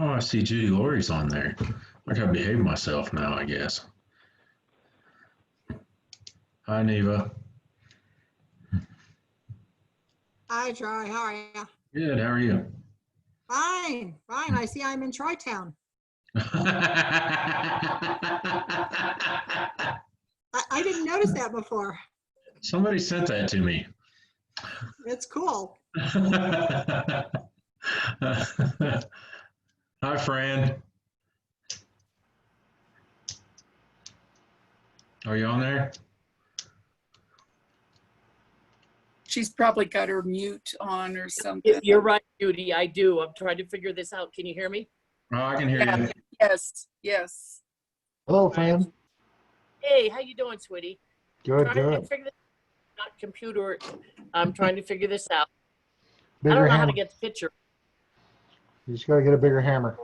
Oh, I see Judy Laurie's on there. I gotta behave myself now, I guess. Hi, Neva. Hi, Troy. How are you? Good, how are you? Fine, fine. I see I'm in Tri-Town. I didn't notice that before. Somebody sent that to me. It's cool. Hi, Fran. Are you on there? She's probably got her mute on or something. You're right, Judy. I do. I'm trying to figure this out. Can you hear me? Oh, I can hear Yeah. you. Yes, yes. Hello, Fran. Hey, how you doing, sweetie? Good, Trying to good. figure this out. Computer. I'm trying to figure this out. I Bigger don't know how hammer. to get the picture. You just gotta get a bigger hammer.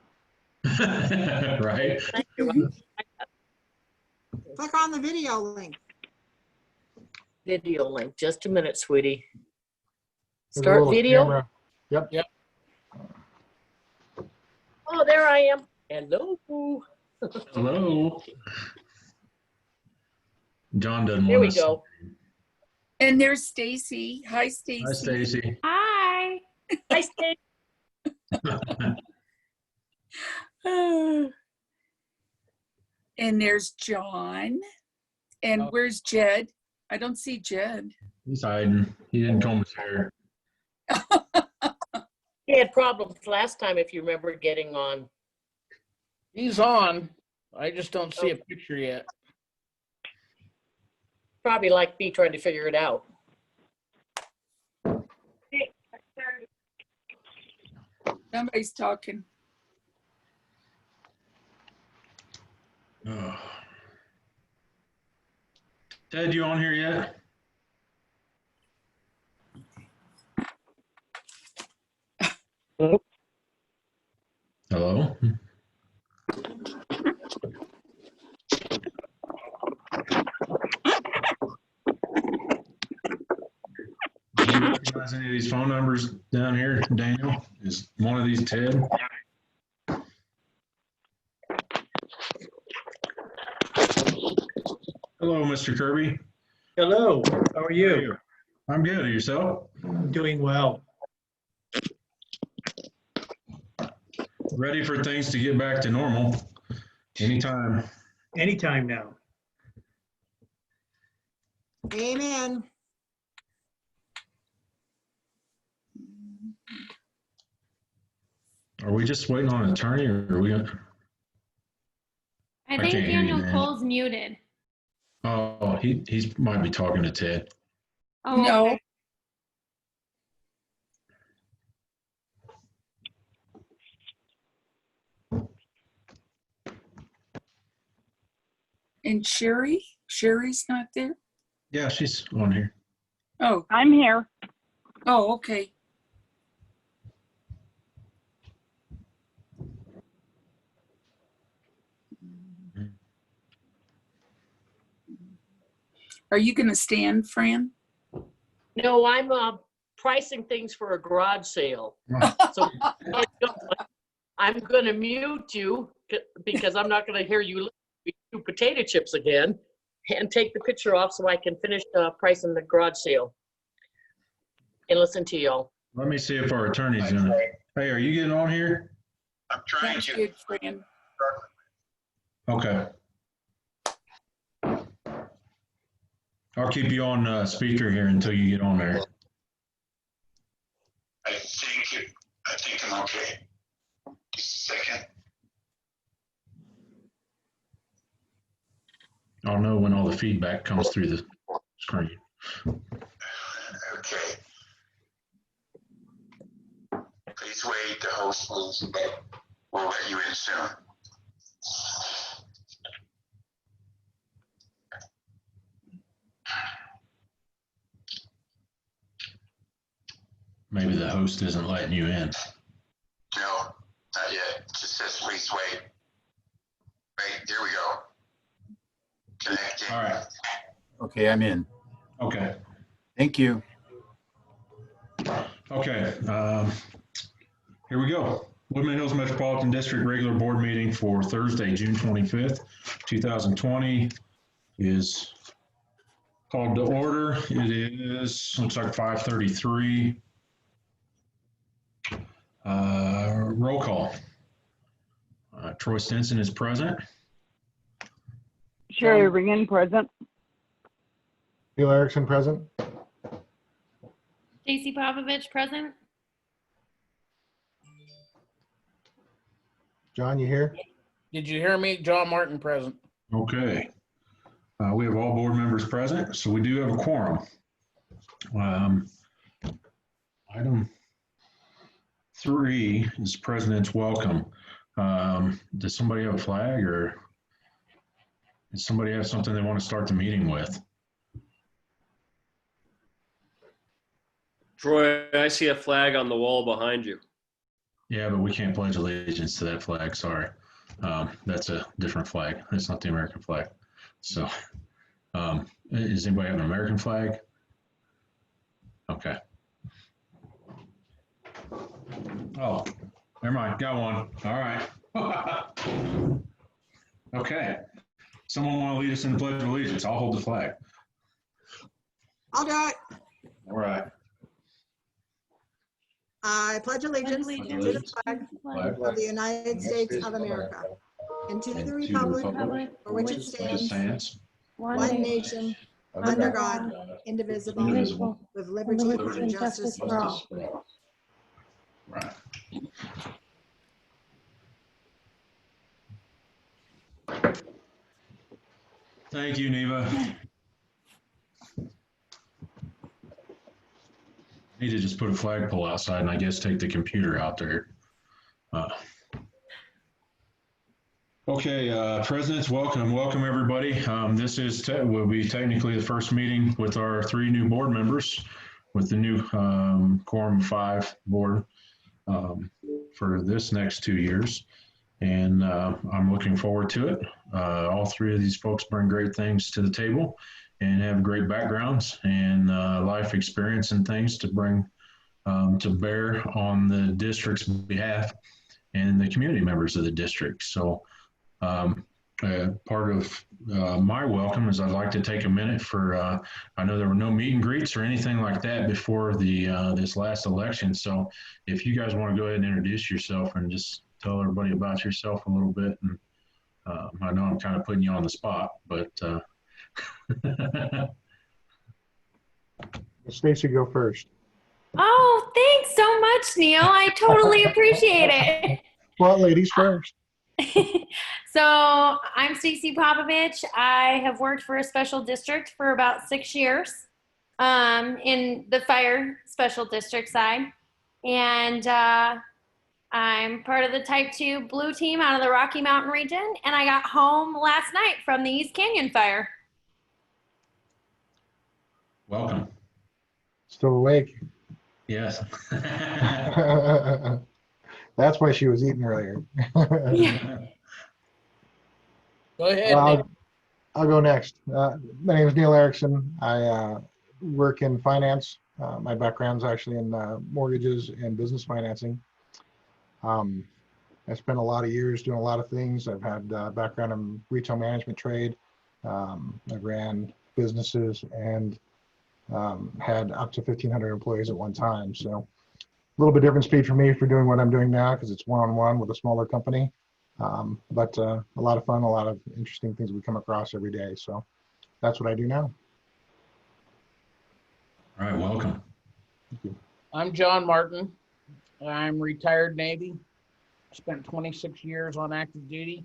Right? Thank you. Click on the video link. Video link. Just a minute, sweetie. There's a Start little video. camera. Yep. Oh, there I am. Hello. Hello. John doesn't There want we to. go. And there's Stacy. Hi, Stacy. Hi, Stacy. Hi. Hi, Steve. And there's John. And where's Jed? I don't see Jed. He's hiding. He didn't comb his hair. He had problems last time, if you remember getting on. He's on. I just don't see a picture yet. Probably like me trying to figure it out. Somebody's talking. Oh. Ted, you on here yet? Hello? Do you recognize any of these phone numbers down here, Daniel? Is one of these Ted? Hello, Mr. Kirby. Hello, how are you? I'm good. Yourself? I'm doing well. Ready for things to get back to normal anytime. Anytime now. Amen. Are we just waiting on an attorney, or are we gonna? I I think can't hear you, Daniel man. Cole's muted. Oh, he might be talking to Ted. Oh, No. okay. And Sherry? Sherry's not there? Yeah, she's on here. Oh, I'm here. oh, okay. Are you going to stand, Fran? No, I'm pricing things for a garage sale. So I'm going to mute you because I'm not going to hear you do potato chips again, and take the picture off so I can finish pricing the garage sale and listen to y'all. Let me see if our attorney's in it. Hey, are you getting on here? I'm trying That's to. good, Fran. Okay. I'll keep you on speaker here until you get on there. I think I'm okay. Just a second. I'll know when all the feedback comes through the screen. Okay. Please wait. The host will let you in soon. Maybe the host isn't letting you in. No, not yet. It just says please wait. Wait, here we go. Connecting. All right. Okay, I'm in. Okay. Thank you. Okay. Here we go. Woodland Hills Metropolitan District regular board meeting for Thursday, June 25th, 2020 is called to order. It is, looks like 5:33. Roll call. Troy Stinson is present. Sherry Ringen, present. Neil Erickson, present. Stacy Popovich, present. John, you here? Did you hear me? John Martin present. Okay. We have all board members present, so we do have a quorum. Item 3 is President's welcome. Does somebody have a flag, or does somebody have something they want to start the meeting with? Troy, I see a flag on the wall behind you. Yeah, but we can't pledge allegiance to that flag, sorry. That's a different flag. That's not the American flag. So, does anybody have an American flag? Okay. Oh, never mind, got one. All right. Okay. Someone want to lead us in the Pledge of Allegiance? I'll hold the flag. I'll do it. All right. I pledge allegiance to the flag Flag of the United States of America and to the republic for which it stands, one nation, under God, indivisible, with liberty and justice for all. Right. Thank you, Neva. Need to just put a flagpole outside and I guess take the computer out there. Okay, President's welcome. Welcome, everybody. This will be technically the first meeting with our 3 new board members with the new quorum 5 board for this next 2 years. And I'm looking forward to it. All 3 of these folks bring great things to the table and have great backgrounds and life experience and things to bring to bear on the district's behalf and the community members of the district. So part of my welcome is I'd like to take a minute for, I know there were no meet and greets or anything like that before the this last election. So if you guys want to go ahead and introduce yourself and just tell everybody about yourself a little bit. And I know I'm kind of putting you on the spot, but Stacy, go first. Oh, thanks so much, Neil. I totally appreciate it. Well, ladies first. So I'm Stacy Popovich. I have worked for a special district for about 6 years in the fire special district side. And I'm part of the Type 2 Blue Team out of the Rocky Mountain region. And I got home last night from the East Canyon fire. welcome. Still awake. Yes. That's why she was eating earlier. Go ahead. I'll go next. My name is Neil Erickson. I work in finance. My background's actually in mortgages and business financing. I spent a lot of years doing a lot of things. I've had background in retail management trade. I ran businesses and had up to 1,500 employees at one time. So a little bit different speed for me for doing what I'm doing now because it's one-on-one with a smaller company. But a lot of fun, a lot of interesting things we come across every day. So that's what I do now. All right, welcome. Thank you. I'm John Martin. I'm retired Navy. Spent 26 years on active duty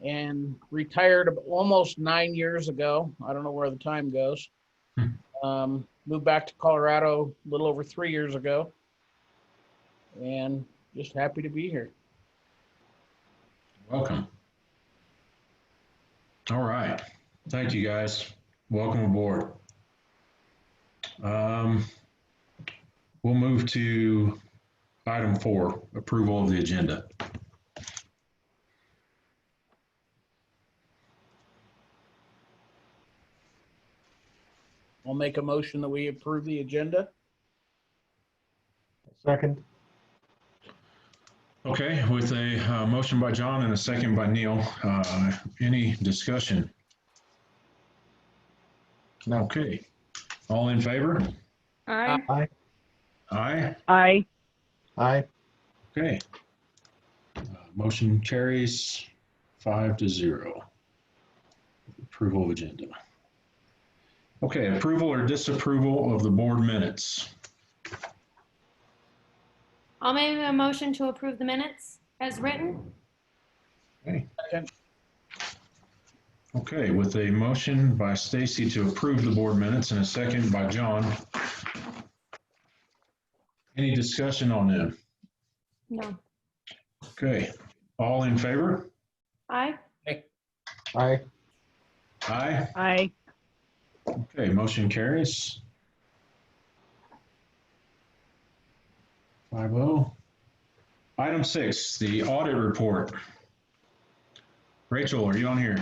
and retired almost 9 years ago. I don't know where the time goes. Moved back to Colorado a little over 3 years ago and just happy to be here. Welcome. All right. Thank you, guys. Welcome aboard. We'll move to item 4, approval of the agenda. I'll make a motion that we approve the agenda. Second. Okay, with a motion by John and a second by Neil, any discussion? No. Okay, all in favor? Aye. Aye. Aye. Aye. Aye. Okay. Motion carries 5-0. Approval of agenda. Okay, approval or disapproval of the board minutes. I'll make a motion to approve the minutes as written. Okay. Second. Okay, with a motion by Stacy to approve the board minutes and a second by John. Any discussion on them? No. Okay, all in favor? Aye. Aye. Aye. Aye. Okay, motion carries. 5-0. Item 6, the audit report. Rachel, are you on here?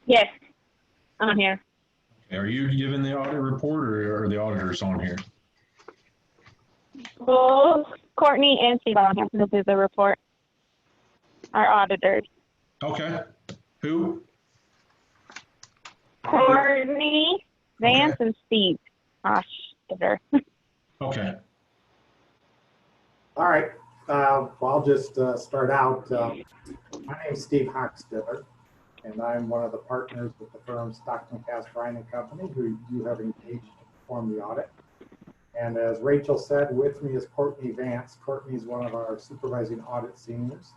Yes, I'm here. Are you giving the audit report or are the auditors on here? Both Courtney and Steve have to do the report. Our auditors. Okay. Who? Courtney, Vance, and Steve. Auditor. Okay. All right. Well, I'll just start out. My name is Steve Hochstiller, and I'm one of the partners with the firm Stockton, Cass, Bryan & Company, who you have engaged to perform the audit. And as Rachel said, with me is Courtney Vance. Courtney is one of our supervising audit seniors,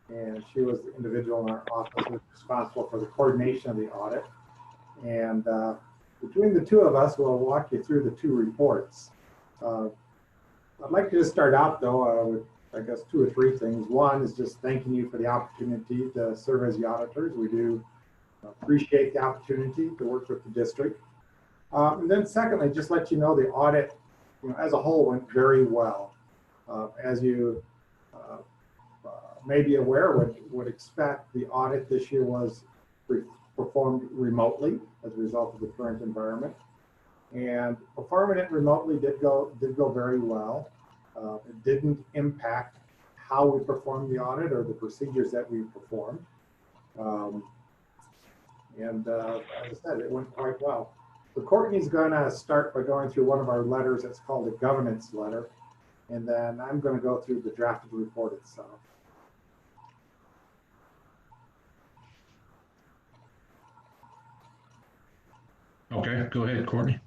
and she was the individual in our office responsible for the coordination of the audit. And between the two of us, we'll walk you through the two reports. I'd like to just start out, though, with, I guess, 2 or 3 things. One is just thanking you for the opportunity to serve as the auditors. We do appreciate the opportunity to work with the district. And then secondly, just let you know the audit, as a whole went very well. As you may be aware, would expect, the audit this year was performed remotely as a result of the current environment. And performing it remotely did go very well. It didn't impact how we performed the audit or the procedures that we performed. As I said, it went quite well. So Courtney's going to start by going through one of our letters. It's called a governance letter. And then I'm going to go through the drafted report itself. Okay, go ahead, Courtney.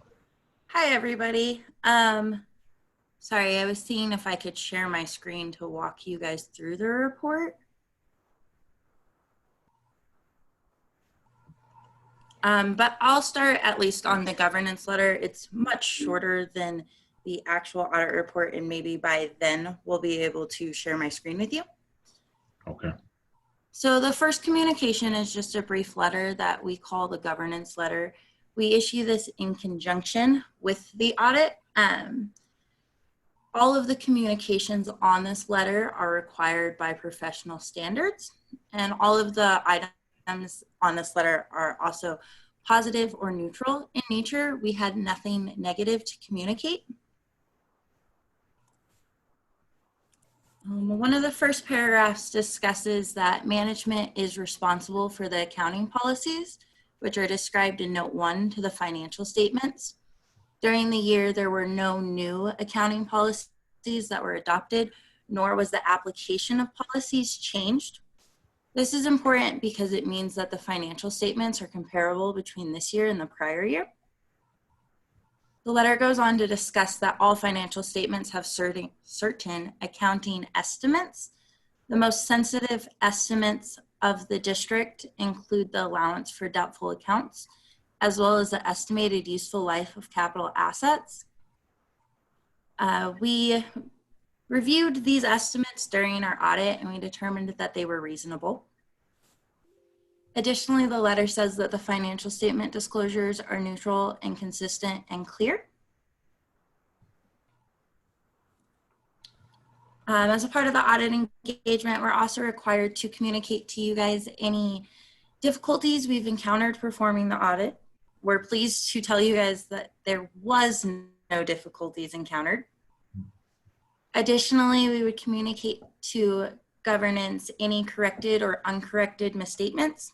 Hi, everybody. Sorry, I was seeing if I could share my screen to walk you guys through the report. But I'll start at least on the governance letter. It's much shorter than the actual audit report, and maybe by then we'll be able to share my screen with you. Okay. So the first communication is just a brief letter that we call the governance letter. We issue this in conjunction with the audit. All of the communications on this letter are required by professional standards, and all of the items on this letter are also positive or neutral in nature. We had nothing negative to communicate. One of the first paragraphs discusses that management is responsible for the accounting policies, which are described in Note 1 to the financial statements. During the year, there were no new accounting policies that were adopted, nor was the application of policies changed. This is important because it means that the financial statements are comparable between this year and the prior year. The letter goes on to discuss that all financial statements have certain accounting estimates. The most sensitive estimates of the district include the allowance for doubtful accounts, as well as the estimated useful life of capital assets. We reviewed these estimates during our audit and we determined that they were reasonable. Additionally, the letter says that the financial statement disclosures are neutral and consistent and clear. As a part of the audit engagement, we're also required to communicate to you guys any difficulties we've encountered performing the audit. We're pleased to tell you guys that there was no difficulties encountered. Additionally, we would communicate to governance any corrected or uncorrected misstatements.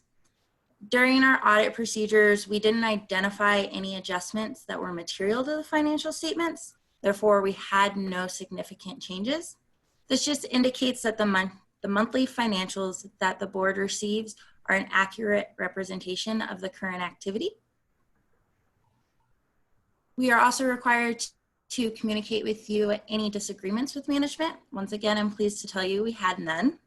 During our audit procedures, we didn't identify any adjustments that were material to the financial statements. Therefore, we had no significant changes. This just indicates that the monthly financials that the board receives are an accurate representation of the current activity. We are also required to communicate with you any disagreements with management. Once again, I'm pleased to tell you we had none.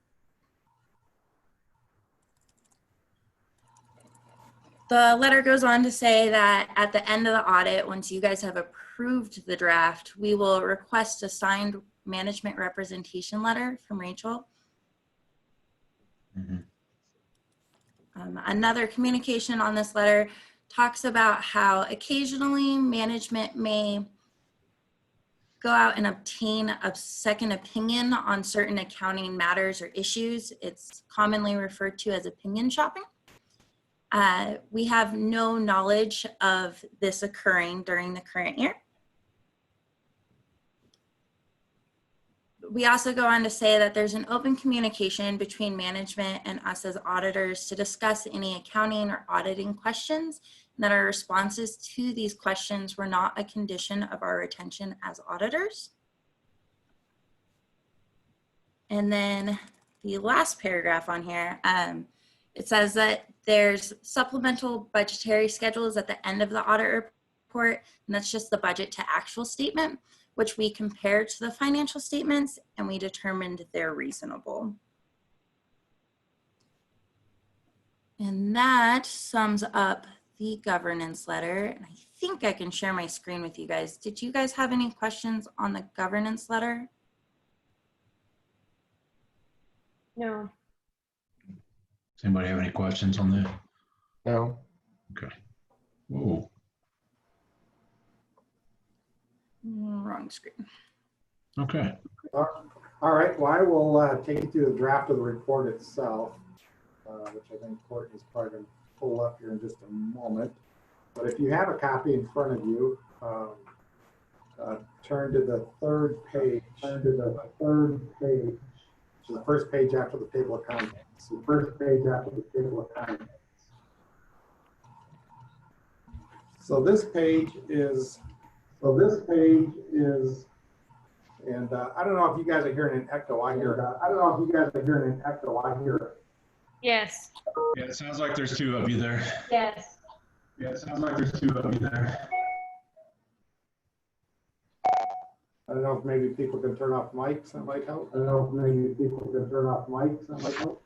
The letter goes on to say that at the end of the audit, once you guys have approved the draft, we will request a signed management representation letter from Rachel. Another communication on this letter talks about how occasionally management may go out and obtain a second opinion on certain accounting matters or issues. It's commonly referred to as opinion shopping. We have no knowledge of this occurring during the current year. We also go on to say that there's an open communication between management and us as auditors to discuss any accounting or auditing questions, and that our responses to these questions were not a condition of our retention as auditors. And then the last paragraph on here, it says that there's supplemental budgetary schedules at the end of the audit report, and that's just the budget to actual statement, which we compared to the financial statements and we determined they're reasonable. And that sums up the governance letter. And I think I can share my screen with you guys. Did you guys have any questions on the governance letter? No. Does anybody have any questions on that? No. Okay. Whoa. Wrong screen. Okay. All right, well, I will take you through the draft of the report itself, which I think Courtney's probably going to pull up here in just a moment. But if you have a copy in front of you, turn to the third page. Turn to the third page. So the first page after the table of contents. The first page after the table of contents. So this page is. And I don't know if you guys are hearing an echo. I hear it. I don't know if you guys are hearing an echo. I hear it. Yes. Yeah, it sounds like there's two of you there. Yes. Yeah, it sounds like there's two of you there. I don't know if maybe people can turn off mics. That might help. I don't know if maybe people can turn off mics. That might help.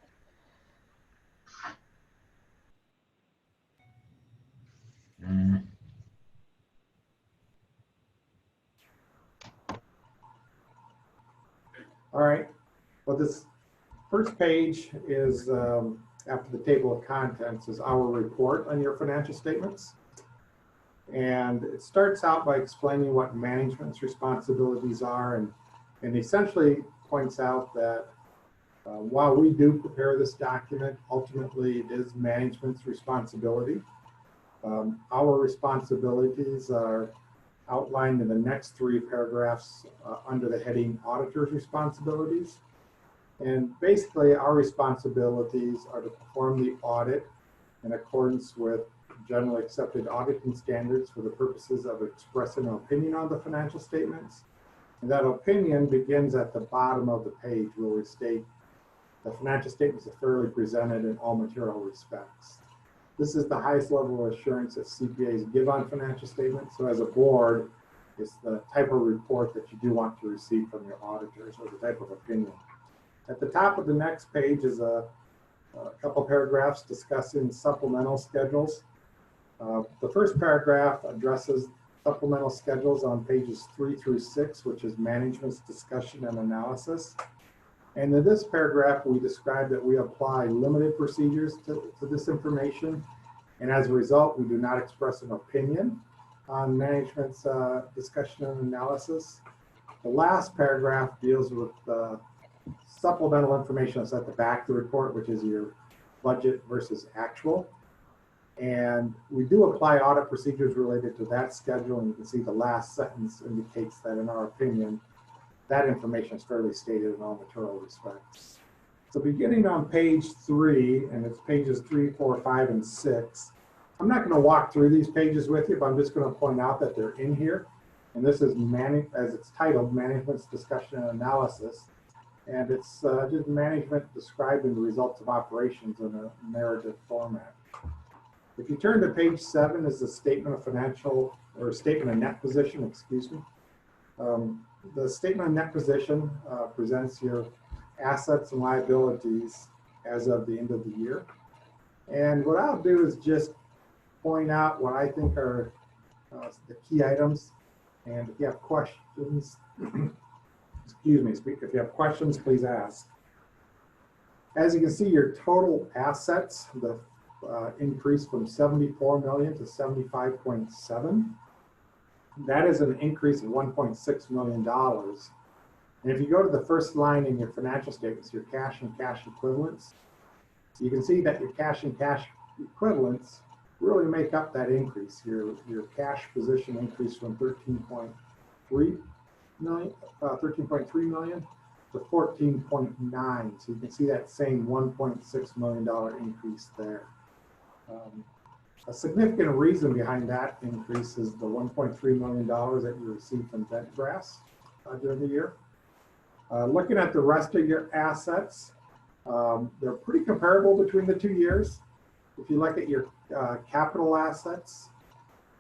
All right. Well, this first page is after the table of contents is our report on your financial statements. And it starts out by explaining what management's responsibilities are and essentially points out that while we do prepare this document, ultimately it is management's responsibility. Our responsibilities are outlined in the next three paragraphs under the heading Auditor's Responsibilities. And basically our responsibilities are to perform the audit in accordance with generally accepted auditing standards for the purposes of expressing an opinion on the financial statements. And that opinion begins at the bottom of the page where we state the financial statements are fairly presented in all material respects. This is the highest level of assurance that CPAs give on financial statements. So as a board, it's the type of report that you do want to receive from your auditors or the type of opinion. At the top of the next page is a couple paragraphs discussing supplemental schedules. The first paragraph addresses supplemental schedules on pages 3 through 6, which is management's discussion and analysis. And in this paragraph, we describe that we apply limited procedures to this information. And as a result, we do not express an opinion on management's discussion and analysis. The last paragraph deals with supplemental information that's at the back of the report, which is your budget versus actual. And we do apply audit procedures related to that schedule. And you can see the last sentence indicates that in our opinion, that information is fairly stated in all material respects. So beginning on page 3, and it's pages 3, 4, 5, and 6, I'm not going to walk through these pages with you, but I'm just going to point out that they're in here. And this is, as it's titled, Management's Discussion and Analysis. And it's just management describing the results of operations in a narrative format. If you turn to page 7 is the statement of financial, or statement of net position, excuse me. The statement of net position presents your assets and liabilities as of the end of the year. And what I'll do is just point out what I think are the key items. And if you have questions, excuse me, if you have questions, please ask. As you can see, your total assets, the increase from 74 million to 75.7. That is an increase of $1.6 million. And if you go to the first line in your financial statements, your cash and cash equivalents, you can see that your cash and cash equivalents really make up that increase. Your cash position increased from 13.3 million to 14.9. So you can see that same $1.6 million increase there. A significant reason behind that increase is the $1.3 million that you received from Bentgrass during the year. Looking at the rest of your assets, they're pretty comparable between the 2 years. If you look at your capital assets,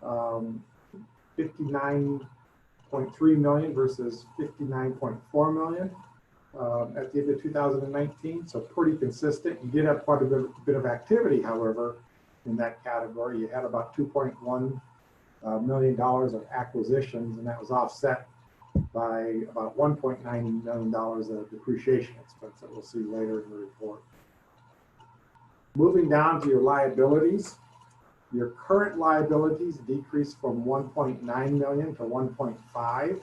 59.3 million versus 59.4 million at the end of 2019, so pretty consistent. You did have quite a bit of activity, however, in that category. You had about $2.1 million of acquisitions, and that was offset by about $1.9 million of depreciation expense that we'll see later in the report. Moving down to your liabilities, your current liabilities decreased from 1.9 million to 1.5.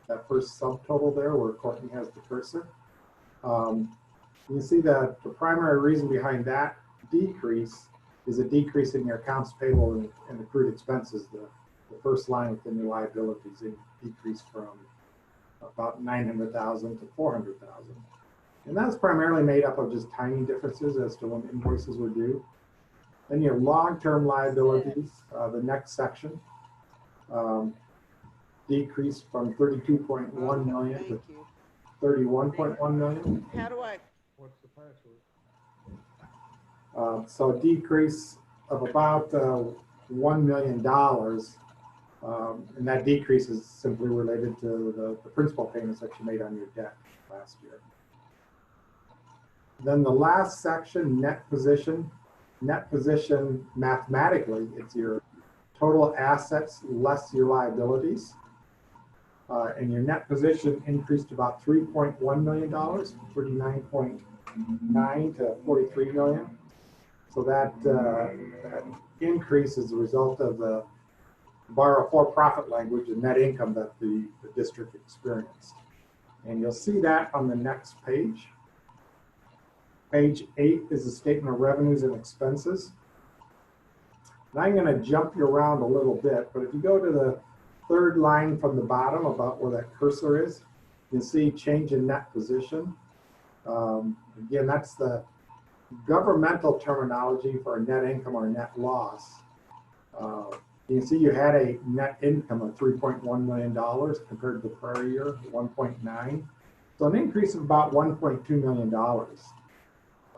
That first subtotal there where Courtney has the cursor. You can see that the primary reason behind that decrease is a decrease in your accounts payable and accrued expenses. The first line within your liabilities decreased from about 900,000 to 400,000. And that's primarily made up of just tiny differences as to when invoices were due. Then your long-term liabilities, the next section, decreased from 32.1 million to 31.1 million. How do I? What's the password? So a decrease of about $1 million. And that decrease is simply related to the principal payments that you made on your debt last year. Then the last section, net position. Net position, mathematically, it's your total assets less your liabilities. And your net position increased about $3.1 million, 39.9 to 43 million. So that increase is a result of the borrow for profit language and net income that the district experienced. And you'll see that on the next page. Page 8 is a statement of revenues and expenses. And I'm going to jump you around a little bit, but if you go to the third line from the bottom about where that cursor is, you can see change in net position. Again, that's the governmental terminology for a net income or net loss. You can see you had a net income of $3.1 million compared to the prior year, 1.9. So an increase of about $1.2 million.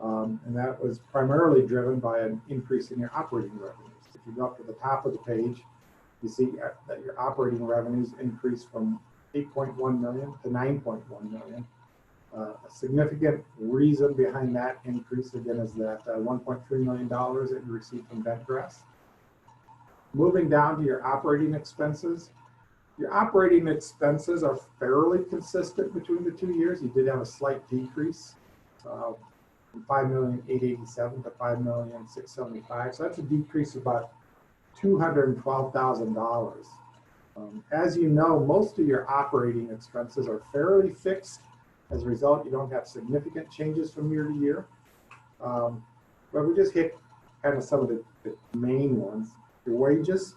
And that was primarily driven by an increase in your operating revenues. If you go up to the top of the page, you see that your operating revenues increased from 8.1 million to 9.1 million. A significant reason behind that increase, again, is that $1.3 million that you received from Bentgrass. Moving down to your operating expenses. Your operating expenses are fairly consistent between the 2 years. You did have a slight decrease from 5,887,000 to 5,675,000. So that's a decrease of about $212,000. As you know, most of your operating expenses are fairly fixed. As a result, you don't have significant changes from year to year. But we just hit kind of some of the main ones. Your wages,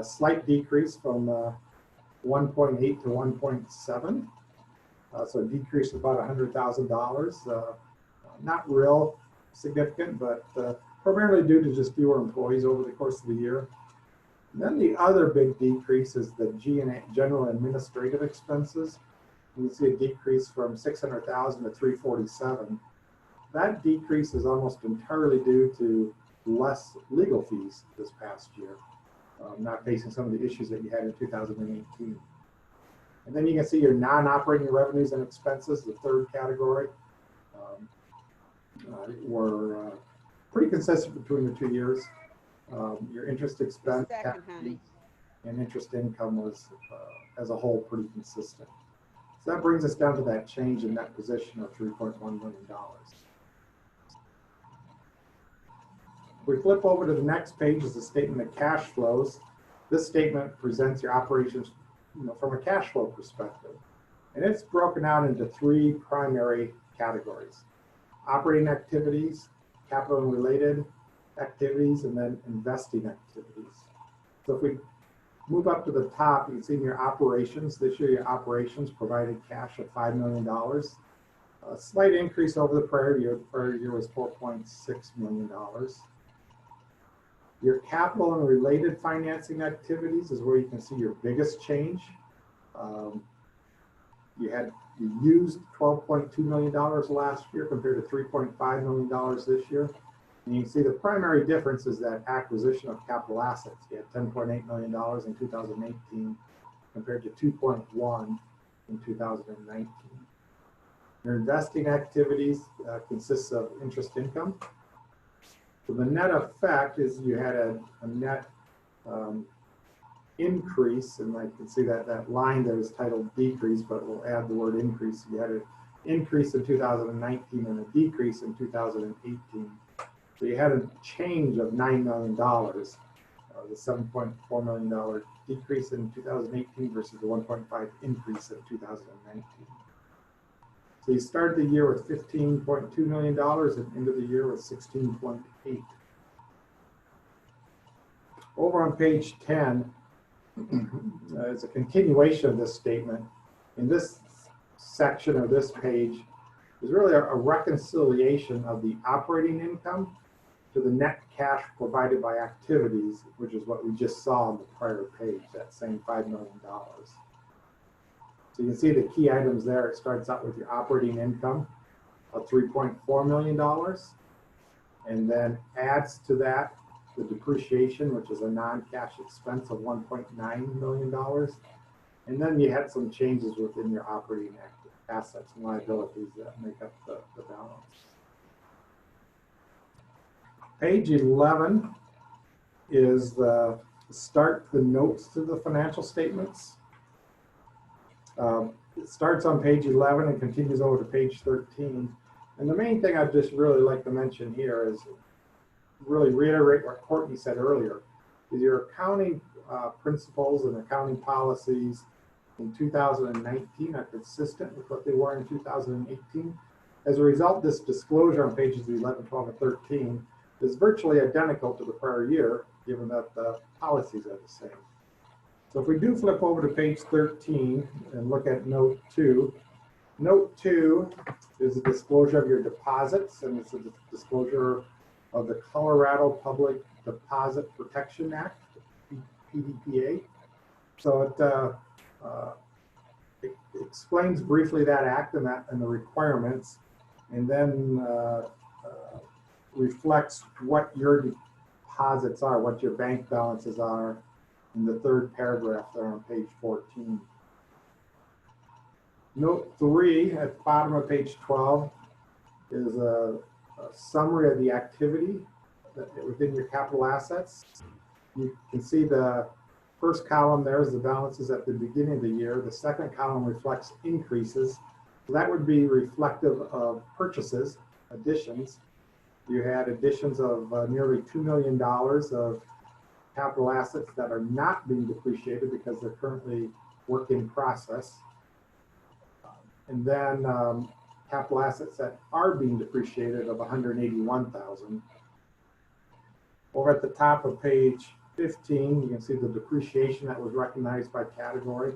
slight decrease from 1.8 to 1.7. So a decrease of about $100,000. Not real significant, but primarily due to just fewer employees over the course of the year. And then the other big decrease is the G&A, general administrative expenses. You see a decrease from 600,000 to 347. That decrease is almost entirely due to less legal fees this past year, not facing some of the issues that you had in 2018. And then you can see your non-operating revenues and expenses, the third category, were pretty consistent between the 2 years. Your interest expense and interest income was, as a whole, pretty consistent. So that brings us down to that change in net position of $3.1 million. If we flip over to the next page is the statement of cash flows. This statement presents your operations, from a cash flow perspective. And it's broken out into three primary categories: operating activities, capital and related activities, and then investing activities. So if we move up to the top, you can see in your operations, this year your operations provided cash of $5 million. A slight increase over the prior year. The prior year was $4.6 million. Your capital and related financing activities is where you can see your biggest change. You used $12.2 million last year compared to $3.5 million this year. And you can see the primary difference is that acquisition of capital assets. You had $10.8 million in 2018 compared to $2.1 in 2019. Your investing activities consists of interest income. So the net effect is you had a net increase, and I can see that line there is titled decrease, but we'll add the word increase. You had an increase in 2019 and a decrease in 2018. So you had a change of $9 million, the $7.4 million decrease in 2018 versus the 1.5 increase in 2019. So you started the year with $15.2 million and ended the year with $16.8. Over on page 10 is a continuation of this statement. In this section of this page is really a reconciliation of the operating income to the net cash provided by activities, which is what we just saw on the prior page, that same $5 million. So you can see the key items there. It starts out with your operating income of $3.4 million, and then adds to that the depreciation, which is a non-cash expense of $1.9 million. And then you had some changes within your operating assets and liabilities that make up the balance. Page 11 is the notes to the financial statements. It starts on page 11 and continues over to page 13. And the main thing I'd just really like to mention here is really reiterate what Courtney said earlier, is your accounting principles and accounting policies in 2019 are consistent with what they were in 2018. As a result, this disclosure on pages 11, 12, and 13 is virtually identical to the prior year, given that the policies are the same. So if we do flip over to page 13 and look at note 2, note 2 is a disclosure of your deposits, and it's a disclosure of the Colorado Public Deposit Protection Act, PDPA. So it explains briefly that act and the requirements, and then reflects what your deposits are, what your bank balances are, in the third paragraph there on page 14. Note 3 at the bottom of page 12 is a summary of the activity within your capital assets. You can see the first column there is the balances at the beginning of the year. The second column reflects increases. So that would be reflective of purchases, additions. You had additions of nearly $2 million of capital assets that are not being depreciated because they're currently work in process. And then capital assets that are being depreciated of $181,000. Over at the top of page 15, you can see the depreciation that was recognized by category.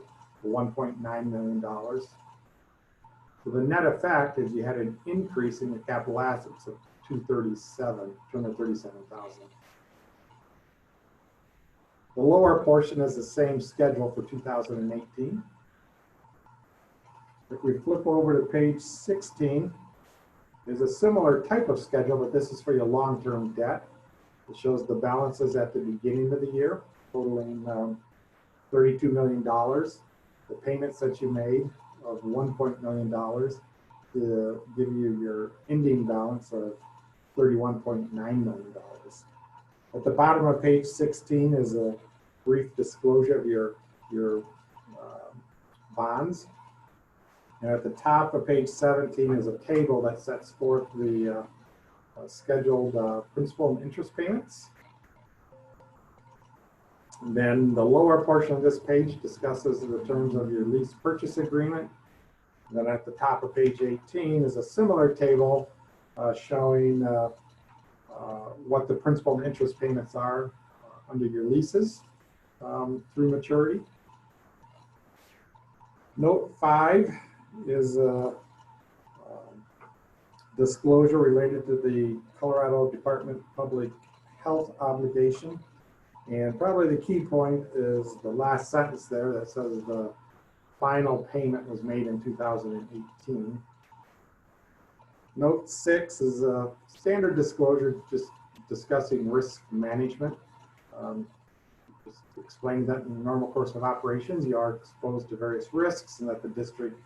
$1.9 million. So the net effect is you had an increase in your capital assets of 237,000. The lower portion is the same schedule for 2018. If we flip over to page 16, there's a similar type of schedule, but this is for your long-term debt. It shows the balances at the beginning of the year, totaling $32 million. The payments that you made of $1 million to give you your ending balance of $31.9 million. At the bottom of page 16 is a brief disclosure of your bonds. And at the top of page 17 is a table that sets forth the scheduled principal and interest payments. And then the lower portion of this page discusses the terms of your lease purchase agreement. And then at the top of page 18 is a similar table showing what the principal and interest payments are under your leases through maturity. Note 5 is a disclosure related to the Colorado Department of Public Health obligation. And probably the key point is the last sentence there that says the final payment was made in 2018. Note 6 is a standard disclosure just discussing risk management. Just explaining that in the normal course of operations, you are exposed to various risks and that the district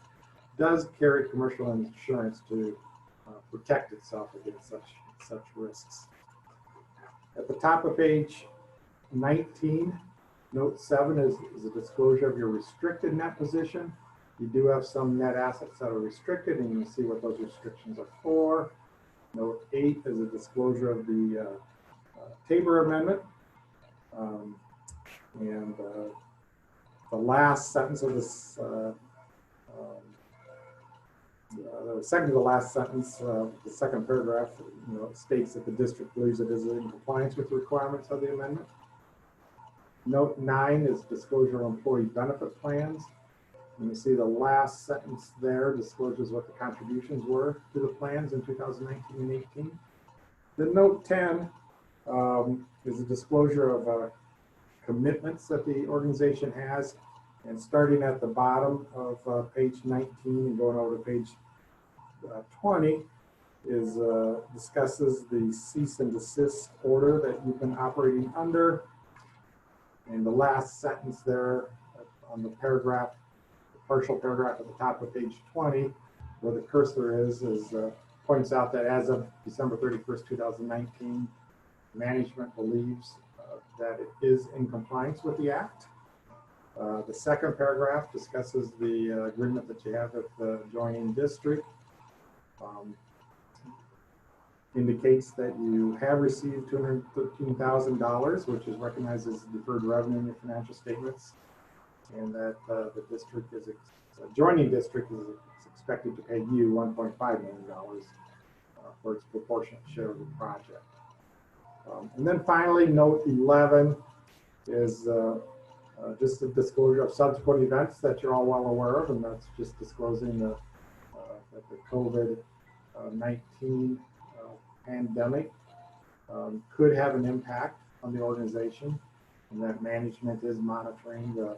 does carry commercial insurance to protect itself against such risks. At the top of page 19, note 7 is a disclosure of your restricted net position. You do have some net assets that are restricted, and you'll see what those restrictions are for. Note 8 is a disclosure of the Tabor Amendment. And the last sentence of this, the second to the last sentence, the second paragraph, states that the district believes it is in compliance with the requirements of the amendment. Note 9 is disclosure of employee benefit plans. And you see the last sentence there discloses what the contributions were to the plans in 2019 and 18. Then note 10 is a disclosure of commitments that the organization has. And starting at the bottom of page 19 and going over to page 20 is discusses the cease and desist order that you've been operating under. And the last sentence there on the paragraph, the partial paragraph at the top of page 20, where the cursor is points out that as of December 31st, 2019, management believes that it is in compliance with the Act. The second paragraph discusses the agreement that you have with the joining district. Indicates that you have received $213,000, which is recognized as deferred revenue in your financial statements, and that the district is joining district is expected to pay you $1.5 million for its proportionate share of the project. And then finally, note 11 is just a disclosure of subsequent events that you're all well aware of, and that's just disclosing that the COVID-19 pandemic could have an impact on the organization, and that management is monitoring the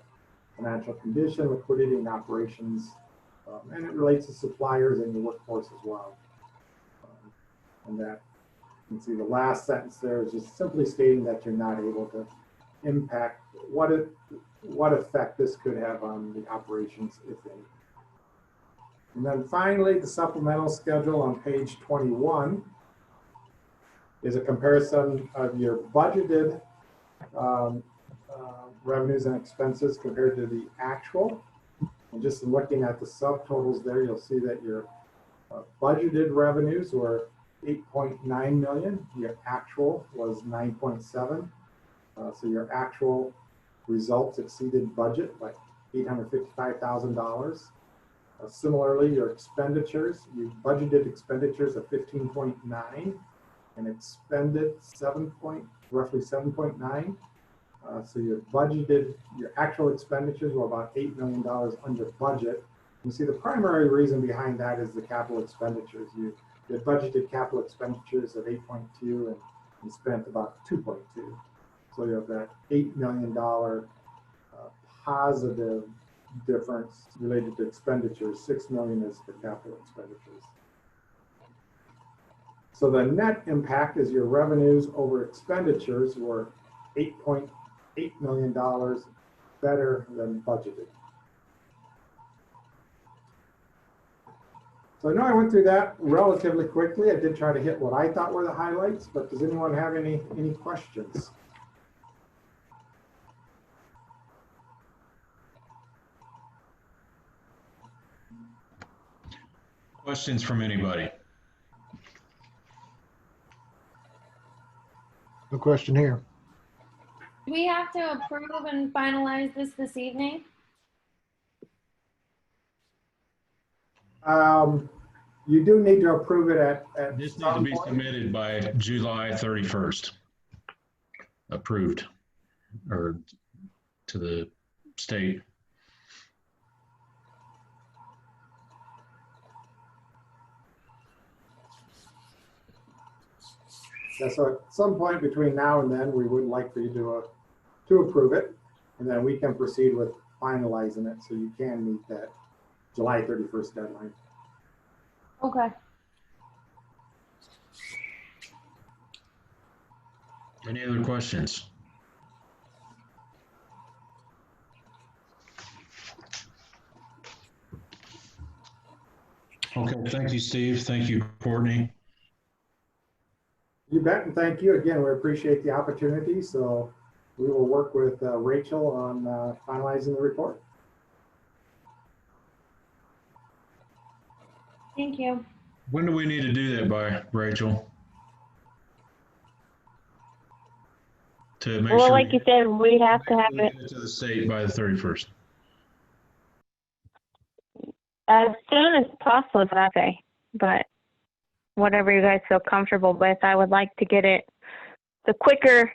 financial condition, liquidity, and operations, and it relates to suppliers and your workforce as well. And that you can see the last sentence there is just simply stating that you're not able to impact what effect this could have on the operations, if any. And then finally, the supplemental schedule on page 21 is a comparison of your budgeted revenues and expenses compared to the actual. And just looking at the subtotals there, you'll see that your budgeted revenues were 8.9 million. Your actual was 9.7. So your actual results exceeded budget by $855,000. Similarly, your expenditures, you budgeted expenditures of 15.9 and expended roughly 7.9. So your budgeted, your actual expenditures were about $8 million under budget. You see the primary reason behind that is the capital expenditures. You had budgeted capital expenditures of 8.2 and you spent about 2.2. So you have that $8 million positive difference related to expenditures. 6 million is for capital expenditures. So the net impact is your revenues over expenditures were $8.8 million better than budgeted. So I know I went through that relatively quickly. I did try to hit what I thought were the highlights, but does anyone have any questions? Questions from anybody? No question here. Do we have to approve and finalize this evening? You do need to approve it at This needs to be submitted by July 31st. Approved or to the state. Yeah, so at some point between now and then, we would like for you to approve it, and then we can proceed with finalizing it so you can meet that July 31st deadline. Okay. Any other questions? Okay, thank you, Steve. Thank you, Courtney. You bet, and thank you again. We appreciate the opportunity. So we will work with Rachel on finalizing the report. Thank you. When do we need to do that by, Rachel? To make Well, sure like you said, we have to have it to the state by the 31st. as soon as possible, I say, but whatever you guys feel comfortable with. I would like to get it, the quicker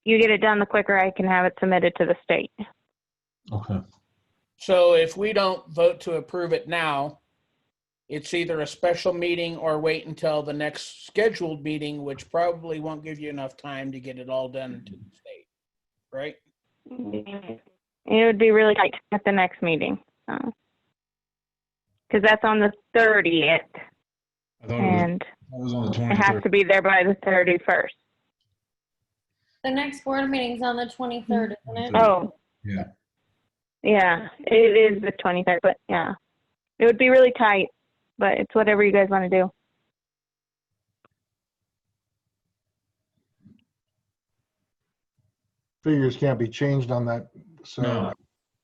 you get it done, the quicker I can have it submitted to the state. Okay. So if we don't vote to approve it now, it's either a special meeting or wait until the next scheduled meeting, which probably won't give you enough time to get it all done to the state, right? It would be really tight at the next meeting. Because that's on the 30th. And it was on the 23rd. it has to be there by the 31st. The next board meeting's on the 23rd, isn't it? Oh. Yeah. Yeah, it is the 23rd, but yeah. It would be really tight, but it's whatever you guys want to do. Figures can't be changed on that. So, No.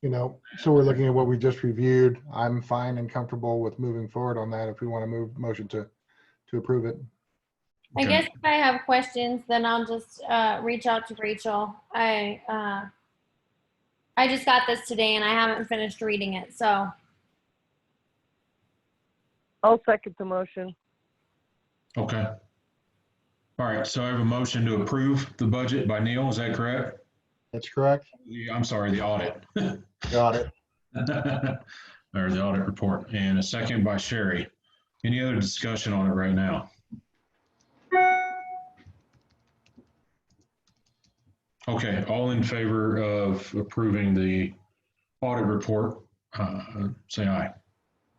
you know, so we're looking at what we just reviewed. I'm fine and comfortable with moving forward on that if we want to motion to approve it. I guess if I have questions, then I'll just reach out to Rachel. I just got this today and I haven't finished reading it, so. I'll second the motion. Okay. All right, so I have a motion to approve the budget by Neil, is that correct? That's correct. I'm sorry, the audit. Got it. Or the audit report, and a second by Sherry. Any other discussion on it right now? Okay, all in favor of approving the audit report, say aye.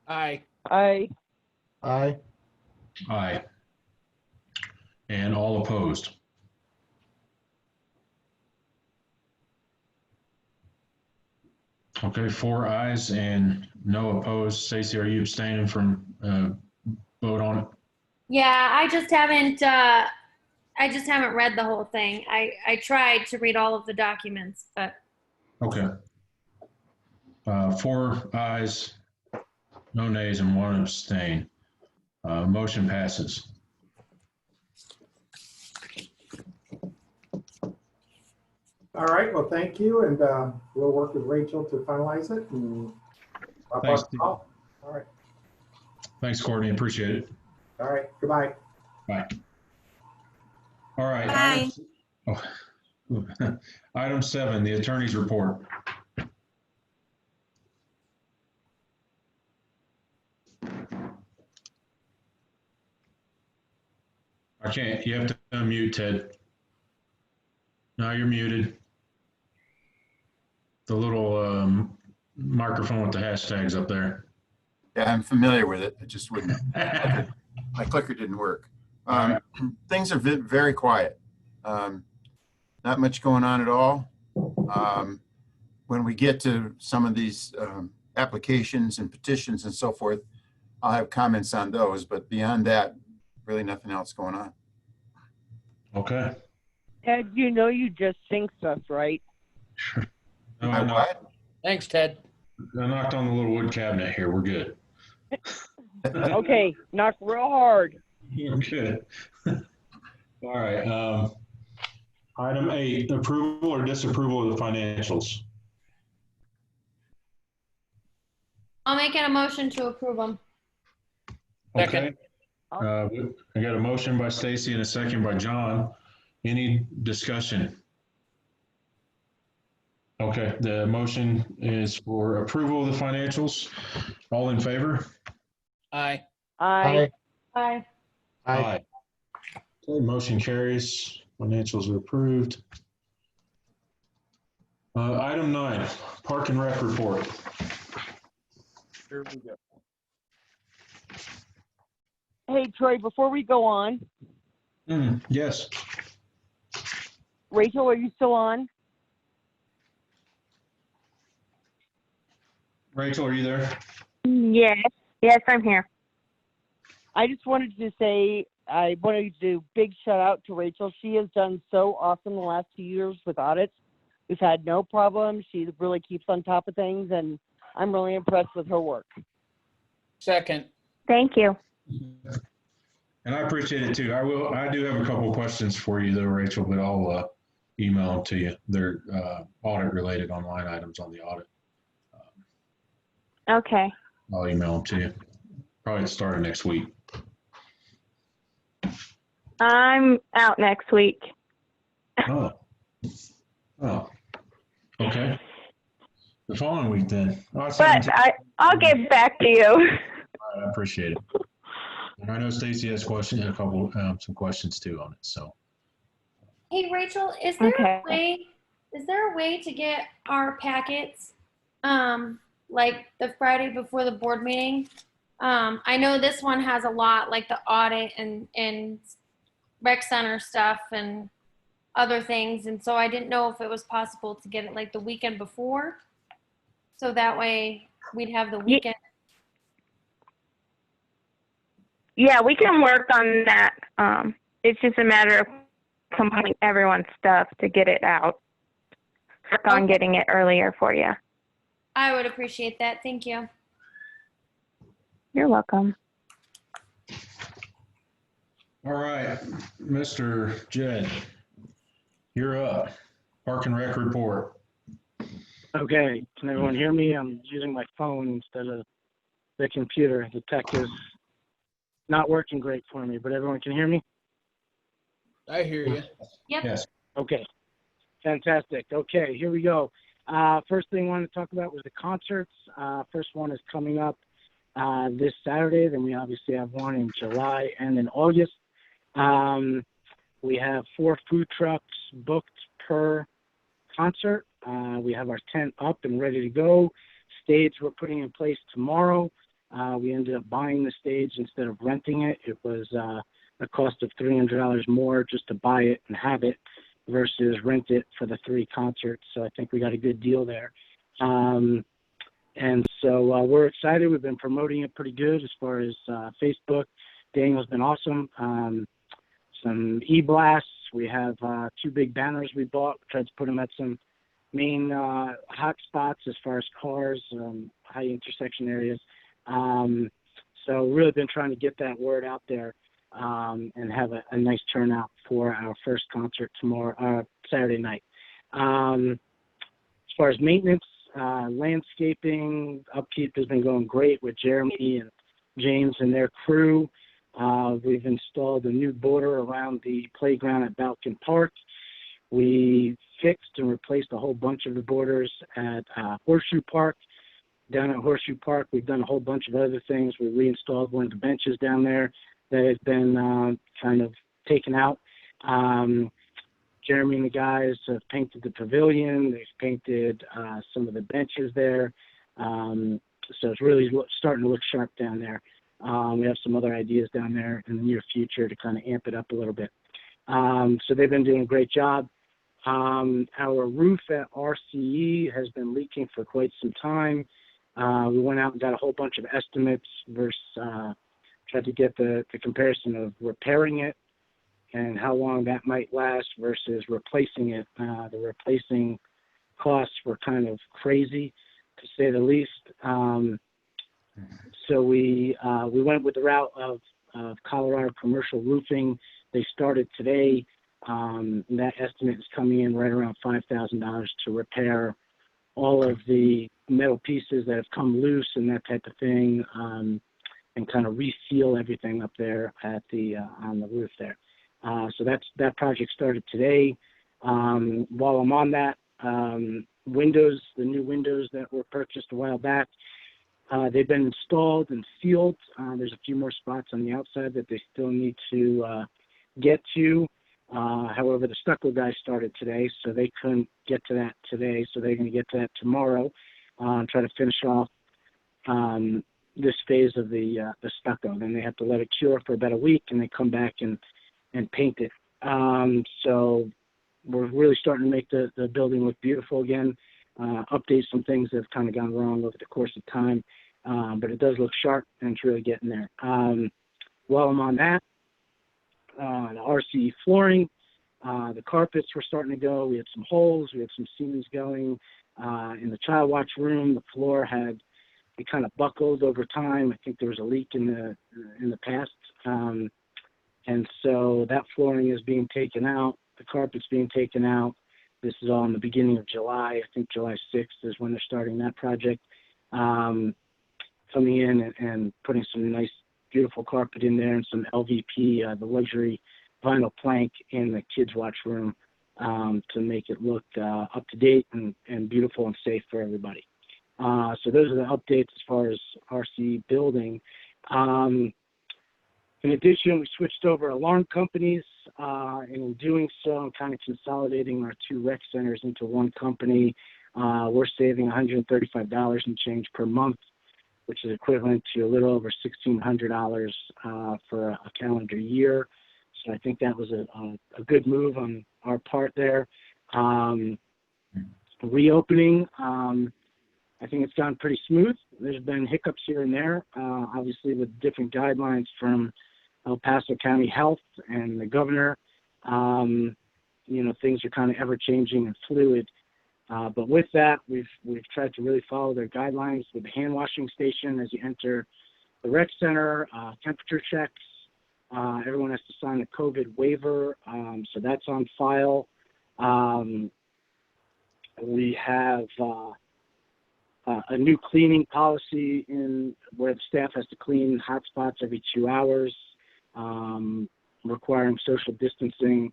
Aye. Aye. Aye. Aye. And all opposed? Okay, 4 ayes and no opposed. Stacey, are you abstaining from vote on it? Yeah, I just haven't read the whole thing. I tried to read all of the documents, but. Okay. 4 ayes, no nays, and 1 abstain. Motion passes. All right, well, thank you, and we'll work with Rachel to finalize it. And Thanks, Steve. all right. Thanks, Courtney. Appreciate it. All right, goodbye. Bye. All right. Bye. Item 7, the attorney's report. I can't, you have to unmute, Ted. Now you're muted. The little microphone with the hashtags up there. Yeah, I'm familiar with it. It just wouldn't. My clicker didn't work. Things are very quiet. Not much going on at all. When we get to some of these applications and petitions and so forth, I'll have comments on those. But beyond that, really nothing else going on. Okay. Ted, you know you just synced us, right? No, I knocked, Thanks, Ted. I knocked on the little wood cabinet here. We're good. Okay, knock real hard. We're good. All right. Item 8, approval or disapproval of the financials. I'll make it a motion to approve them. Okay. I got a motion by Stacy and a second by John. Any discussion? Okay, the motion is for approval of the financials. All in favor? Aye. Aye. Aye. Aye. Okay, motion carries. Financials are approved. Item 9, Park and Rec report. Here we go. Hey, Troy, before we go on, Yes. Rachel, are you still on? Rachel, are you there? Yes. Yes, I'm here. I just wanted to say I wanted to do big shout out to Rachel. She has done so awesome the last 2 years with audits. We've had no problems. She really keeps on top of things, and I'm really impressed with her work. Second. Thank you. And I appreciate it too. I do have a couple of questions for you though, Rachel, but I'll email them to you. They're audit related on line items on the audit. Okay. I'll email them to you. Probably start of next week. I'm out next week. Oh. Okay. The following week then. Oh, But I'll get back to you. I appreciate it. And I know Stacy has questions, some questions too on it. So. Hey, Rachel, is there a way to get our packets, like the Friday before the board meeting? I know this one has a lot, like the audit and rec center stuff and other things. And so I didn't know if it was possible to get it like the weekend before. So that way we'd have the weekend. Yeah, we can work on that. It's just a matter of completing everyone's stuff to get it out. Work on getting it earlier for you. I would appreciate that. Thank you. You're welcome. All right, Mr. Jed, you're up. Park and Rec report. Okay, can everyone hear me? I'm using my phone instead of the computer. The tech is not working great for me, but everyone can hear me? I hear you. Yep. Yes. Okay, fantastic. Okay, here we go. First thing I wanted to talk about was the concerts. First one is coming up this Saturday. Then we obviously have one in July and in August. We have 4 food trucks booked per concert. We have our tent up and ready to go. Stage we're putting in place tomorrow. We ended up buying the stage instead of renting it. It was a cost of $300 more just to buy it and have it versus rent it for the 3 concerts. So I think we got a good deal there. And so we're excited. We've been promoting it pretty good as far as Facebook. Daniel's been awesome. Some e-blasts. We have 2 big banners we bought. We tried to put them at some main hot spots as far as cars, high intersection areas. So really been trying to get that word out there and have a nice turnout for our first concert tomorrow, Saturday night. As far as maintenance, landscaping, upkeep has been going great with Jeremy and James and their crew. We've installed a new border around the playground at Balkan Park. We fixed and replaced a whole bunch of the borders at Horseshoe Park. Down at Horseshoe Park, we've done a whole bunch of other things. We reinstalled one of the benches down there that has been kind of taken out. Jeremy and the guys have painted the pavilion. They've painted some of the benches there. So it's really starting to look sharp down there. We have some other ideas down there in the near future to kind of amp it up a little bit. So they've been doing a great job. Our roof at RCE has been leaking for quite some time. We went out and got a whole bunch of estimates versus tried to get the comparison of repairing it and how long that might last versus replacing it. The replacing costs were kind of crazy, to say the least. So we went with the route of Colorado Commercial Roofing. They started today. That estimate is coming in right around $5,000 to repair all of the metal pieces that have come loose and that type of thing, and kind of reseal everything up there at the on the roof there. So that project started today. While I'm on that, windows, the new windows that were purchased a while back, they've been installed and sealed. There's a few more spots on the outside that they still need to get to. However, the stucco guys started today, so they couldn't get to that today. So they're going to get to that tomorrow and try to finish off this phase of the stucco. Then they have to let it cure for about a week, and they come back and paint it. So we're really starting to make the building look beautiful again, update some things that have kind of gone wrong over the course of time. But it does look sharp, and it's really getting there. While I'm on that, the RCE flooring, the carpets were starting to go. We had some holes. We had some seams going. In the child watch room, the floor it kind of buckled over time. I think there was a leak in the past. And so that flooring is being taken out. The carpet's being taken out. This is all in the beginning of July. I think July 6th is when they're starting that project. Coming in and putting some nice, beautiful carpet in there and some LVP, the luxury vinyl plank in the kids' watch room to make it look up to date and beautiful and safe for everybody. So those are the updates as far as RC building. In addition, we switched over alarm companies, and in doing so, I'm kind of consolidating our two rec centers into one company. We're saving $135 and change per month, which is equivalent to a little over $1,600 for a calendar year. So I think that was a good move on our part there. Reopening, I think it's gone pretty smooth. There's been hiccups here and there, obviously with different guidelines from El Paso County Health and the governor. Things are kind of ever changing and fluid. But with that, we've tried to really follow their guidelines with the hand washing station as you enter the rec center, temperature checks. Everyone has to sign a COVID waiver, so that's on file. We have a new cleaning policy where the staff has to clean hot spots every 2 hours, requiring social distancing.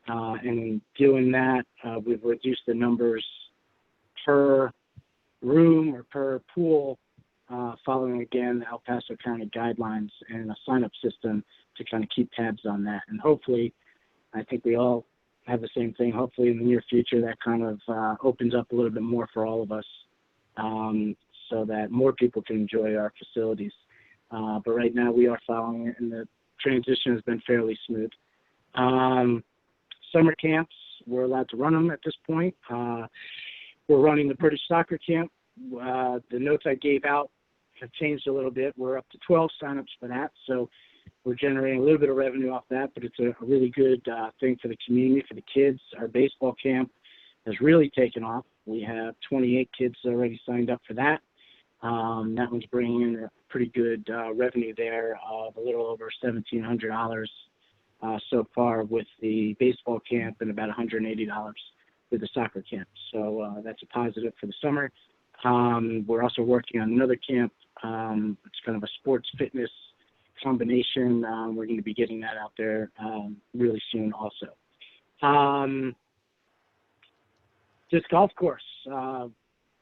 And in doing that, we've reduced the numbers per room or per pool, following, again, the El Paso County guidelines and a sign-up system to kind of keep tabs on that. And hopefully, I think we all have the same thing. Hopefully, in the near future, that kind of opens up a little bit more for all of us, so that more people can enjoy our facilities. But right now, we are following it, and the transition has been fairly smooth. Summer camps, we're allowed to run them at this point. We're running the British soccer camp. The notes I gave out have changed a little bit. We're up to 12 signups for that, so we're generating a little bit of revenue off that, but it's a really good thing for the community, for the kids. Our baseball camp has really taken off. We have 28 kids already signed up for that. That one's bringing in a pretty good revenue there of a little over $1,700 so far with the baseball camp, and about $180 with the soccer camp. So that's a positive for the summer. We're also working on another camp. It's kind of a sports fitness combination. We're going to be getting that out there really soon also. disc golf course. I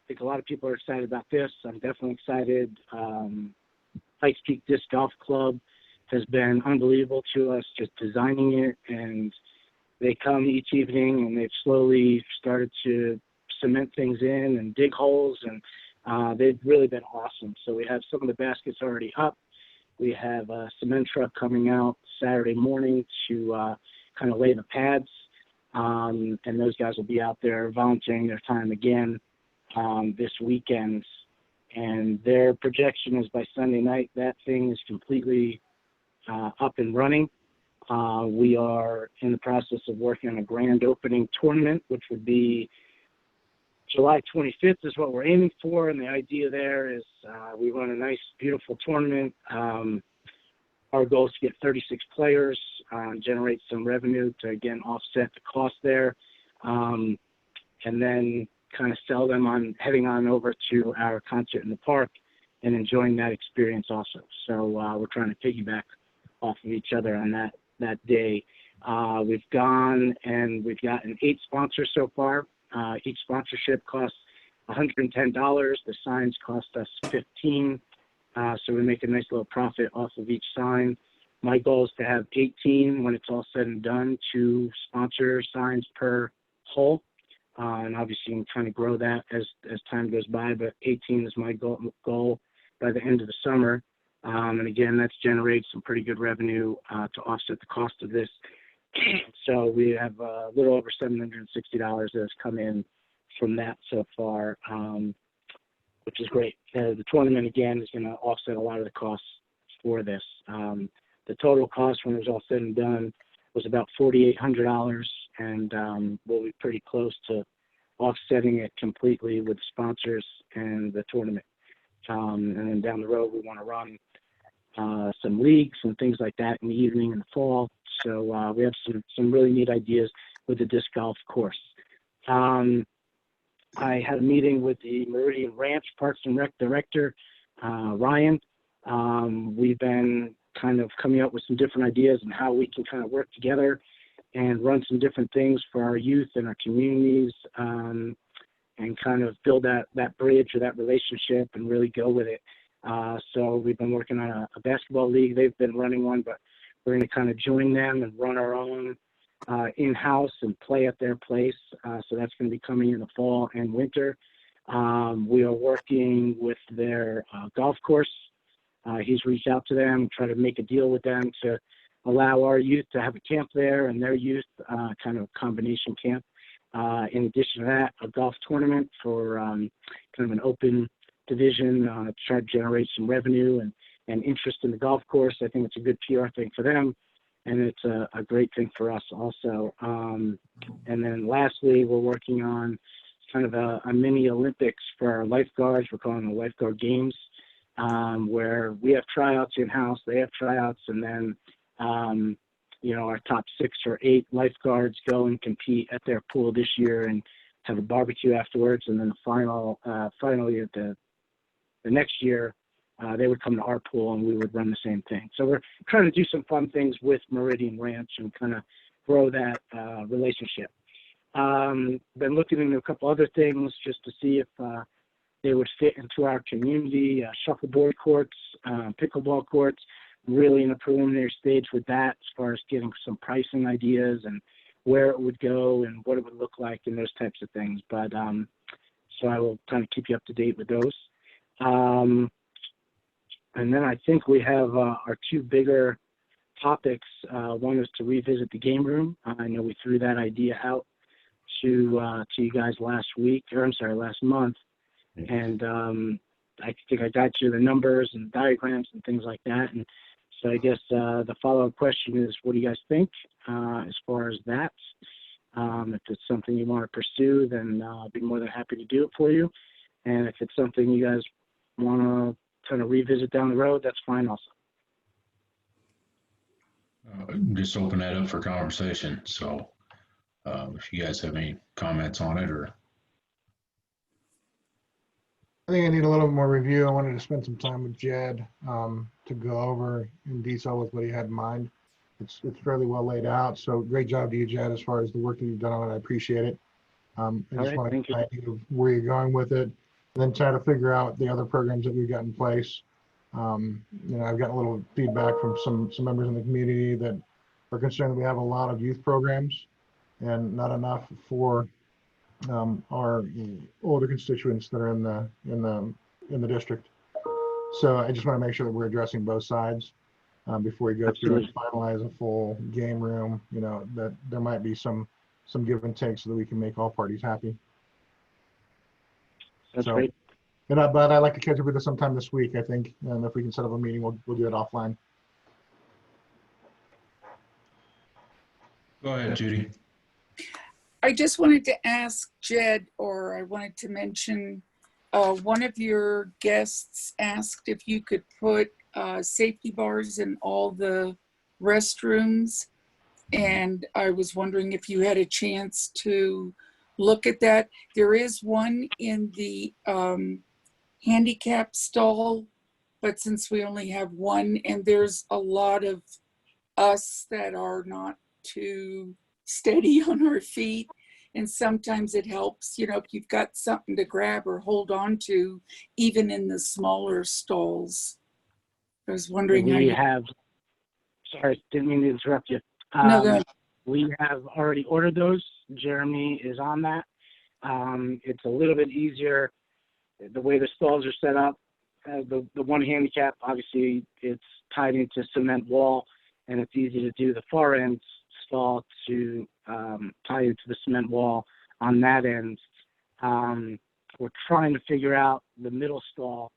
think a lot of people are excited about this. I'm definitely excited. Pikes Peak Disc Golf Club has been unbelievable to us, just designing it, and they come each evening and they've slowly started to cement things in and dig holes, and they've really been awesome. So we have some of the baskets already up. We have a cement truck coming out Saturday morning to kind of lay the pads, and those guys will be out there volunteering their time again this weekend. And their projection is by Sunday night, that thing is completely up and running. We are in the process of working on a grand opening tournament, which would be July 25th is what we're aiming for. And the idea there is we run a nice, beautiful tournament. Our goal is to get 36 players, generate some revenue to, again, offset the cost there, and then kind of sell them on heading on over to our concert in the park and enjoying that experience also. So we're trying to piggyback off of each other on that day. We've gone and we've gotten 8 sponsors so far. Each sponsorship costs $110. The signs cost us $15. So we make a nice little profit off of each sign. My goal is to have 18 when it's all said and done, 2 sponsor signs per hole. And obviously you can kind of grow that as time goes by, but 18 is my goal by the end of the summer. And again, that's generated some pretty good revenue to offset the cost of this. So we have a little over $760 that has come in from that so far, which is great. The tournament, again, is going to offset a lot of the costs for this. The total cost when it was all said and done was about $4,800, and we'll be pretty close to offsetting it completely with sponsors and the tournament. And then down the road, we want to run some leagues and things like that in the evening and the fall. So we have some really neat ideas with the disc golf course. I had a meeting with the Meridian Ranch Parks and Rec director, Ryan. We've been kind of coming up with some different ideas on how we can kind of work together and run some different things for our youth and our communities, and kind of build that bridge or that relationship and really go with it. So we've been working on a basketball league. They've been running one, but we're going to kind of join them and run our own in-house and play at their place. So that's going to be coming in the fall and winter. We are working with their golf course. He's reached out to them, try to make a deal with them to allow our youth to have a camp there and their youth, kind of a combination camp. In addition to that, a golf tournament for kind of an open division to try to generate some revenue and interest in the golf course. I think it's a good PR thing for them, and it's a great thing for us also. And then lastly, we're working on kind of a mini Olympics for our lifeguards. We're calling them the Lifeguard Games, where we have tryouts in-house, they have tryouts, and then our top 6 or 8 lifeguards go and compete at their pool this year and have a barbecue afterwards. And then the finally at the next year, they would come to our pool and we would run the same thing. So we're trying to do some fun things with Meridian Ranch and kind of grow that relationship. Been looking into a couple other things just to see if they would fit into our community, shuffleboard courts, pickleball courts. Really in a preliminary stage with that as far as getting some pricing ideas and where it would go and what it would look like and those types of things. But so I will kind of keep you up to date with those. And then I think we have our 2 bigger topics. One is to revisit the game room. I know we threw that idea out to you guys last month. And I think I got you the numbers and diagrams and things like that. And so I guess the follow-up question is, what do you guys think as far as that? If it's something you want to pursue, then I'll be more than happy to do it for you. And if it's something you guys want to kind of revisit down the road, that's fine also. Just open that up for conversation. So if you guys have any comments on it or. I think I need a little more review. I wanted to spend some time with Jed to go over in detail with what he had in mind. It's fairly well laid out. So great job to you, Jed, as far as the work that you've done on it. I appreciate it. I All just right, want to thank you. get an idea of where you're going with it, and then try to figure out the other programs that we've got in place. I've gotten a little feedback from some members in the community that are concerned that we have a lot of youth programs and not enough for our older constituents that are in the district. So I just want to make sure that we're addressing both sides before we go through and finalize a full game room. That there might be some give and take so that we can make all parties happy. That's great. But I'd like to catch up with us sometime this week, I think. And if we can set up a meeting, we'll do it offline. Go ahead, Judy. I just wanted to ask Jed, or I wanted to mention, one of your guests asked if you could put safety bars in all the restrooms. And I was wondering if you had a chance to look at that. There is one in the handicap stall, but since we only have one, and there's a lot of us that are not too steady on our feet, and sometimes it helps, if you've got something to grab or hold on to, even in the smaller stalls. I was wondering Sorry, didn't mean to interrupt you. No, go ahead. We have already ordered those. Jeremy is on that. It's a little bit easier the way the stalls are set up. The one handicap, obviously, it's tied into cement wall, and it's easy to do the far end stall to tie into the cement wall on that end. We're trying to figure out the middle stall.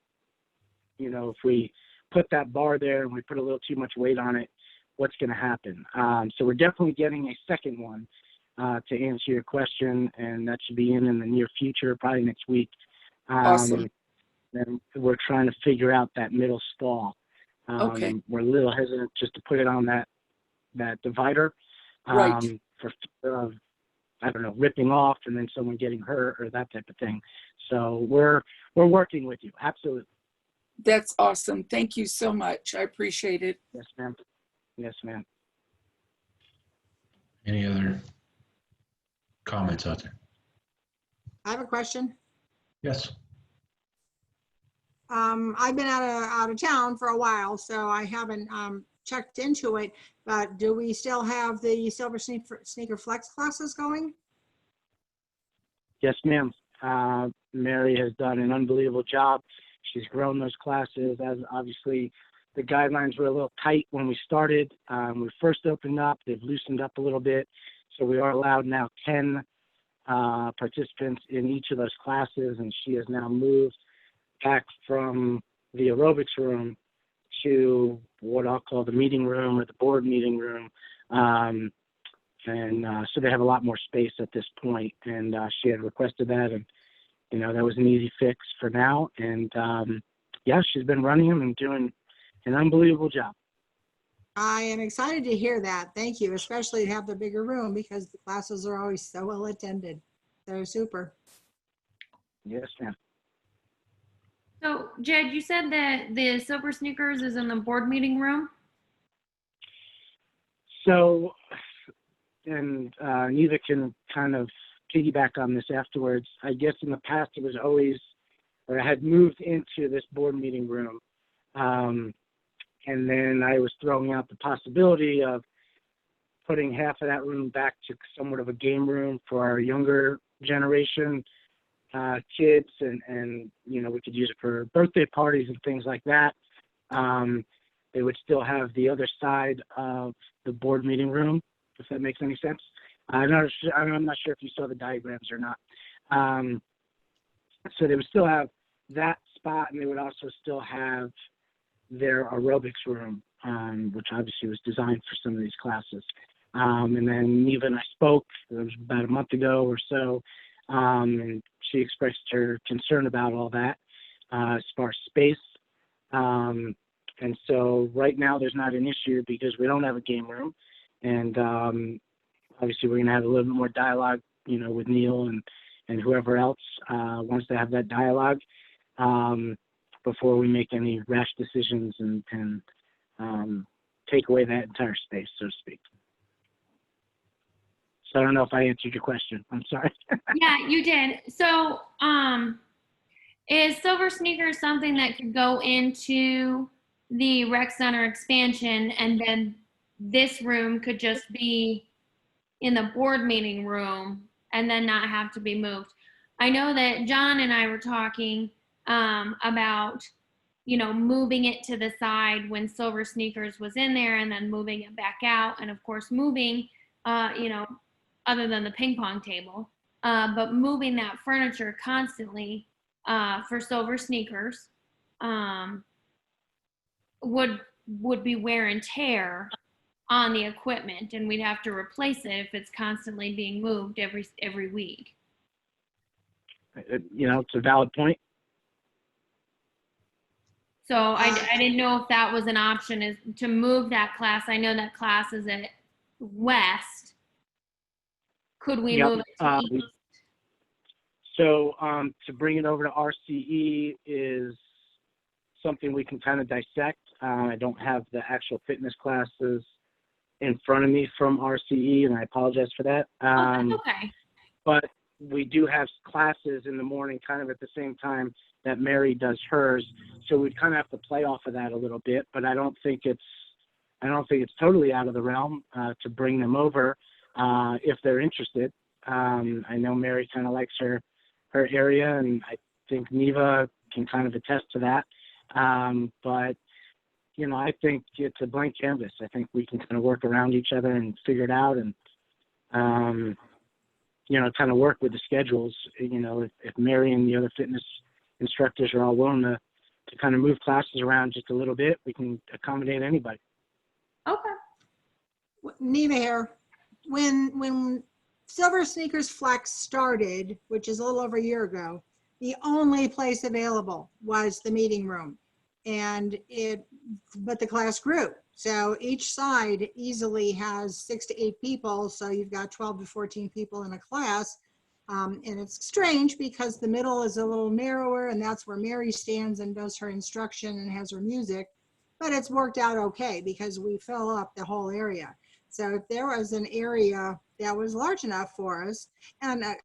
If we put that bar there and we put a little too much weight on it, what's going to happen? So we're definitely getting a second one to answer your question, and that should be in the near future, probably next week. Awesome. And we're trying to figure out that middle stall. Okay. We're a little hesitant just to put it on that divider. Right. For fear of, I don't know, ripping off and then someone getting hurt or that type of thing. So we're working with you. Absolutely. That's awesome. Thank you so much. I appreciate it. Yes, ma'am. Yes, ma'am. Any other comments out there? I have a question. Yes. I've been out of town for a while, so I haven't checked into it, but do we still have the Silver Sneaker Flex classes going? Yes, ma'am. Mary has done an unbelievable job. She's grown those classes, as obviously the guidelines were a little tight when we started. We first opened up, they've loosened up a little bit. So we are allowed now 10 participants in each of those classes, and she has now moved back from the aerobics room to what I'll call the meeting room or the board meeting room. So they have a lot more space at this point, and she had requested that, and that was an easy fix for now. And yeah, she's been running them and doing an unbelievable job. I am excited to hear that. Thank you, especially to have the bigger room because the classes are always so well attended. They're super. Yes, ma'am. So, Jed, you said that the Silver Sneakers is in the board meeting room? So, and Neva can kind of piggyback on this afterwards. I guess in the past it was always, or I had moved into this board meeting room. And then I was throwing out the possibility of putting half of that room back to somewhat of a game room for our younger generation kids, and we could use it for birthday parties and things like that. They would still have the other side of the board meeting room, if that makes any sense. I'm not sure if you saw the diagrams or not. So they would still have that spot, and they would also still have their aerobics room, which obviously was designed for some of these classes. And then Neva and I spoke, it was about a month ago or so, and she expressed her concern about all that as far as space. And so right now there's not an issue because we don't have a game room. And obviously we're going to have a little bit more dialogue, with Neil and whoever else wants to have that dialogue before we make any rash decisions and take away that entire space, so to speak. So I don't know if I answered your question. I'm sorry. Yeah, you did. So, is Silver Sneakers something that could go into the rec center expansion, and then this room could just be in the board meeting room and then not have to be moved? I know that John and I were talking about, moving it to the side when Silver Sneakers was in there, and then moving it back out, and of course moving, other than the ping pong table, but moving that furniture constantly for Silver Sneakers would be wear and tear on the equipment, and we'd have to replace it if it's constantly being moved every week. It's a valid point. So I didn't know if that was an option, is to move that class. I know that class is at West. Could we Yep. move it to East? So to bring it over to RCE is something we can kind of dissect. I don't have the actual fitness classes in front of me from RCE, and I apologize for that. Okay. But we do have classes in the morning kind of at the same time that Mary does hers. So we'd kind of have to play off of that a little bit, but I don't think it's totally out of the realm to bring them over if they're interested. I know Mary kind of likes her area, and I think Neva can kind of attest to that. But I think it's a blank canvas. I think we can kind of work around each other and figure it out, and kind of work with the schedules. If Mary and the other fitness instructors are all willing to kind of move classes around just a little bit, we can accommodate anybody. Okay. Neva here. When Silver Sneakers Flex started, which is a little over a year ago, the only place available was the meeting room, but the class grew. So each side easily has 6 to 8 people. So you've got 12 to 14 people in a class. And it's strange because the middle is a little narrower, and that's where Mary stands and does her instruction and has her music. But it's worked out okay because we fill up the whole area. So if there was an area that was large enough for us, and a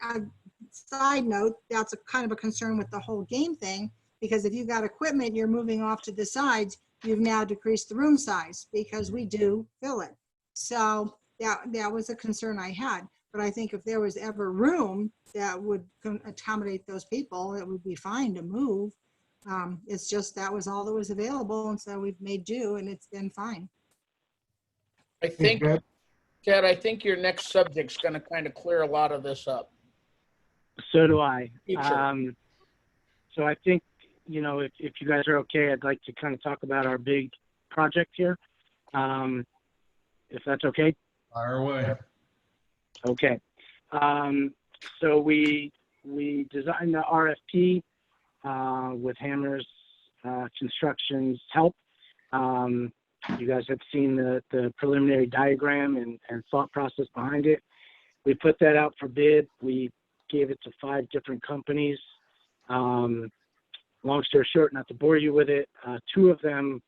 side note, that's a kind of a concern with the whole game thing, because if you've got equipment you're moving off to the sides, you've now decreased the room size because we do fill it. So that was a concern I had. But I think if there was ever room that would accommodate those people, it would be fine to move. It's just that was all that was available, and so we've made do, and it's been fine. I think, Ted, I think your next subject's going to kind of clear a lot of this up. So do I. Future. So I think, if you guys are okay, I'd like to kind of talk about our big project here, if that's okay. Fire away. Okay. So we designed the RFP with Hammers Construction's help. You guys have seen the preliminary diagram and thought process behind it. We put that out for bid. We gave it to 5 different companies. Long story short, not to bore you with it, 2 of them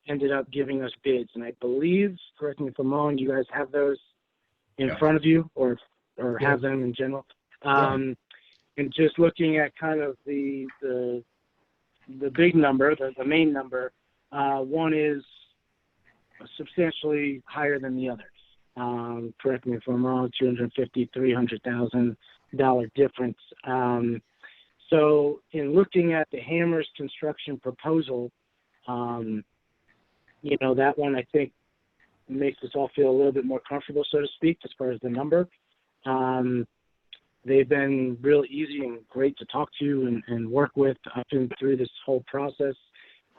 ended up giving us bids. And I believe, correct me if I'm wrong, you guys have those in front of you or have them in general. And just looking at kind of the big number, the main number, one is substantially higher than the other. Correct me if I'm wrong, $250,000, $300,000 difference. So in looking at the Hammers Construction proposal, that one I think makes us all feel a little bit more comfortable, so to speak, as far as the number. They've been real easy and great to talk to and work with up and through this whole process.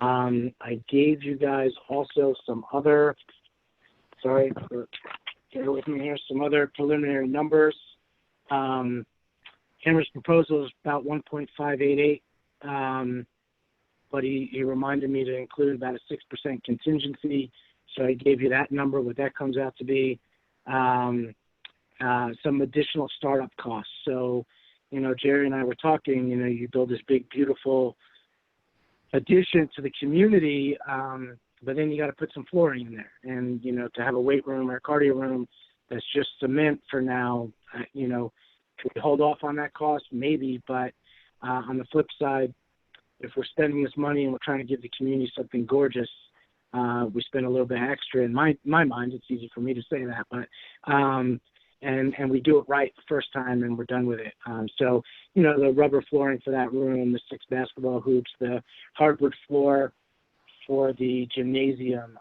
I gave you guys also some other, bear with me here, some other preliminary numbers. Hammers proposal is about 1.588, but he reminded me to include about a 6% contingency. So I gave you that number, what that comes out to be. Some additional startup costs. So, Jerry and I were talking, you build this big, beautiful addition to the community, but then you got to put some flooring in there. And, to have a weight room or a cardio room, that's just cement for now. You know, could we hold off on that cost? Maybe, but on the flip side, if we're spending this money and we're trying to give the community something gorgeous, we spend a little bit extra. In my mind, it's easy for me to say that, but and we do it right the first time and we're done with it. So, you know, the rubber flooring for that room, the 6 basketball hoops, the hardwood floor for the gymnasium,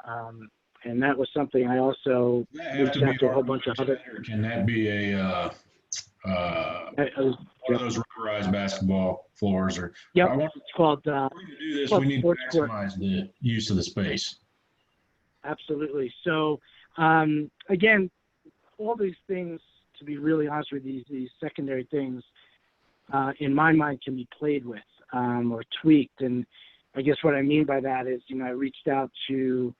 and that was something I also reached out to a whole bunch of other. Can that be a one of those rubberized basketball floors? Or Yep, I want it's called. to do this. We need to maximize the use of the space. Absolutely. So again, all these things, to be really honest with you, these secondary things, in my mind, can be played with or tweaked. And I guess what I mean by that is, you know, I reached out to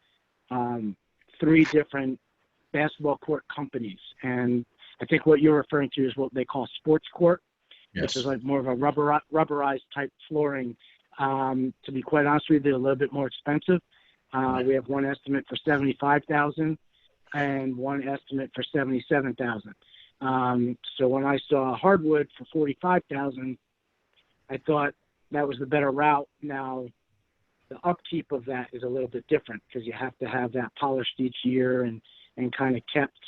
3 different basketball court companies, and I think what you're referring to is what they call sports court, which is like more of a rubberized type flooring. To be quite honest with you, they're a little bit more expensive. We have one estimate for $75,000 and one estimate for $77,000. So when I saw hardwood for $45,000, I thought that was the better route. Now, the upkeep of that is a little bit different because you have to have that polished each year and kind of kept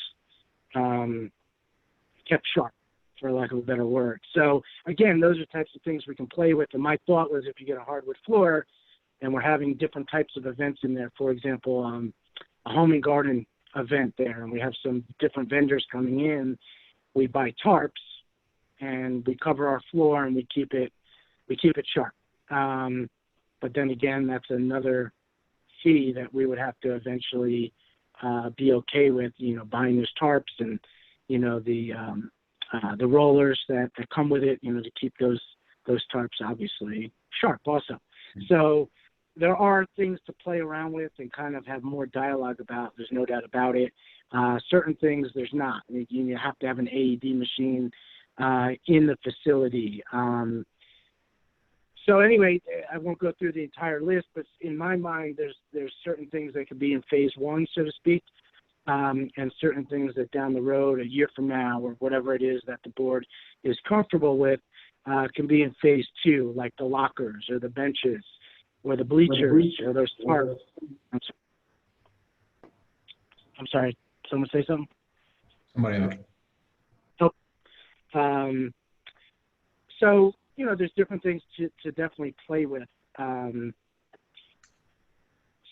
sharp, for lack of a better word. So again, those are types of things we can play with. And my thought was, if you get a hardwood floor and we're having different types of events in there, for example, a home and garden event there, and we have some different vendors coming in, we buy tarps and we cover our floor and we keep it sharp. But then again, that's another fee that we would have to eventually be okay with, you know, buying those tarps and, you know, the rollers that come with it, you know, to keep those tarps obviously sharp also. So there are things to play around with and kind of have more dialogue about. There's no doubt about it. Certain things there's not. You have to have an AED machine in the facility. So anyway, I won't go through the entire list, but in my mind, there's certain things that could be in phase 1, so to speak, and certain things that down the road, a year from now, or whatever it is that the board is comfortable with, can be in phase 2, like the lockers or the benches or the bleachers or those tarps. I'm sorry, someone say something? Somebody else. Oh. So, you know, there's different things to definitely play with.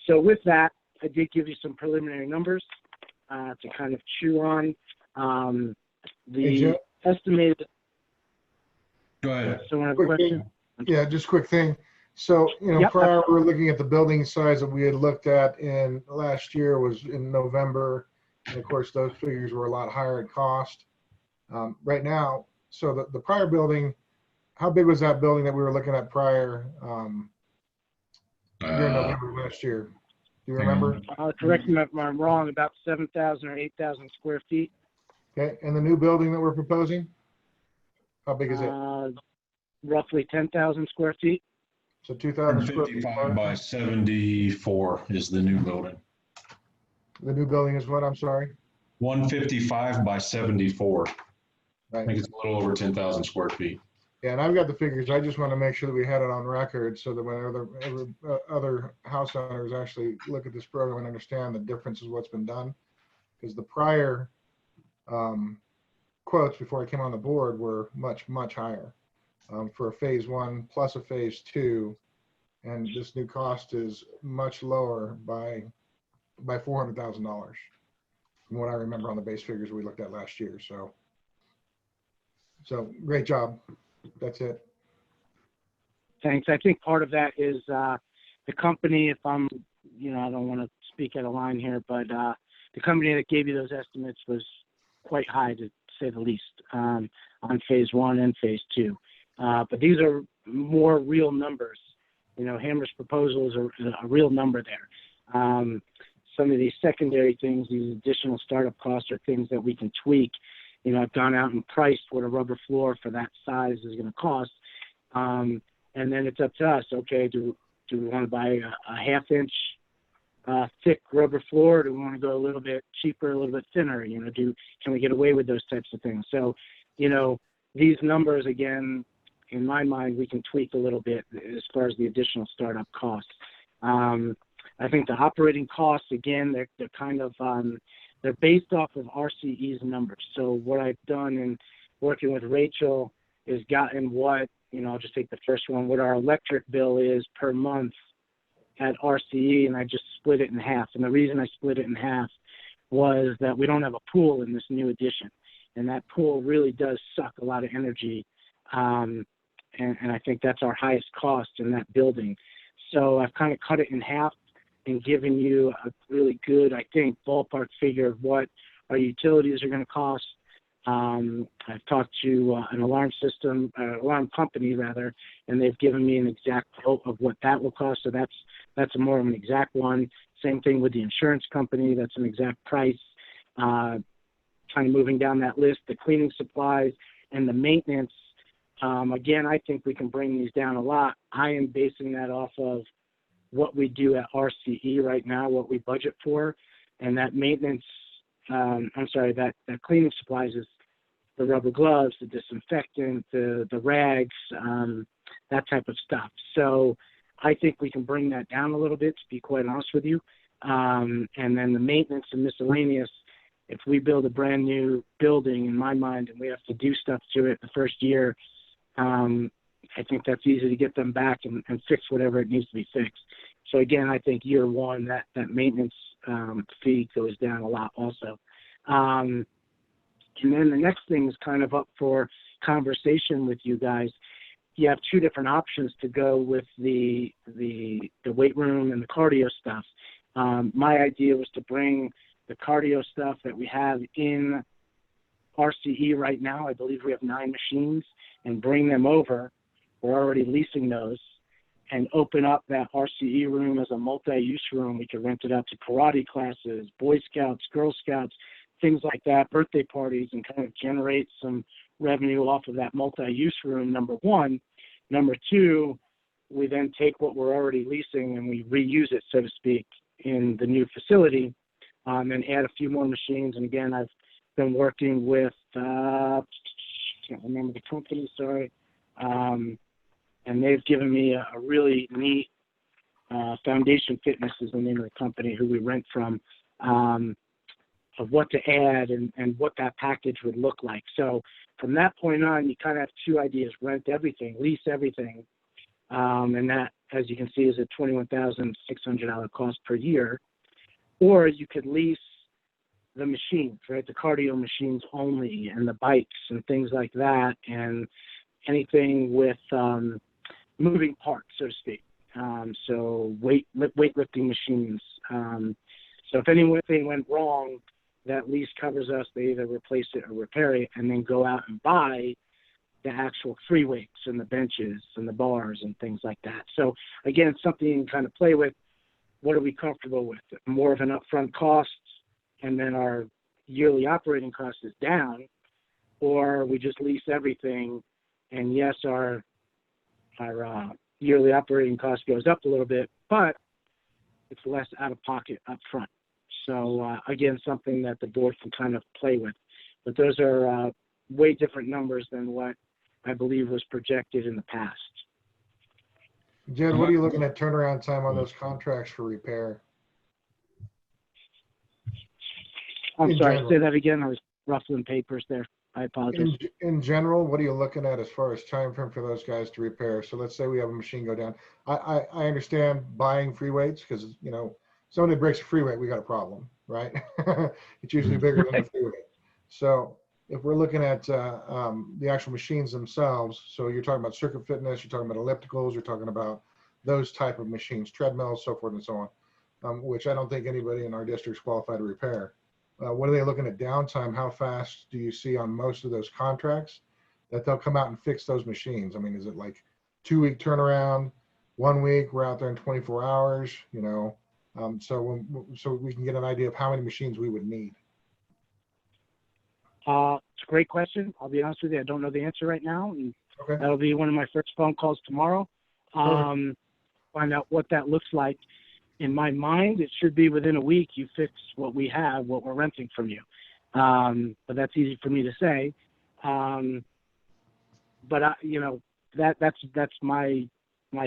So with that, I did give you some preliminary numbers to kind of chew on. The estimated. Go ahead. Someone have a question? Yeah, just quick thing. So, you know, prior we were looking at the building size that we had looked at in last year was in November. And of course, those figures were a lot higher in cost. Right now, so the prior building, how big was that building that we were looking at prior during November last year? Do you remember? Correct me if I'm wrong, about 7,000 or 8,000 square feet. Okay, and the new building that we're proposing, how big is it? Roughly 10,000 square feet. So 2,000 square feet. 55 by 74 is the new building. The new building is what, I'm sorry? 155 by 74. Right. I think it's a little over 10,000 square feet. Yeah, and I've got the figures. I just want to make sure that we had it on record so that when other house owners actually look at this program and understand the difference is what's been done. Because the prior quotes before I came on the board were much, much higher for a phase 1 plus a phase 2. And this new cost is much lower by $400,000 from what I remember on the base figures we looked at last year. So great job. That's it. Thanks. I think part of that is the company, if I'm, you know, I don't want to speak out of line here, but the company that gave you those estimates was quite high, to say the least, on phase 1 and phase 2. But these are more real numbers. You know, Hammer's proposal is a real number there. Some of these secondary things, these additional startup costs, are things that we can tweak. You know, I've gone out and priced what a rubber floor for that size is going to cost. And then it's up to us. Okay, do we want to buy a half-inch thick rubber floor? Or do we want to go a little bit cheaper, a little bit thinner? Can we get away with those types of things? So, these numbers, again, in my mind, we can tweak a little bit as far as the additional startup costs. I think the operating costs, again, they're kind of, they're based off of RCE's numbers. So what I've done in working with Rachel is gotten what, I'll just take the first one, what our electric bill is per month at RCE, and I just split it in half. And the reason I split it in half was that we don't have a pool in this new addition. And that pool really does suck a lot of energy. And I think that's our highest cost in that building. So I've kind of cut it in half and given you a really good, I think, ballpark figure of what our utilities are going to cost. I've talked to an alarm company rather, and they've given me an exact quote of what that will cost. So that's more of an exact one. Same thing with the insurance company. That's an exact price. Kind of moving down that list, the cleaning supplies and the maintenance. Again, I think we can bring these down a lot. I am basing that off of what we do at RCE right now, what we budget for, and that maintenance, that cleaning supplies is the rubber gloves, the disinfectant, the rags, that type of stuff. So I think we can bring that down a little bit, to be quite honest with you. And then the maintenance and miscellaneous, if we build a brand new building, in my mind, and we have to do stuff to it the first year, I think that's easy to get them back and fix whatever it needs to be fixed. So again, I think year one, that maintenance fee goes down a lot also. And then the next thing is kind of up for conversation with you guys. You have two different options to go with the weight room and the cardio stuff. My idea was to bring the cardio stuff that we have in RCE right now. I believe we have 9 machines, and bring them over. We're already leasing those, and open up that RCE room as a multi-use room. We could rent it out to karate classes, Boy Scouts, Girl Scouts, things like that, birthday parties, and kind of generate some revenue off of that multi-use room, number one. Number two, we then take what we're already leasing and we reuse it, so to speak, in the new facility, and add a few more machines. And again, I've been working with, can't remember the company, sorry, and they've given me a really neat, Foundation Fitness is the name of the company who we rent from, of what to add and what that package would look like. So from that point on, you kind of have two ideas: rent everything, lease everything, and that, as you can see, is a $21,600 cost per year. Or you could lease the machines, right? The cardio machines only, and the bikes and things like that, and anything with moving parts, so to speak. So weightlifting machines. So if anything went wrong, that lease covers us. They either replace it or repair it, and then go out and buy the actual free weights and the benches and the bars and things like that. So again, something you can kind of play with. What are we comfortable with? More of an upfront cost, and then our yearly operating cost is down, or we just lease everything, and yes, our yearly operating cost goes up a little bit, but it's less out of pocket up front. So again, something that the board can kind of play with. But those are way different numbers than what I believe was projected in the past. Jed, what are you looking at turnaround time on those contracts for repair? I'm sorry, say that again. I was ruffling papers there. I apologize. In general, what are you looking at as far as time frame for those guys to repair? So let's say we have a machine go down. I understand buying free weights, because, somebody breaks a free weight, we got a problem, right? It's usually bigger than the free weight. So if we're looking at the actual machines themselves, so you're talking about circuit fitness, you're talking about ellipticals, you're talking about those type of machines, treadmills, so forth and so on, which I don't think anybody in our district is qualified to repair. What are they looking at downtime? How fast do you see on most of those contracts that they'll come out and fix those machines? I mean, is it like 2-week turnaround, 1 week, we're out there in 24 hours, so we can get an idea of how many machines we would need? It's a great question. I'll be honest with you, I don't know the answer right now. And okay. That'll be one of my first phone calls tomorrow. Find out what that looks like. in my mind, it should be within a week you fix what we have, what we're renting from you. But that's easy for me to say. But that's my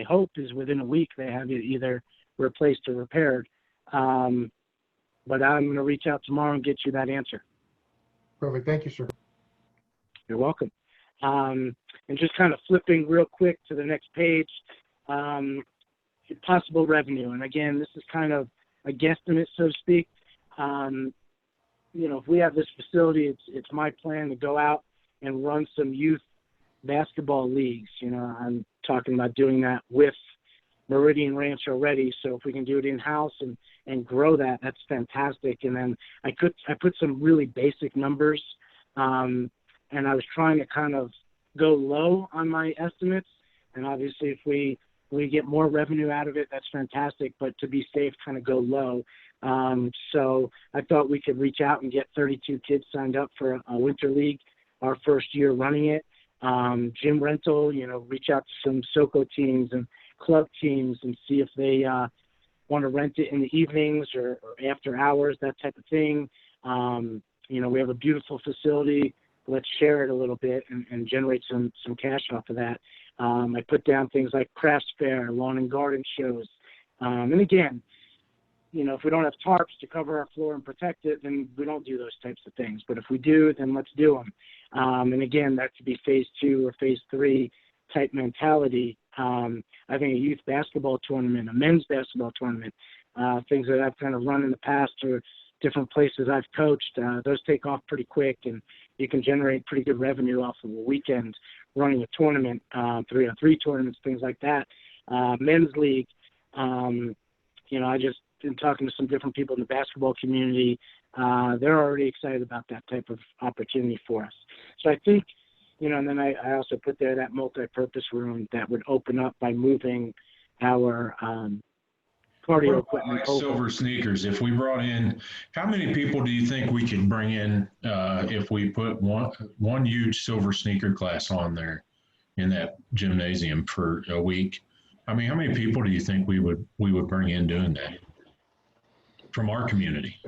hope is within a week they have it either replaced or repaired. But I'm going to reach out tomorrow and get you that answer. Perfect. Thank you, sir. You're welcome. And just kind of flipping real quick to the next page, possible revenue. And again, this is kind of a guesstimate, so to speak. If we have this facility, it's my plan to go out and run some youth basketball leagues. I'm talking about doing that with Meridian Ranch already. So if we can do it in-house and grow that, that's fantastic. And then I put some really basic numbers, and I was trying to kind of go low on my estimates. And obviously if we get more revenue out of it, that's fantastic. But to be safe, kind of go low. So I thought we could reach out and get 32 kids signed up for a winter league, our first year running it. Gym rental, reach out to some SoCo teams and club teams and see if they want to rent it in the evenings or after hours, that type of thing. We have a beautiful facility. Let's share it a little bit and generate some cash off of that. I put down things like crafts fair, lawn and garden shows. And again, if we don't have tarps to cover our floor and protect it, then we don't do those types of things. But if we do, then let's do them. And again, that could be phase 2 or phase 3 type mentality. I think a youth basketball tournament, a men's basketball tournament, things that I've kind of run in the past or different places I've coached, those take off pretty quick, and you can generate pretty good revenue off of a weekend running a tournament, 3-on-3 tournaments, things like that. Men's league, I just been talking to some different people in the basketball community. They're already excited about that type of opportunity for us. So I think, and then I also put there that multi-purpose room that would open up by moving our cardio equipment over. Silver sneakers. If we brought in, how many people do you think we could bring in if we put one huge silver sneaker class on there in that gymnasium for a week? How many people do you think we would bring in doing that from our community?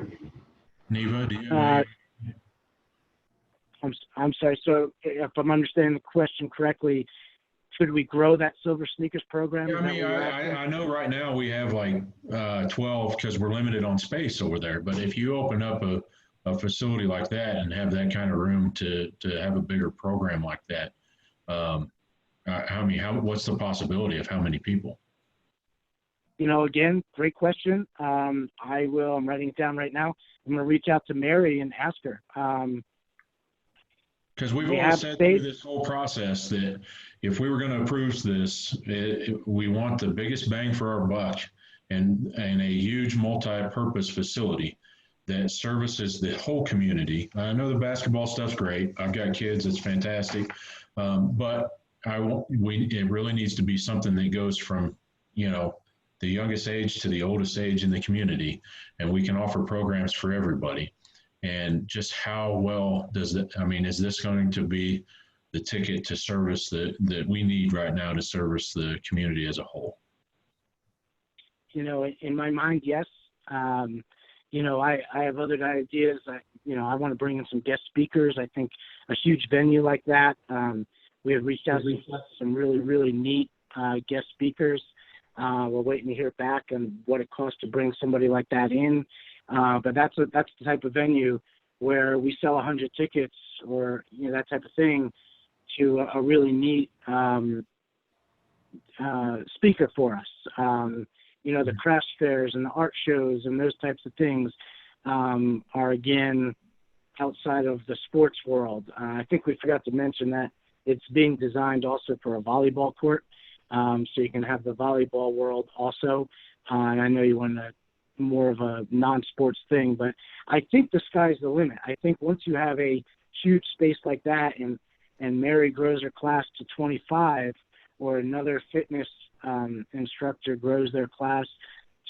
Neva, do you have any? I'm sorry. So if I'm understanding the question correctly, should we grow that silver sneakers program? Yeah, I know right now we have like 12 because we're limited on space over there. But if you open up a facility like that and have that kind of room to have a bigger program like that, what's the possibility of how many people? Again, great question. I'm writing it down right now. I'm going to reach out to Mary and ask her. Because we've always said through this whole process that if we were going to approve this, we want the biggest bang for our buck and a huge multi-purpose facility that services the whole community. I know the basketball stuff's great. I've got kids. It's fantastic. But it really needs to be something that goes from, the youngest age to the oldest age in the community, and we can offer programs for everybody. And just how well does that, is this going to be the ticket to service that we need right now to service the community as a whole? In my mind, yes. I have other ideas. I want to bring in some guest speakers. I think a huge venue like that. We have reached out to some really, really neat guest speakers. We're waiting to hear back on what it costs to bring somebody like that in. But that's the type of venue where we sell 100 tickets or that type of thing to a really neat speaker for us. The craft fairs and the art shows and those types of things are again outside of the sports world. I think we forgot to mention that it's being designed also for a volleyball court, so you can have the volleyball world also. And I know you want more of a non-sports thing, but I think the sky's the limit. I think once you have a huge space like that and Mary grows her class to 25 or another fitness instructor grows their class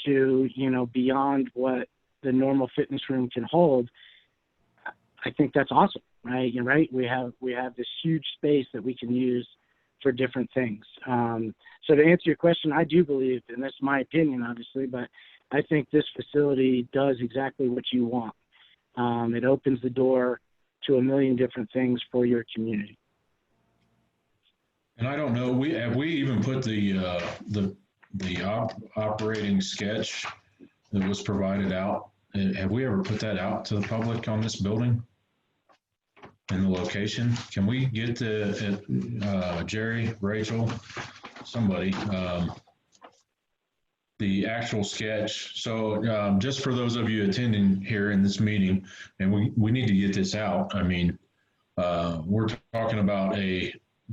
to, beyond what the normal fitness room can hold, I think that's awesome, right? You're right. We have this huge space that we can use for different things. So to answer your question, I do believe, and that's my opinion, obviously, but I think this facility does exactly what you want. It opens the door to a million different things for your community. And I don't know, have we even put the operating sketch that was provided out? Have we ever put that out to the public on this building? And the location? Can we get Jerry, Rachel, somebody, the actual sketch? So just for those of you attending here in this meeting, and we need to get this out. I mean, we're talking about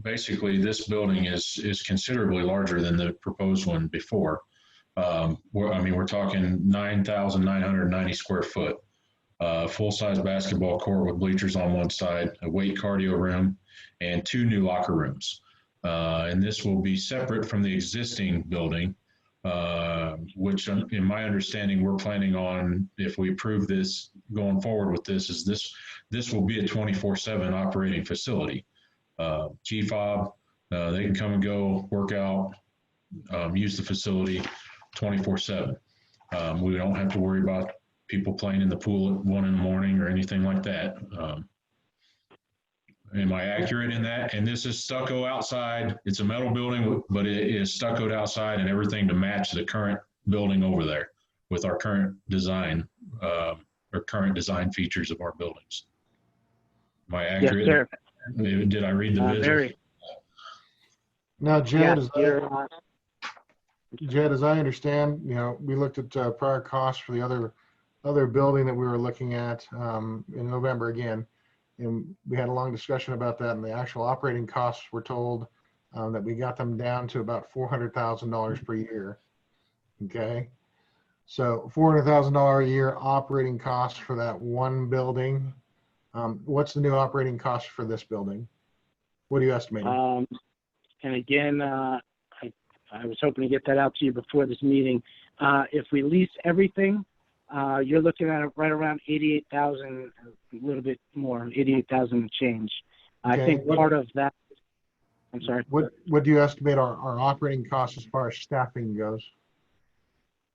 basically this building is considerably larger than the proposed one before. We're talking 9,990 square foot. Full-size basketball court with bleachers on one side, a weight cardio room, and 2 new locker rooms. And this will be separate from the existing building, which in my understanding, we're planning on, if we approve this going forward with this, is this will be a 24/7 operating facility. Key fob, they can come and go, work out, use the facility 24/7. We don't have to worry about people playing in the pool at 1 a.m. or anything like that. Am I accurate in that? And this is stucco outside. It's a metal building, but it is stuccoed outside and everything to match the current building over there with our current design, or current design features of our buildings. Am I accurate? Yes, sir. Did I read the vision? Very. Now, Jed, Yeah, Jed, as I understand, we looked at prior costs for the other building that we were looking at in November again, and we had a long discussion about that, and the actual operating costs were told that we got them down to about $400,000 per year. Okay, so $400,000 a year operating costs for that one building. What's the new operating cost for this building? What are you estimating? And again, I was hoping to get that out to you before this meeting. If we lease everything, you're looking at right around 88,000, a little bit more, 88,000 and change. Okay. I think part of that. I'm sorry. What do you estimate our operating costs as far as staffing goes?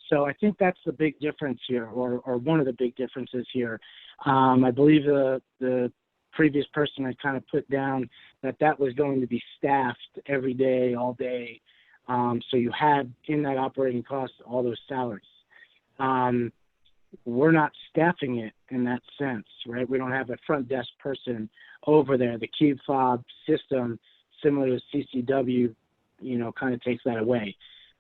So I think that's the big difference here, or one of the big differences here. I believe the previous person had kind of put down that was going to be staffed every day, all day. So you had in that operating cost all those salaries. We're not staffing it in that sense, right? We don't have a front desk person over there. The key fob system, similar to CCW, kind of takes that away.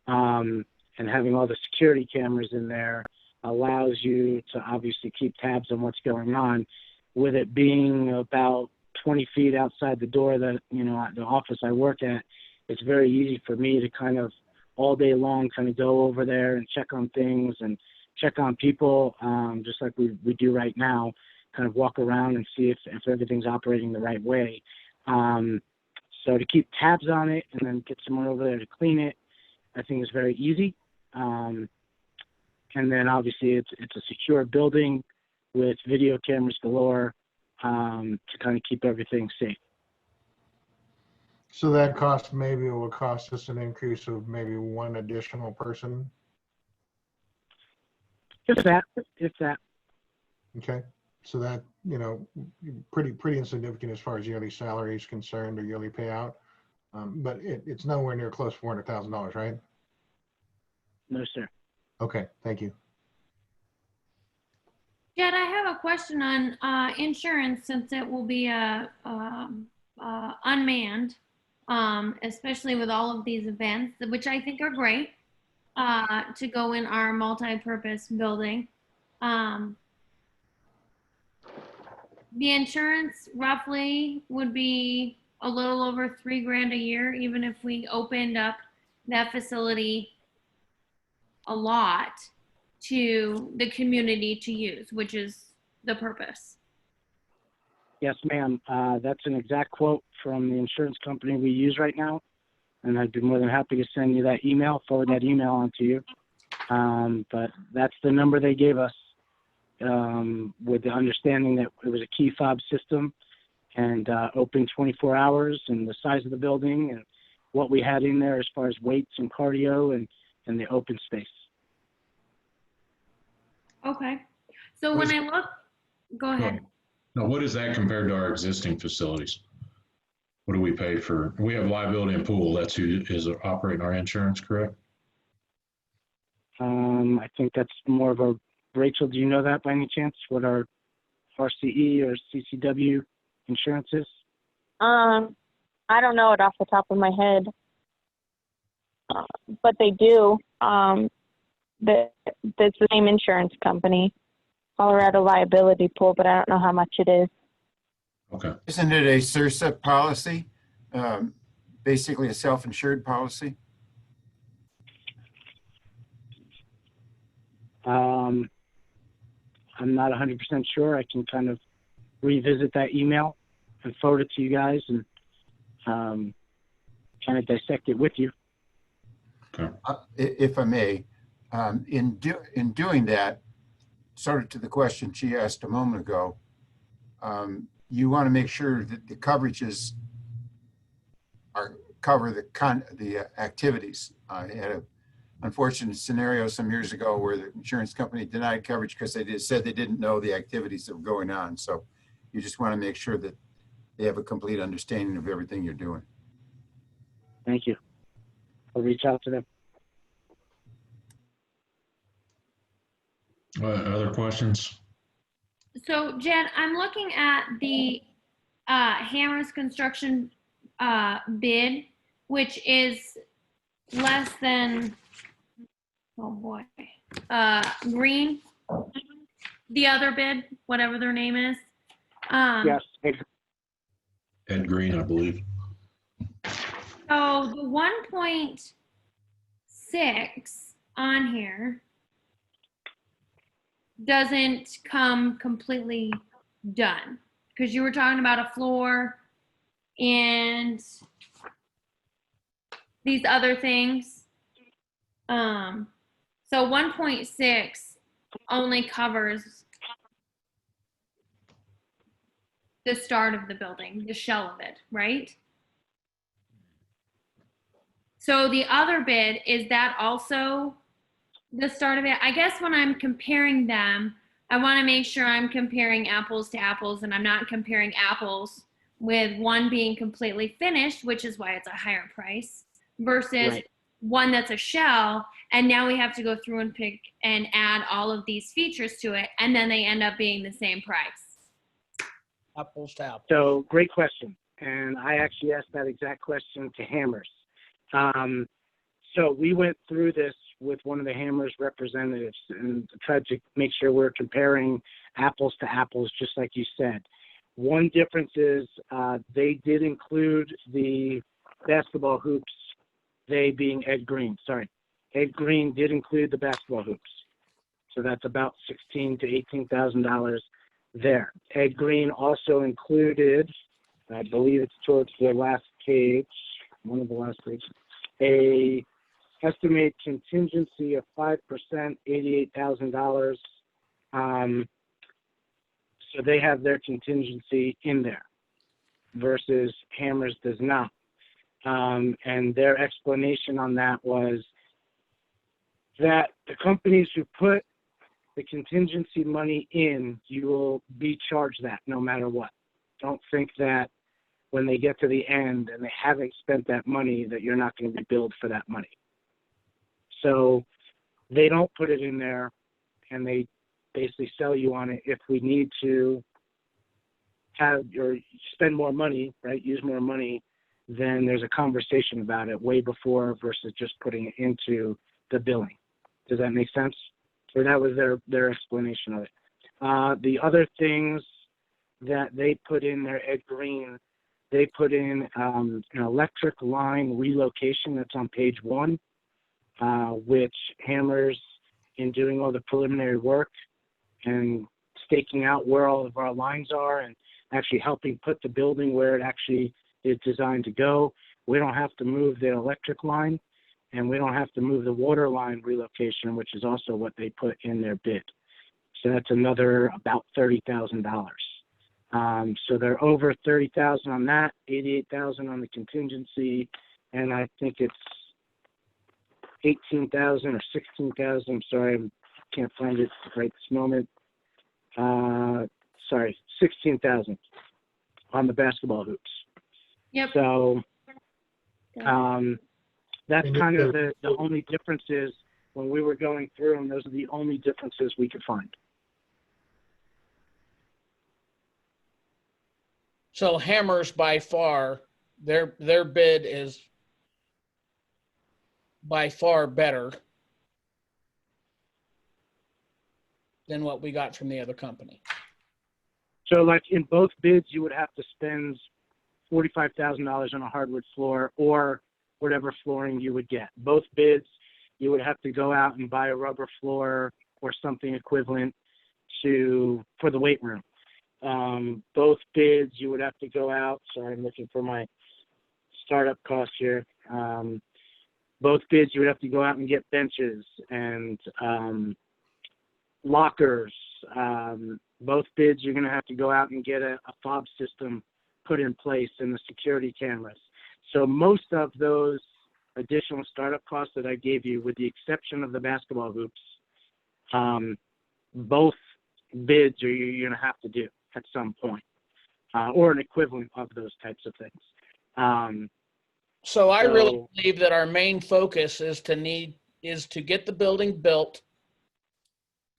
And having all the security cameras in there allows you to obviously keep tabs on what's going on. With it being about 20 feet outside the door that, at the office I work at, it's very easy for me to kind of all day long kind of go over there and check on things and check on people, just like we do right now, kind of walk around and see if everything's operating the right way. So to keep tabs on it and then get someone over there to clean it, I think is very easy. And then obviously it's a secure building with video cameras galore to kind of keep everything safe. So that cost maybe will cost us an increase of maybe one additional person. If that. Okay, so that pretty insignificant as far as yearly salary is concerned or yearly payout, but it's nowhere near close to $400,000, right? No, sir. Okay, thank you. Jed, I have a question on insurance, since it will be unmanned, especially with all of these events, which I think are great, to go in our multi-purpose building. The insurance roughly would be a little over $3,000 a year, even if we opened up that facility a lot to the community to use, which is the purpose. Yes, ma'am. That's an exact quote from the insurance company we use right now. And I'd be more than happy to send you that email, forward that email on to you. But that's the number they gave us, with the understanding that it was a key fob system and open 24 hours, and the size of the building and what we had in there as far as weights and cardio and the open space. Okay. So when I look, go ahead. Now, what is that compared to our existing facilities? What do we pay for? We have liability and pool. That's who is operating our insurance, correct? I think that's more of a, Rachel, do you know that by any chance? What our RCE or CCW insurance is? I don't know it off the top of my head, but they do. That's the same insurance company, Colorado Liability Pool, but I don't know how much it is. Okay. Isn't it a CIRSA policy? Basically a self-insured policy? I'm not 100% sure. I can kind of revisit that email and forward it to you guys and kind of dissect it with you. Okay. If I may, in doing that, sort of to the question she asked a moment ago, you want to make sure that the coverages cover the activities. I had an unfortunate scenario some years ago where the insurance company denied coverage because they said they didn't know the activities that were going on. So you just want to make sure that they have a complete understanding of everything you're doing. Thank you. I'll reach out to them. Other questions? So Jed, I'm looking at the Hammers Construction bid, which is less than, oh boy, Green, the other bid, whatever their name is. Yes. Ed Green, I believe. So the 1.6 on here doesn't come completely done, because you were talking about a floor and these other things. So 1.6 only covers the start of the building, the shell of it, right? So the other bid, is that also the start of it? I guess when I'm comparing them, I want to make sure I'm comparing apples to apples, and I'm not comparing apples with one being completely finished, which is why it's a higher price, versus one that's a shell, and now we have to go through and pick and add all of these features to it, and then they end up being the same price. Apples to apples. So great question. And I actually asked that exact question to Hammers. So we went through this with one of the Hammers representatives and tried to make sure we're comparing apples to apples, just like you said. One difference is they did include the basketball hoops, they being Ed Green, sorry. Ed Green did include the basketball hoops. So that's about $16,000 to $18,000 there. Ed Green also included, I believe it's towards the last page, one of the last pages, a estimated contingency of 5%, $88,000. So they have their contingency in there versus Hammers does not. And their explanation on that was that the companies who put the contingency money in, you will be charged that no matter what. Don't think that when they get to the end and they haven't spent that money that you're not going to be billed for that money. So they don't put it in there, and they basically sell you on it if we need to have or spend more money, right? Use more money, then there's a conversation about it way before versus just putting it into the billing. Does that make sense? So that was their explanation of it. The other things that they put in there, Ed Green, they put in an electric line relocation that's on page 1, which Hammers, in doing all the preliminary work and staking out where all of our lines are and actually helping put the building where it actually is designed to go. We don't have to move the electric line, and we don't have to move the water line relocation, which is also what they put in their bid. So that's another about $30,000. So they're over $30,000 on that, $88,000 on the contingency, and I think it's $18,000 or $16,000. I'm sorry, I'm can't find it right this moment. Sorry, 16,000 on the basketball hoops. Yep. So that's kind of the only differences when we were going through, and those are the only differences we could find. So Hammers by far, their bid is by far better than what we got from the other company. So like in both bids, you would have to spend $45,000 on a hardwood floor or whatever flooring you would get. Both bids, you would have to go out and buy a rubber floor or something equivalent for the weight room. Both bids, you would have to go out. Sorry, I'm looking for my startup costs here. Both bids, you would have to go out and get benches and lockers. Both bids, you're going to have to go out and get a fob system put in place and the security cameras. So most of those additional startup costs that I gave you, with the exception of the basketball hoops, both bids you're going to have to do at some point, or an equivalent of those types of things. So I really believe that our main focus is to get the building built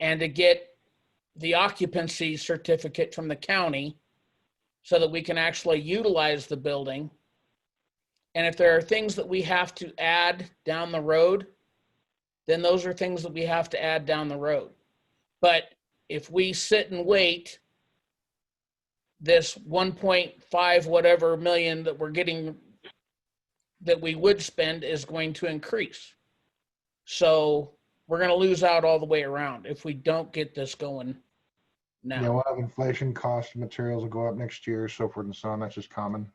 and to get the occupancy certificate from the county so that we can actually utilize the building. And if there are things that we have to add down the road, then those are things that we have to add down the road. But if we sit and wait, this 1.5 whatever million that we're getting, that we would spend, is going to increase. So we're going to lose out all the way around if we don't get this going now. Yeah, we'll have inflation, cost of materials will go up next year, so forth and so on. That's just common.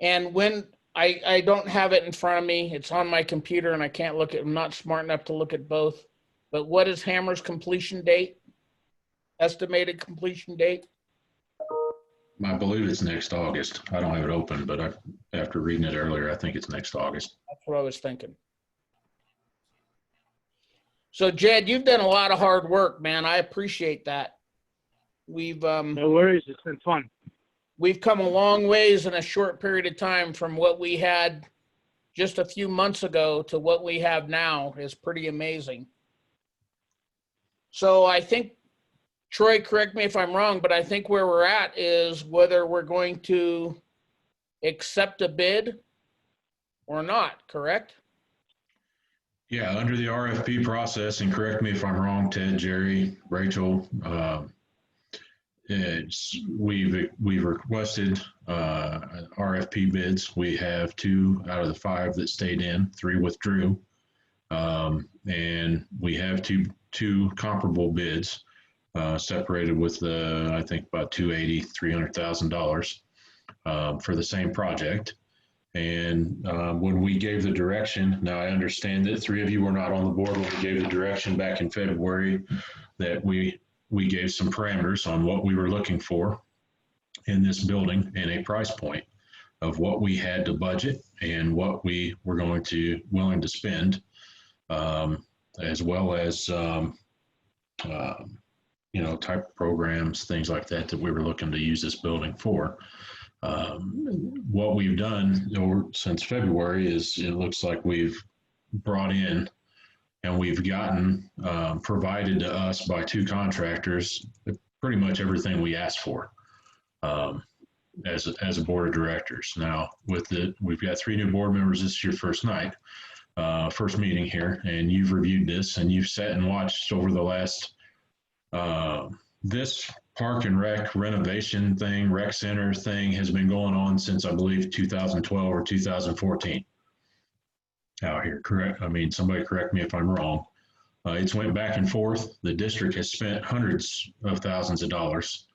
And when I don't have it in front of me, it's on my computer and I can't look at, I'm not smart enough to look at both, but what is Hammer's completion date? Estimated completion date? I believe it's next August. I don't have it open, but after reading it earlier, I think it's next August. That's what I was thinking. So Jed, you've done a lot of hard work, man. I appreciate that. We've no worries, it's been fun. We've come a long ways in a short period of time from what we had just a few months ago to what we have now. Is pretty amazing. So I think, Troy, correct me if I'm wrong, but I think where we're at is whether we're going to accept a bid or not, correct? Yeah, under the RFP process, and correct me if I'm wrong, Ted, Jerry, Rachel, we've requested RFP bids. We have 2 out of the 5 that stayed in, 3 withdrew, and we have two comparable bids separated with I think about $300,000 for the same project. And when we gave the direction, now I understand that 3 of you were not on the board when we gave the direction back in February, that we gave some parameters on what we were looking for in this building and a price point of what we had to budget and what we were willing to spend, as well as type of programs, things like that we were looking to use this building for. What we've done since February is it looks like we've brought in and we've gotten provided to us by 2 contractors pretty much everything we asked for as a board of directors. Now we've got 3 new board members. This is your first night, first meeting here, and you've reviewed this and you've sat and watched over the last this park and rec renovation thing, rec center thing has been going on since I believe 2012 or 2014 out here. Correct. I mean, somebody correct me if I'm wrong. It's went back and forth. The district has spent hundreds of thousands of dollars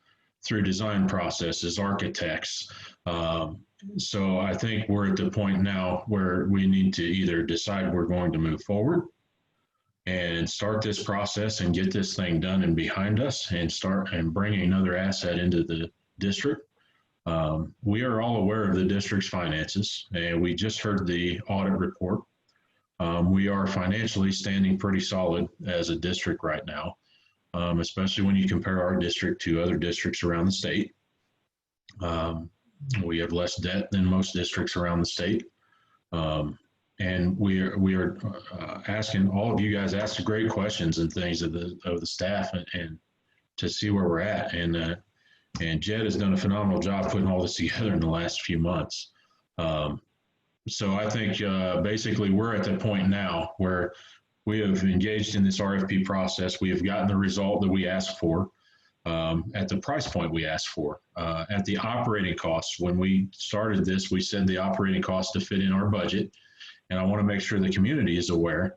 through design processes, architects. So I think we're at the point now where we need to either decide we're going to move forward and start this process and get this thing done and behind us and start and bring another asset into the district. We are all aware of the district's finances, and we just heard the audit report We are financially standing pretty solid as a district right now, especially when you compare our district to other districts around the state. We have less debt than most districts around the state. And we are asking all of you guys ask great questions and things of the staff and to see where we're at. And Jed has done a phenomenal job putting all this together in the last few months. So I think basically we're at the point now where we have engaged in this RFP process. We have gotten the result that we asked for at the price point we asked for. At the operating costs, when we started this, we said the operating costs to fit in our budget. And I want to make sure the community is aware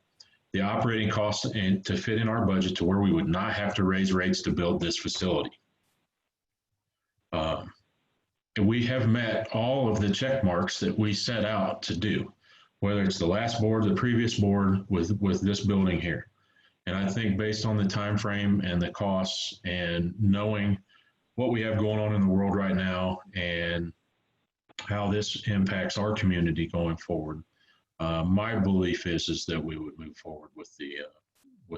the operating costs and to fit in our budget to where we would not have to raise rates to build this facility. And we have met all of the check marks that we set out to do, whether it's the last board, the previous board with this building here. And I think based on the time frame and the costs and knowing what we have going on in the world right now and how this impacts our community going forward, my belief is that we would move forward with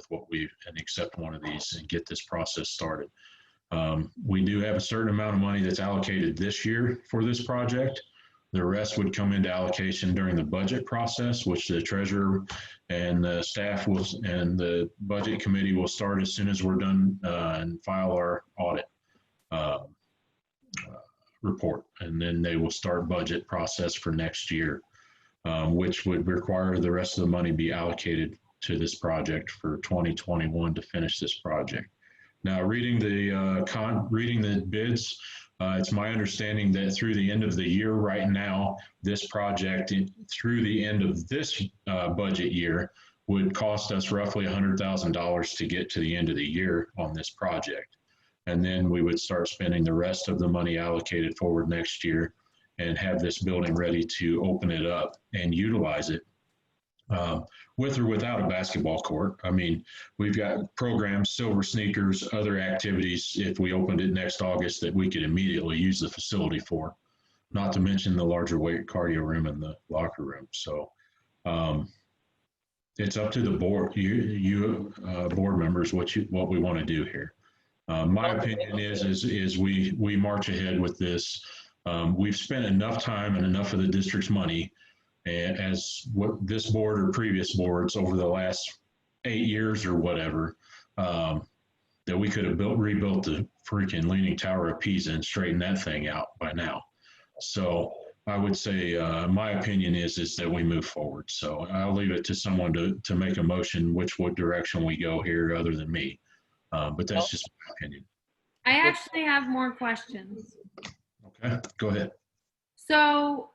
what we and accept one of these and get this process started. We do have a certain amount of money that's allocated this year for this project. The rest would come into allocation during the budget process, which the treasurer and the staff will and the budget committee will start as soon as we're done and file our audit report. And then they will start budget process for next year, which would require the rest of the money be allocated to this project for 2021 to finish this project. Now, reading the bids, it's my understanding that through the end of the year right now, this project through the end of this budget year would cost us roughly $100,000 to get to the end of the year on this project. And then we would start spending the rest of the money allocated forward next year and have this building ready to open it up and utilize it. With or without a basketball court. I mean, we've got programs, silver sneakers, other activities, if we opened it next August, that we could immediately use the facility for, not to mention the larger weight cardio room and the locker room. So it's up to the board, you board members, what we want to do here. My opinion is we march ahead with this. We've spent enough time and enough of the district's money as what this board or previous boards over the last 8 years or whatever, that we could have rebuilt the freaking Leaning Tower of Pisa and straightened that thing out by now. So I would say my opinion is that we move forward. So I'll leave it to someone to make a motion what direction we go here other than me. But that's just my opinion. I actually have more questions. Okay, go ahead. So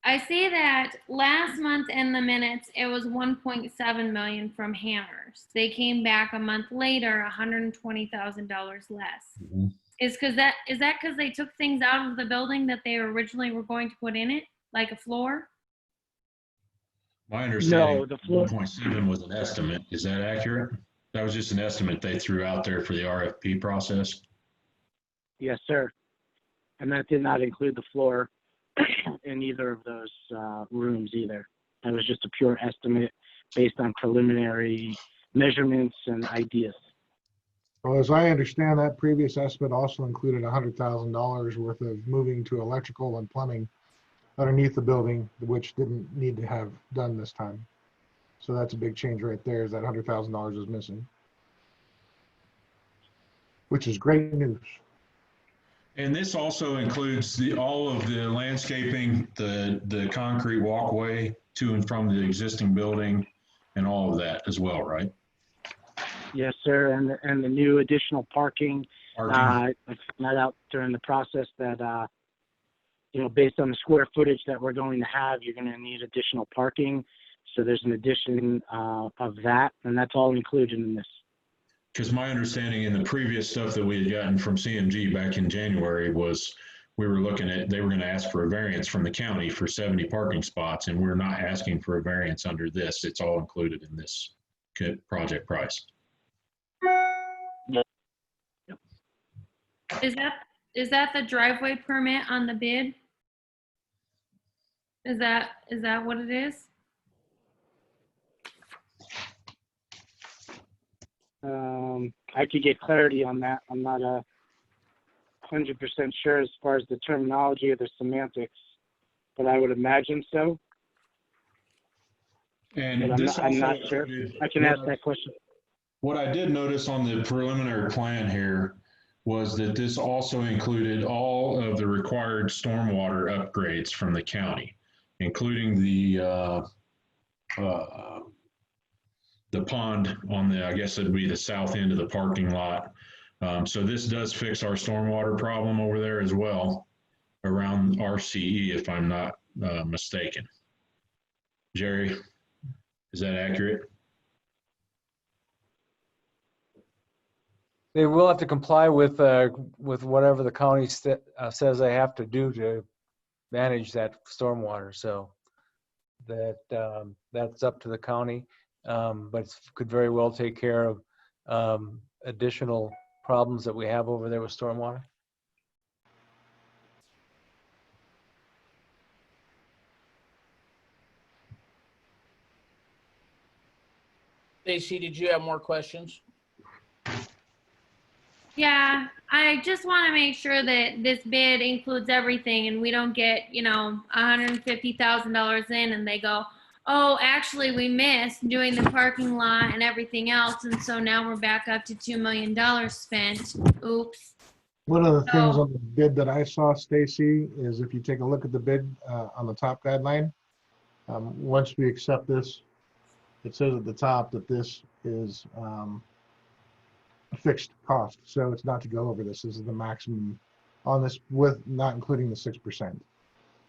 I see that last month in the minutes, it was 1.7 million from Hammers. They came back a month later, $120,000 less. Mm-hmm. Is that because they took things out of the building that they originally were going to put in it, like a floor? My understanding, No, the floor 1.7 was an estimate. Is that accurate? That was just an estimate they threw out there for the RFP process? Yes, sir. And that did not include the floor in either of those rooms either. That was just a pure estimate based on preliminary measurements and ideas. Well, as I understand, that previous estimate also included $100,000 worth of moving to electrical and plumbing underneath the building, which didn't need to have done this time. So that's a big change right there, is that $100,000 is missing, which is great news. And this also includes all of the landscaping, the concrete walkway to and from the existing building and all of that as well, right? Yes, sir. And the new additional parking. I found that out during the process that, based on the square footage that we're going to have, you're going to need additional parking. So there's an addition of that, and that's all included in this. Because my understanding in the previous stuff that we had gotten from CMG back in January was they were going to ask for a variance from the county for 70 parking spots, and we're not asking for a variance under this. It's all included in this project price. Yep. Is that the driveway permit on the bid? Is that what it is? I could get clarity on that. I'm not 100% sure as far as the terminology or the semantics, but I would imagine so. And But this I'm not also sure. included- I can ask that question. What I did notice on the preliminary plan here was that this also included all of the required stormwater upgrades from the county, including the pond on the, I guess it'd be the south end of the parking lot. So this does fix our stormwater problem over there as well, around RCE, if I'm not mistaken. Jerry, is that accurate? They will have to comply with whatever the county says they have to do to manage that stormwater. So that's up to the county, but it could very well take care of additional problems that we have over there with stormwater. Stacy, did you have more questions? Yeah, I just want to make sure that this bid includes everything and we don't get, $150,000 in and they go, oh, actually we missed doing the parking lot and everything else. And so now we're back up to $2 million spent. Oops. One of the things on the bid that I saw, Stacy, is if you take a look at the bid on the top guideline, once we accept this, it says at the top that this is a fixed cost. So it's not to go over this. This is the maximum on this, with not including the 6%.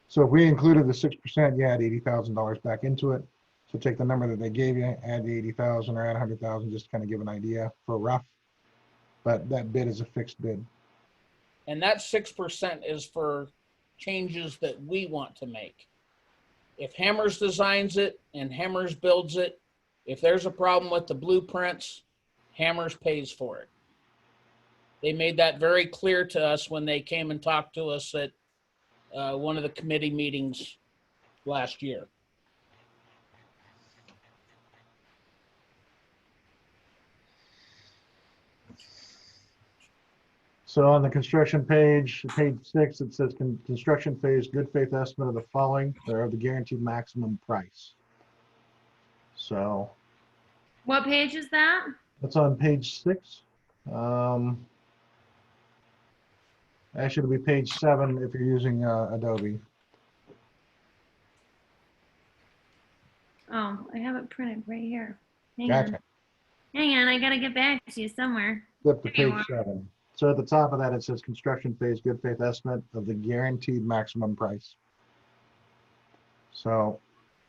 So if we included the 6%, you add $80,000 back into it. So take the number that they gave you, add the 80,000 or add 100,000, just to kind of give an idea for rough. But that bid is a fixed bid. And that 6% is for changes that we want to make. If Hammers designs it and Hammers builds it, if there's a problem with the blueprints, Hammers pays for it. They made that very clear to us when they came and talked to us at one of the committee meetings last year. So on the construction page 6, it says construction phase, good faith estimate of the following, or of the guaranteed maximum price. So What page is that? that's on page 6. Actually, it'll be page 7 if you're using Adobe. Oh, I have it printed right here. Gotcha. Hang on, I gotta get back to you somewhere. Flip to There you page are. 7. So at the top of that, it says construction phase, good faith estimate of the guaranteed maximum price. So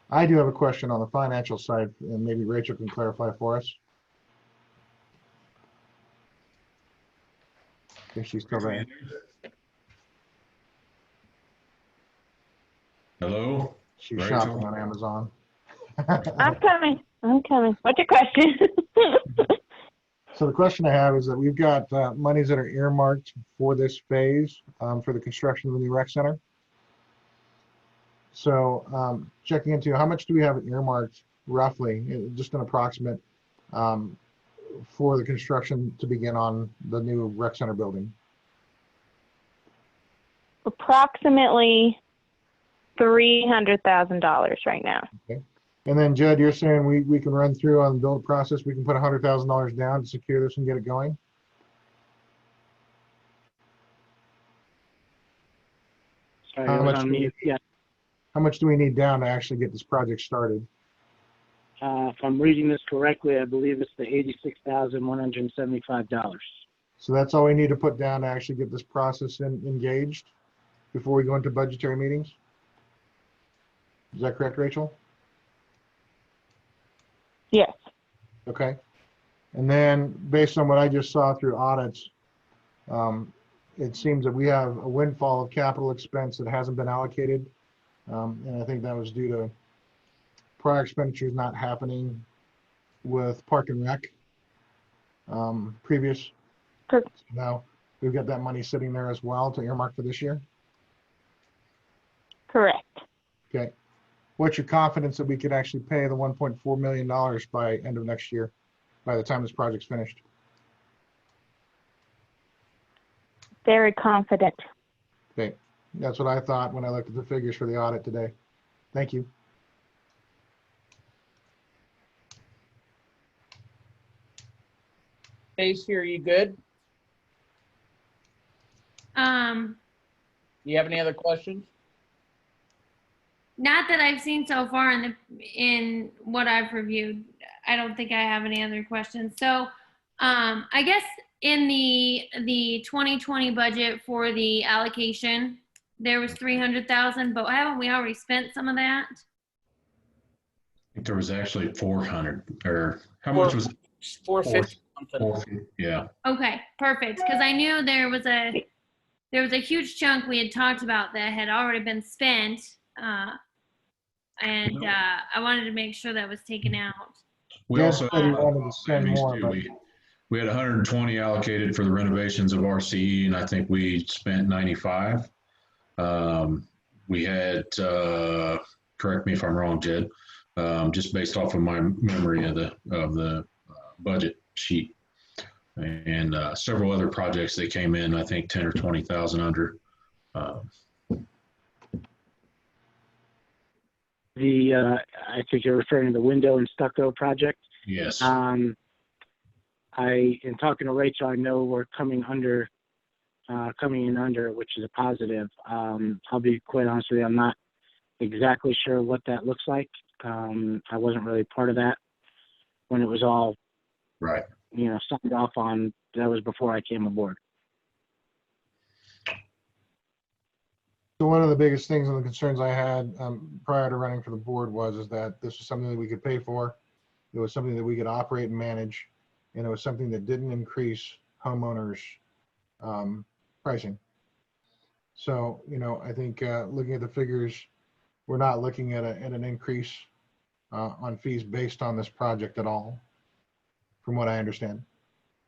I do have a question on the financial side, and maybe Rachel can clarify for us. If she's still there. Hello? She's Rachel? shopping on Amazon. I'm coming. What's your question? So the question I have is that we've got monies that are earmarked for this phase for the construction of the new rec center. So checking into how much do we have earmarked roughly, just an approximate, for the construction to begin on the new rec center building? Approximately $300,000 right now. Okay. And then Judd, you're saying we can run through on the build process, we can put $100,000 down to secure this and get it going? Sorry, How I was much on do we mute. Yeah. How much do we need down to actually get this project started? If I'm reading this correctly, I believe it's the $86,175. So that's all we need to put down to actually get this process engaged before we go into budgetary meetings? Is that correct, Rachel? Yes. Okay. And then based on what I just saw through audits, it seems that we have a windfall of capital expense that hasn't been allocated. And I think that was due to prior expenditures not happening with Park and Rec previous. So now we've got that money sitting there as well to earmark for this year. Correct. Okay. What's your confidence that we could actually pay the $1.4 million by end of next year? by the time this project's finished? Very confident. Okay, that's what I thought when I looked at the figures for the audit today. Thank you. Stacy, are you good? Do you have any other questions? Not that I've seen so far in what I've reviewed. I don't think I have any other questions. So, I guess in the 2020 budget for the allocation, there was 300,000, but haven't we already spent some of that? I think there was actually 400, or how much was it? 450 something. 450, yeah. Okay, perfect. Because I knew there was a huge chunk we had talked about that had already been spent, and I wanted to make sure that was taken out. We also said he wanted to spend more, but we had 120 allocated for the renovations of RCE, and I think we spent 95. We had, correct me if I'm wrong, Jed, just based off of my memory of the budget sheet, and several other projects that came in, I think 10 or 20,000 under. I think you're referring to the window and stucco project. Yes. In talking to Rachel, I know we're coming in under, which is a positive. I'll be quite honest with you, I'm not exactly sure what that looks like. I wasn't really part of that when it was all right. Signed off on. That was before I came aboard. So one of the biggest things and the concerns I had prior to running for the board is that this was something that we could pay for. It was something that we could operate and manage, and it was something that didn't increase homeowners' pricing. So, I think looking at the figures, we're not looking at an increase on fees based on this project at all, from what I understand.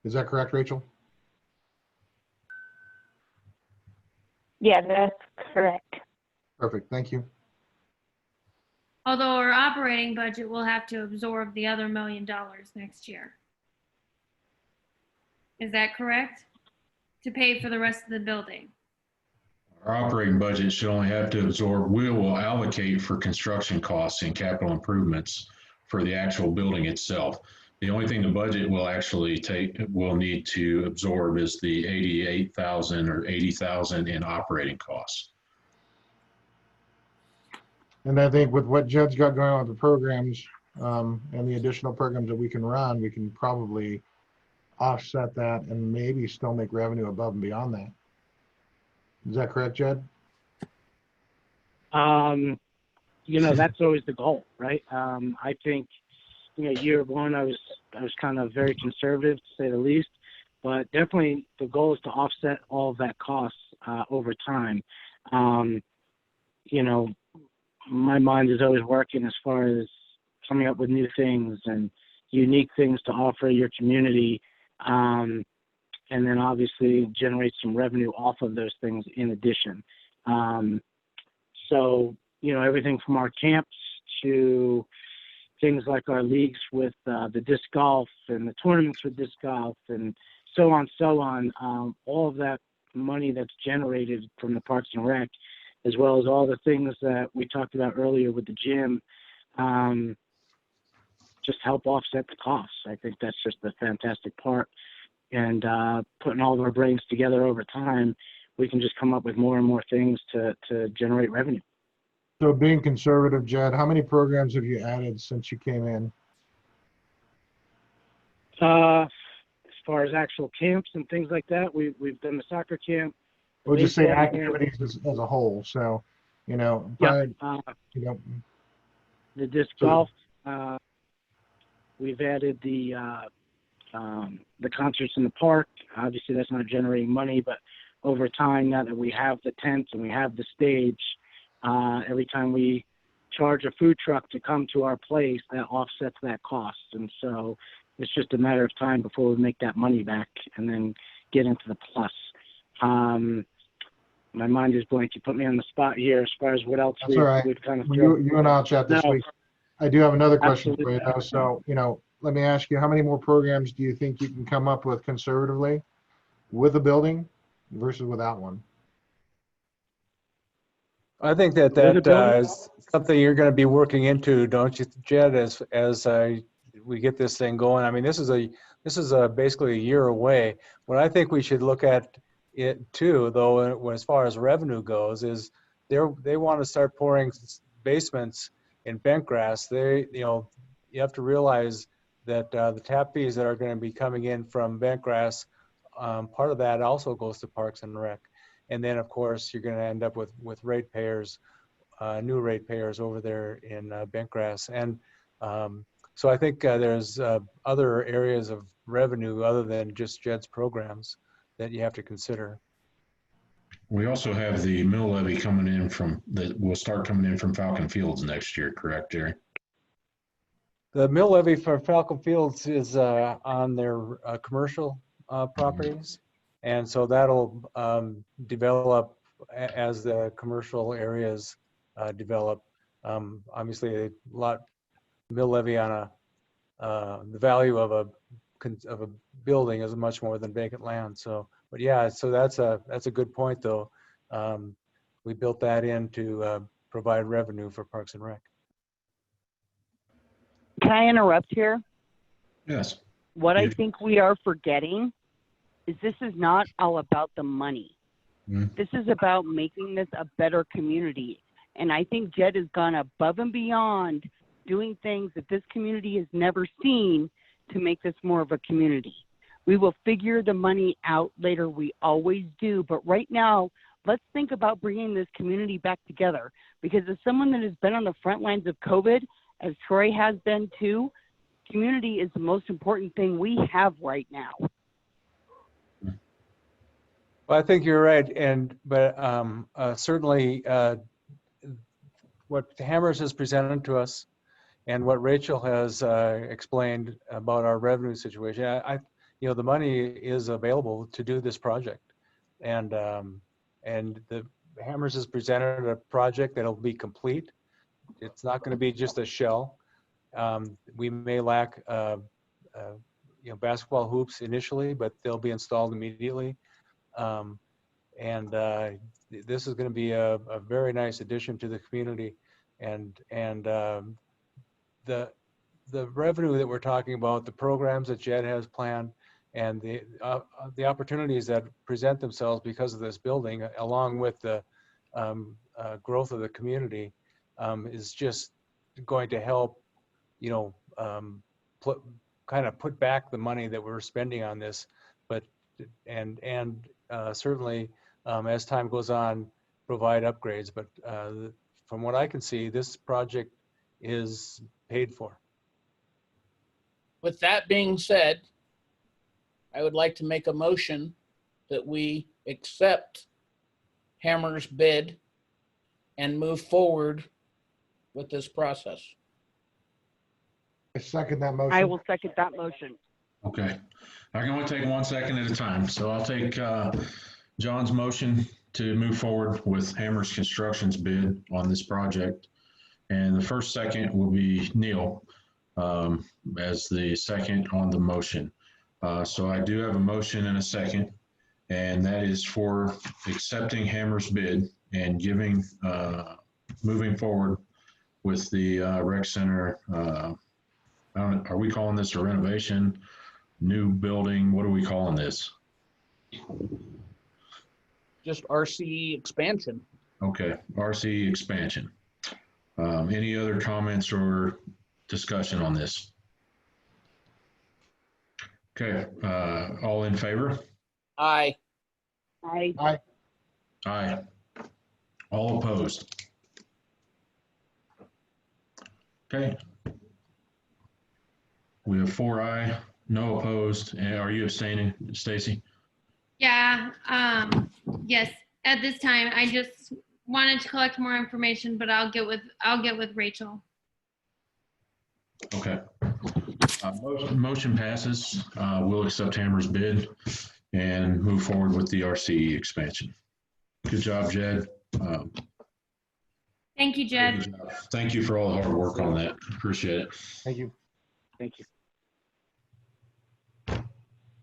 Is that correct, Rachel? Yeah, that's correct. Perfect. Thank you. Although our operating budget will have to absorb the other $1 million next year. Is that correct? To pay for the rest of the building. Our operating budget should only have to absorb, we will allocate for construction costs and capital improvements for the actual building itself. The only thing the budget will actually will need to absorb is the 88,000 or 80,000 in operating costs. And I think with what Jed's got going on with the programs and the additional programs that we can run, we can probably offset that and maybe still make revenue above and beyond that. Is that correct, Jed? That's always the goal, right? I think, year one, I was kind of very conservative, to say the least, but definitely the goal is to offset all of that costs over time. My mind is always working as far as coming up with new things and unique things to offer your community, and then obviously generate some revenue off of those things in addition. So, everything from our camps to things like our leagues with the disc golf and the tournaments with disc golf and so on, all of that money that's generated from the Parks and Rec, as well as all the things that we talked about earlier with the gym, just help offset the costs. I think that's just the fantastic part. And putting all of our brains together over time, we can just come up with more and more things to generate revenue. So being conservative, Jed, how many programs have you added since you came in? As far as actual camps and things like that, we've done the soccer camp. We'll just say activities as a whole. So, the disc golf. We've added the concerts in the park. Obviously, that's not generating money, but over time, now that we have the tents and we have the stage, every time we charge a food truck to come to our place, that offsets that cost. And so it's just a matter of time before we make that money back and then get into the plus. My mind is blank. You put me on the spot here as far as what else we've kind of you and I'll chat this week. I do have another question for you though. So, let me ask you, how many more programs do you think you can come up with conservatively with a building versus without one? I think that With a building? is something you're going to be working into, don't you, Jed, as we get this thing going? I mean, this is basically a year away. What I think we should look at it too, though, as far as revenue goes, is they want to start pouring basements in Bentgrass. You have to realize that the tap fees that are going to be coming in from Bentgrass, part of that also goes to Parks and Rec. And then, of course, you're going to end up with ratepayers, new ratepayers over there in Bentgrass. And so I think there's other areas of revenue other than just Jed's programs that you have to consider. We also have the mill levy coming in that will start coming in from Falcon Fields next year, correct, Jerry? The mill levy for Falcon Fields is on their commercial properties. And so that'll develop as the commercial areas develop. Obviously, mill levy on the value of a building is much more than vacant land. So, but yeah, so that's a good point though. We built that in to provide revenue for Parks and Rec. Can I interrupt here? Yes. What I think we are forgetting is this is not all about the money. This is about making this a better community. And I think Jed has gone above and beyond doing things that this community has never seen to make this more of a community. We will figure the money out later. We always do. But right now, let's think about bringing this community back together. Because as someone that has been on the front lines of COVID, as Troy has been too, community is the most important thing we have right now. Well, I think you're right, but certainly what Hammers has presented to us, and what Rachel has explained about our revenue situation, the money is available to do this project, and the Hammers has presented a project that'll be complete. It's not going to be just a shell. We may lack basketball hoops initially, but they'll be installed immediately. This is going to be a very nice addition to the community, and the revenue that we're talking about, the programs that Jed has planned, and the opportunities that present themselves because of this building, along with the growth of the community, is just going to help, put back the money that we're spending on this, but certainly as time goes on, provide upgrades. But from what I can see, this project is paid for. With that being said, I would like to make a motion that we accept Hammer's bid and move forward with this process. I second that motion. I will second that motion. Okay. I can only take 1 second at a time. So I'll take John's motion to move forward with Hammers Construction's bid on this project. And the first second will be Neil as the second on the motion. So I do have a motion and a second, and that is for accepting Hammers bid and moving forward with the rec center. Are we calling this a renovation, new building? What are we calling this? Just RCE expansion. Okay, RCE expansion. Any other comments or discussion on this? Okay, all in favor? Aye. Aye. Aye. Aye. All opposed? Okay. We have 4 aye, no opposed. And are you abstaining, Stacy? Yeah, yes, at this time, I just wanted to collect more information, but I'll get with Rachel. Okay. Motion passes. We'll accept Hammer's bid and move forward with the RCE expansion. Good job, Jed. Thank you, Jed. Thank you for all the hard work on that. Appreciate it. Thank you. Thank you.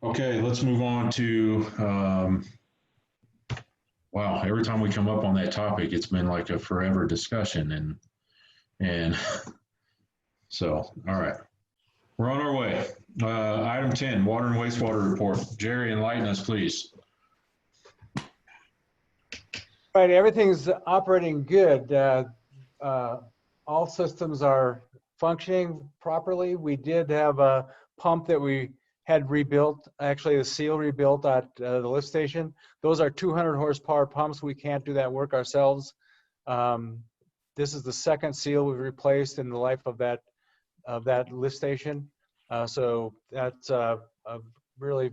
Okay, let's move on to, wow, every time we come up on that topic, it's been like a forever discussion and so, all right. We're on our way. Item 10, water and wastewater report. Jerry, enlighten us, please. Right, everything's operating good. All systems are functioning properly. We did have a pump that we had rebuilt, actually the seal rebuilt at the lift station. Those are 200 horsepower pumps. We can't do that work ourselves. This is the second seal we've replaced in the life of that lift station. So that's really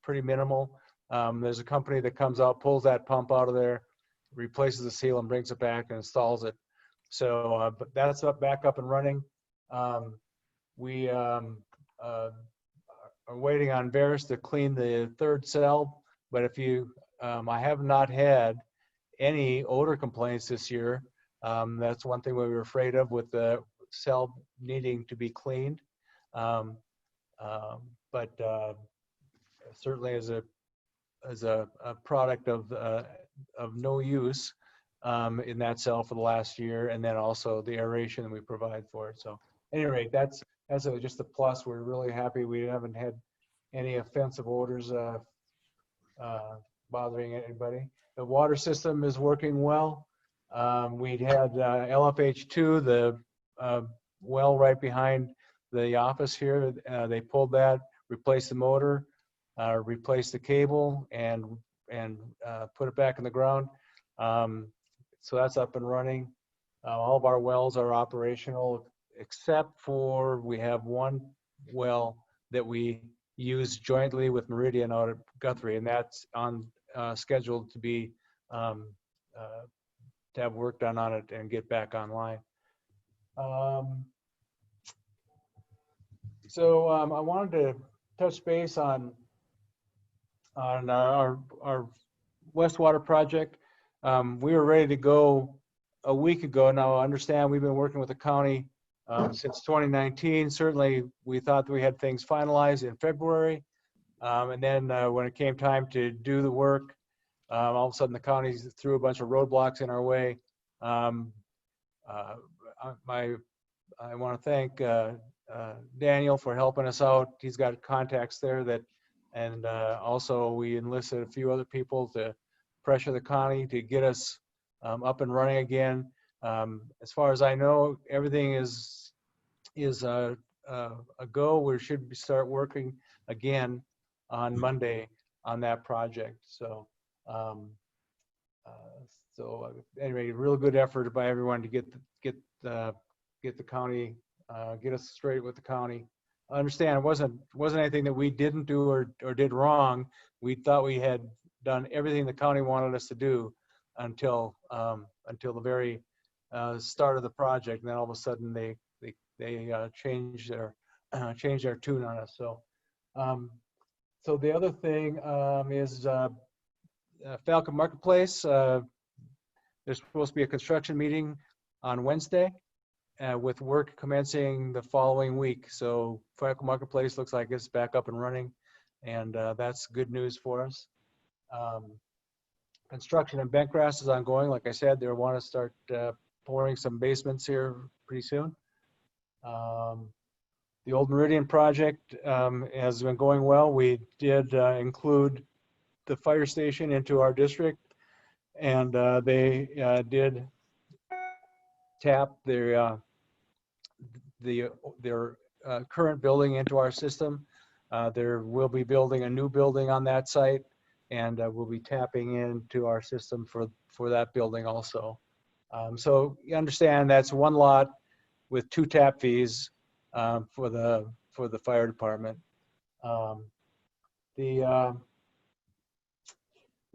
pretty minimal. There's a company that comes out, pulls that pump out of there, replaces the seal and brings it back and installs it. So but that's back up and running. We are waiting on Varus to clean the third cell, but I have not had any odor complaints this year. That's one thing we were afraid of with the cell needing to be cleaned. But certainly as a product of no use in that cell for the last year, and then also the aeration that we provide for it. So at any rate, that's just a plus. We're really happy. We haven't had any offensive odors bothering anybody. The water system is working well. We had LFH2, the well right behind the office here. They pulled that, replaced the motor, replaced the cable, and put it back in the ground. So that's up and running. All of our wells are operational, except for we have one well that we use jointly with Meridian out at Guthrie, and that's on scheduled to be to have work done on it and get back online. So I wanted to touch base on our wastewater project. We were ready to go a week ago. Now, I understand we've been working with the county since 2019. Certainly, we thought we had things finalized in February. And then when it came time to do the work, all of a sudden the county threw a bunch of roadblocks in our way. I want to thank Daniel for helping us out. He's got contacts there and also we enlisted a few other people to pressure the county to get us up and running again. As far as I know, everything is a go. We should start working again on Monday on that project. So anyway, real good effort by everyone to get the county, get us straight with the county. I understand it wasn't anything that we didn't do or did wrong. We thought we had done everything the county wanted us to do until the very start of the project, and then all of a sudden they changed their tune on us. So so the other thing is Falcon Marketplace. There's supposed to be a construction meeting on Wednesday with work commencing the following week. So Falcon Marketplace looks like it's back up and running, and that's good news for us. Construction in Bentgrass is ongoing. Like I said, they want to start pouring some basements here pretty soon. The old Meridian project has been going well. We did include the fire station into our district, and they did tap their current building into our system. There will be building a new building on that site, and we'll be tapping into our system for that building also. So you understand that's one lot with 2 tap fees for the fire department. We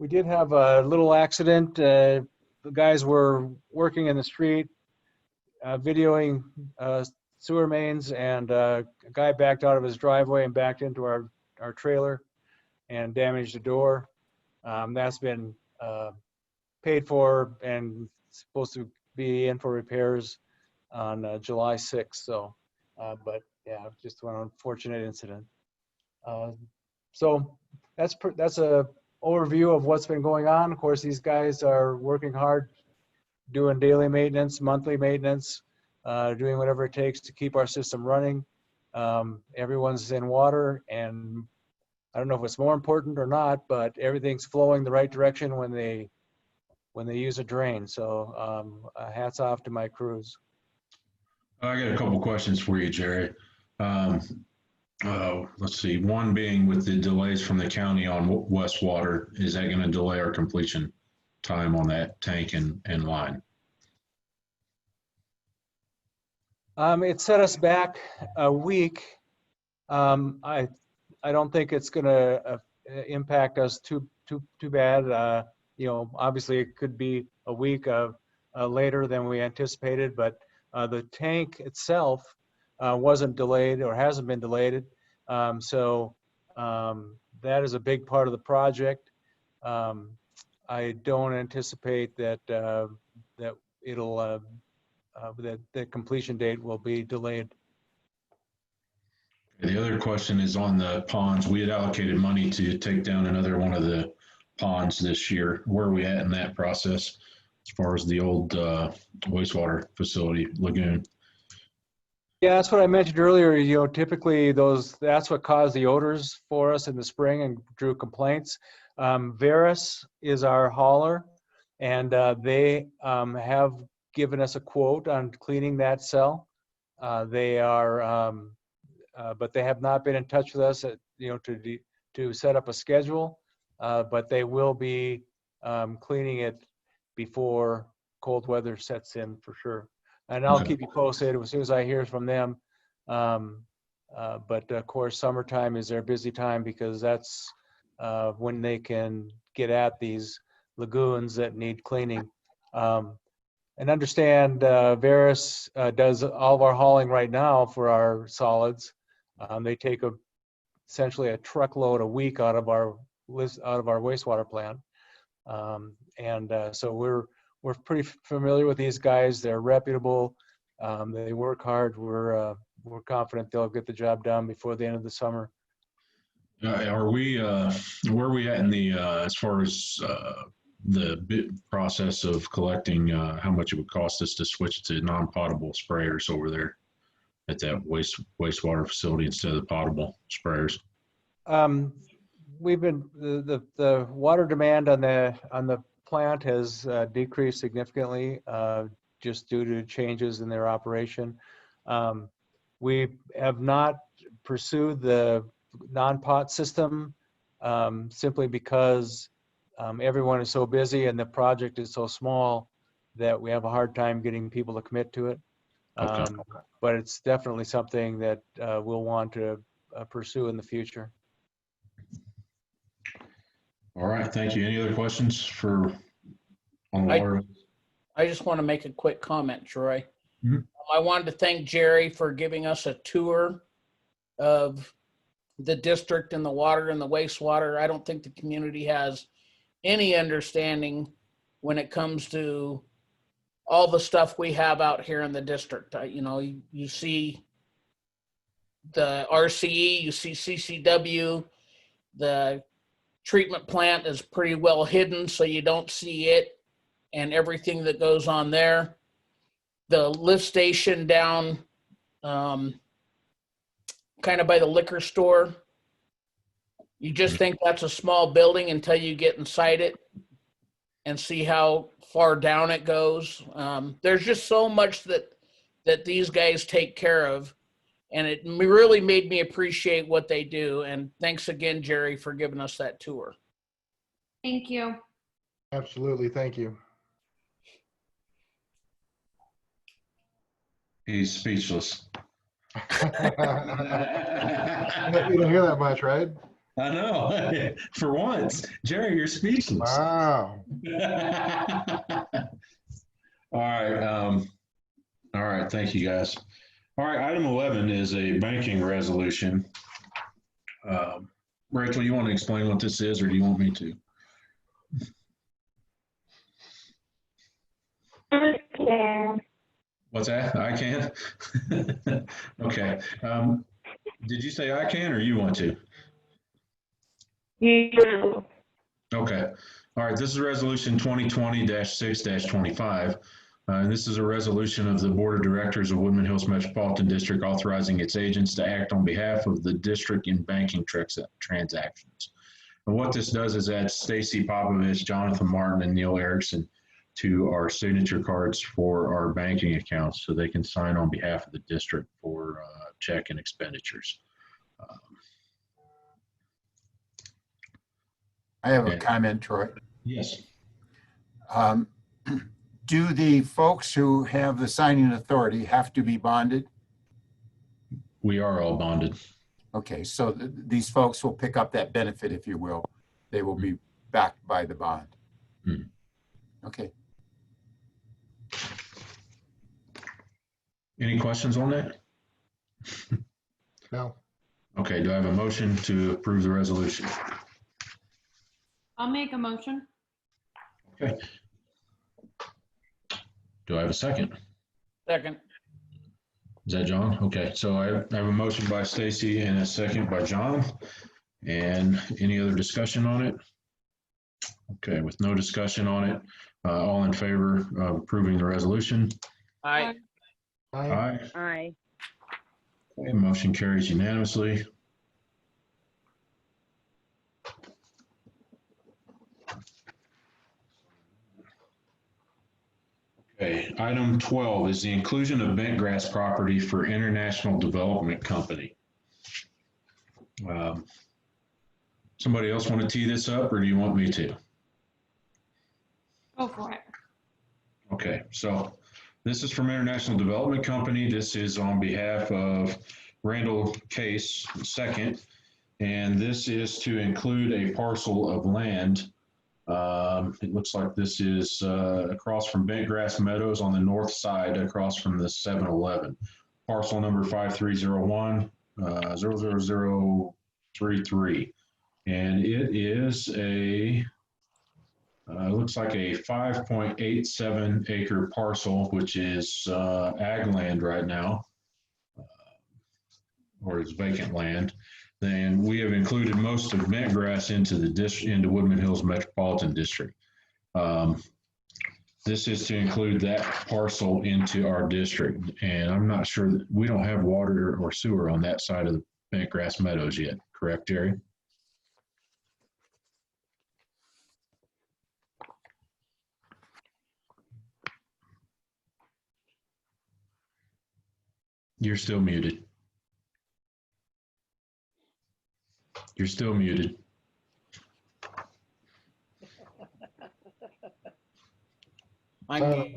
did have a little accident. The guys were working in the street, videoing sewer mains, and a guy backed out of his driveway and backed into our trailer and damaged the door. That's been paid for and supposed to be in for repairs on July 6th. So, but yeah, just one unfortunate incident. So that's a overview of what's been going on. Of course, these guys are working hard, doing daily maintenance, monthly maintenance, doing whatever it takes to keep our system running. Everyone's in water, and I don't know if it's more important or not, but everything's flowing the right direction when they use a drain. So hats off to my crews. I got a couple questions for you, Jerry. Let's see. One being with the delays from the county on West Water, is that going to delay our completion time on that tank and line? It set us back a week. I don't think it's going to impact us too bad. You know, obviously it could be a week later than we anticipated, but the tank itself wasn't delayed or hasn't been delayed. So that is a big part of the project. I don't anticipate that that it'll that the completion date will be delayed. The other question is on the ponds. We had allocated money to take down another one of the ponds this year. Where are we at in that process as far as the old wastewater facility lagoon? Yeah, that's what I mentioned earlier. You know, typically that's what caused the odors for us in the spring and drew complaints. Veris is our hauler, and they have given us a quote on cleaning that cell. They are, but they have not been in touch with us, to set up a schedule. But they will be cleaning it before cold weather sets in for sure. And I'll keep you posted as soon as I hear from them. But of course, summertime is their busy time because that's when they can get at these lagoons that need cleaning. And understand Veris does all of our hauling right now for our solids. They take essentially a truckload a week out of our wastewater plant. So we're pretty familiar with these guys. They're reputable. They work hard. We're confident they'll get the job done before the end of the summer. Are we, where are we at in the, as far as the process of collecting how much it would cost us to switch to non-potable sprayers over there at that wastewater facility instead of the potable sprayers? We've been, the water demand on the plant has decreased significantly just due to changes in their operation. We have not pursued the non-pot system simply because everyone is so busy and the project is so small that we have a hard time getting people to commit to it. But it's definitely something that we'll want to pursue in the future. All right, thank you. Any other questions for on the water? I just want to make a quick comment, Troy. Mm-hmm. I wanted to thank Jerry for giving us a tour of the district and the water and the wastewater. I don't think the community has any understanding when it comes to all the stuff we have out here in the district. You know, you see the RCE, you see CCW, the treatment plant is pretty well hidden, so you don't see it and everything that goes on there. The lift station down kind of by the liquor store, you just think that's a small building until you get inside it and see how far down it goes. There's just so much that these guys take care of, and it really made me appreciate what they do. And thanks again, Jerry, for giving us that tour. Thank you. Absolutely. Thank you. He's speechless. You don't hear that much, right? I know. For once, Jerry, you're speechless. Wow. All right. All right. Thank you, guys. All right. Item 11 is a banking resolution. Rachel, you want to explain what this is, or do you want me to? Yeah. What's that? I can? Okay. Did you say I can, or you want to? You. Okay. All right. This is resolution 2020-6-25. And this is a resolution of the Board of Directors of Woodman Hills Metropolitan District authorizing its agents to act on behalf of the district in banking transactions. And what this does is add Stacy Popovich, Jonathan Martin, and Neil Erickson to our signature cards for our banking accounts so they can sign on behalf of the district for check and expenditures. I have a comment, Troy. Yes. Do the folks who have the signing authority have to be bonded? We are all bonded. Okay, so these folks will pick up that benefit, if you will. They will be backed by the bond. Okay. Any questions on that? No. Okay, do I have a motion to approve the resolution? I'll make a motion. Okay. Do I have a second? Second. Is that John? Okay, so I have a motion by Stacy and a second by John. And any other discussion on it? Okay, with no discussion on it, all in favor of approving the resolution? Aye. Aye. Aye. Okay, motion carries unanimously. Okay, item 12 is the inclusion of bentgrass property for International Development Company. Somebody else want to tee this up, or do you want me to? Go for it. Okay, so this is from International Development Company. This is on behalf of Randall Case II, and this is to include a parcel of land. It looks like this is across from Bentgrass Meadows on the north side, across from the 7-Eleven. Parcel number 5301 00033. And it is a, looks like a 5.87 acre parcel, which is ag land right now, or it's vacant land. Then we have included most of Bentgrass into into Woodman Hills Metropolitan District. This is to include that parcel into our district. And I'm not sure that we don't have water or sewer on that side of the Bentgrass Meadows yet, correct, Jerry? You're still muted. You're still muted. Uh-oh,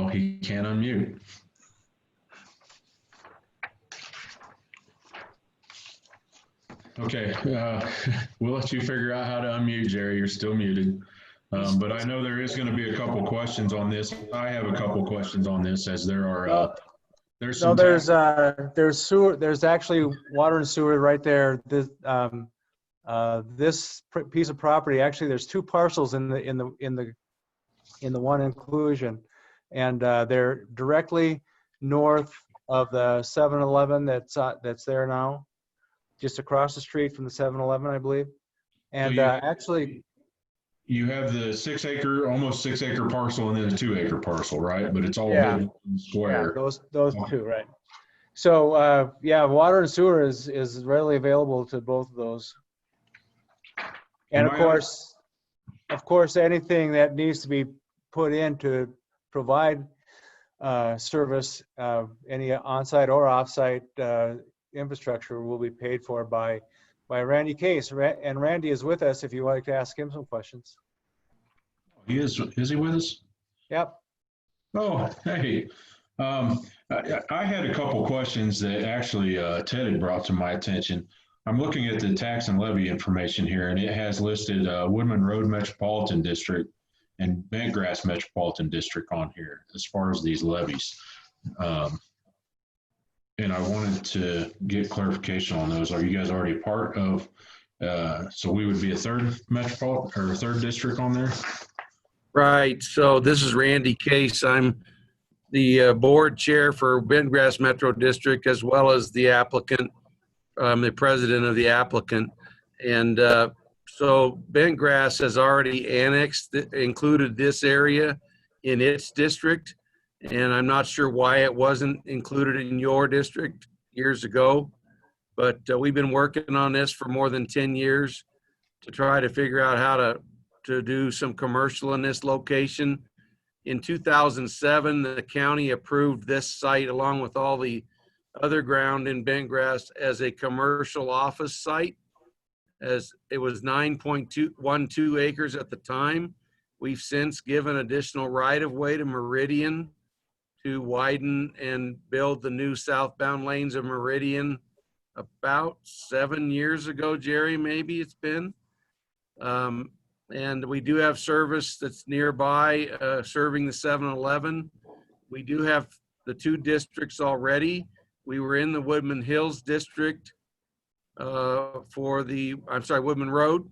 he can't unmute. Okay, we'll let you figure out how to unmute, Jerry. You're still muted. But I know there is going to be a couple questions on this. I have a couple questions on this, as there are there's some there's sewer. There's actually water and sewer right there. This this piece of property, actually, there's two parcels in the one inclusion, and they're directly north of the 7-Eleven that's there now, just across the street from the 7-Eleven, I believe. And so actually, you have the almost 6 acre parcel, and then the 2 acre parcel, right? But it's all hidden in the square. Yeah, those two, right? So yeah, water and sewer is readily available to both of those. And of course, anything that needs to be put in to provide service, any on-site or off-site infrastructure will be paid for by Randy Case. And Randy is with us if you would like to ask him some questions. He is he with us? Yep. Oh, hey. I had a couple questions that actually Ted had brought to my attention. I'm looking at the tax and levy information here, and it has listed Woodman Road Metropolitan District and Bentgrass Metropolitan District on here as far as these levies. And I wanted to get clarification on those. Are you guys already part of, so we would be a third metropolitan or a third district on there? Right. So this is Randy Case. I'm the board chair for Bentgrass Metro District, as well as the applicant. I'm the president of the applicant. And so Bentgrass has already annexed, included this area in its district. And I'm not sure why it wasn't included in your district years ago. But we've been working on this for more than 10 years to try to figure out how to do some commercial in this location. In 2007, the county approved this site along with all the other ground in Bentgrass as a commercial office site, as it was 9.12 acres at the time. We've since given additional right-of-way to Meridian to widen and build the new southbound lanes of Meridian about 7 years ago, Jerry, maybe it's been. And we do have service that's nearby, serving the 7-Eleven. We do have the 2 districts already. We were in the Woodman Hills district Woodman Road,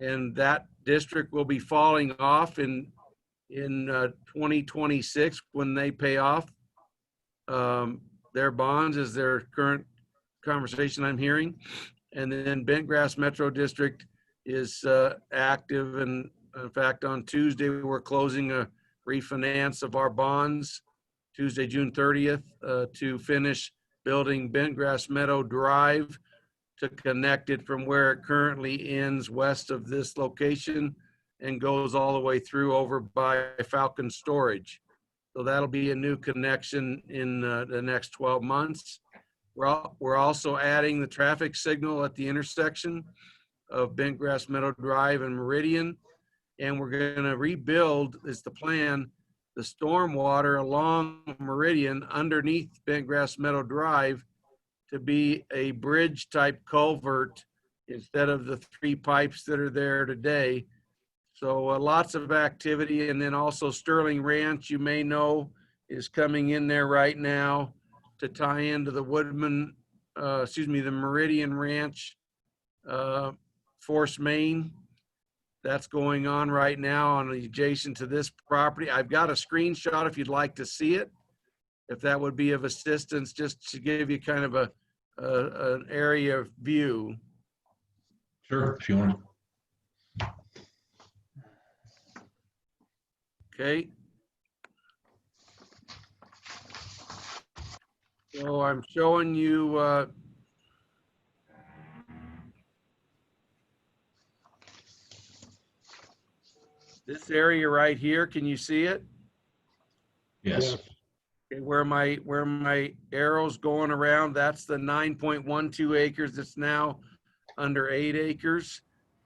and that district will be falling off in 2026 when they pay off their bonds, is their current conversation I'm hearing. And then Bentgrass Metro District is active, and in fact on Tuesday we're closing a refinance of our bonds, Tuesday, June 30th, to finish building Bentgrass Meadow Drive to connect it from where it currently ends west of this location and goes all the way through over by Falcon Storage. So that'll be a new connection in the next 12 months. We're also adding the traffic signal at the intersection of Bentgrass Meadow Drive and Meridian. And we're gonna rebuild, is the plan, the stormwater along Meridian underneath Bentgrass Meadow Drive to be a bridge type culvert instead of the 3 pipes that are there today. So lots of activity. And then also Sterling Ranch, you may know, is coming in there right now to tie into the the Meridian Ranch force main. That's going on right now on adjacent to this property. I've got a screenshot if you'd like to see it, if that would be of assistance, just to give you kind of an area view. Sure, if you want. Okay. So I'm showing you this area right here. Can you see it? Yes. Okay, where my arrow's going around, that's the 9.12 acres that's now under 8 acres.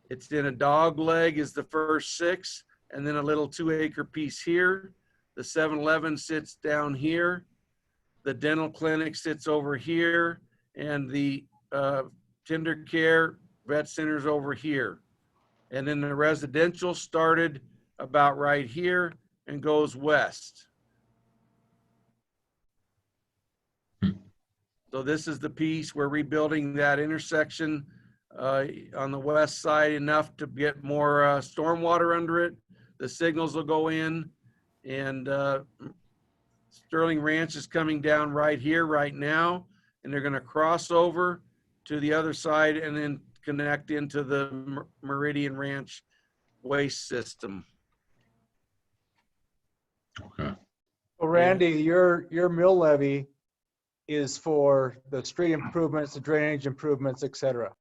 It's in a dog leg is the first 6, and then a little 2-acre piece here. The 7-Eleven sits down here. The dental clinic sits over here, and the tender care vet center's over here. And then the residential started about right here and goes west. So this is the piece, we're rebuilding that intersection on the west side enough to get more stormwater under it. The signals will go in, and Sterling Ranch is coming down right here right now, and they're gonna cross over to the other side and then connect into the Meridian Ranch waste system. Okay. So Randy, your mill levy is for the street improvements, the drainage improvements, et cetera.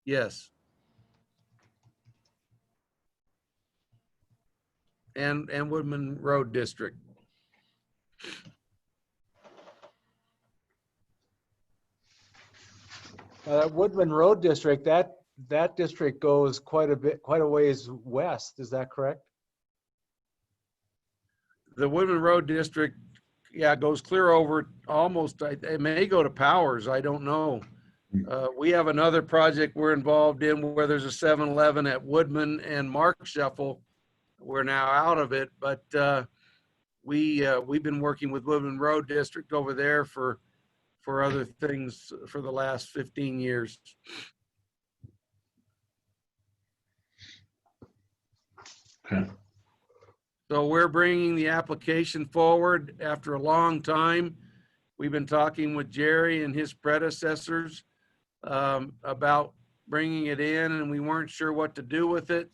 Yes. And Woodman Road District. Woodman Road District, that district goes quite a ways west. Is that correct? The Woodman Road District, yeah, goes clear over almost, it may go to Powers, I don't know. We have another project we're involved in where there's a 7-Eleven at Woodman and Mark Shuffle. We're now out of it, but we've been working with Woodman Road District over there for other things for the last 15 years. Okay. So we're bringing the application forward after a long time. We've been talking with Jerry and his predecessors about bringing it in, and we weren't sure what to do with it.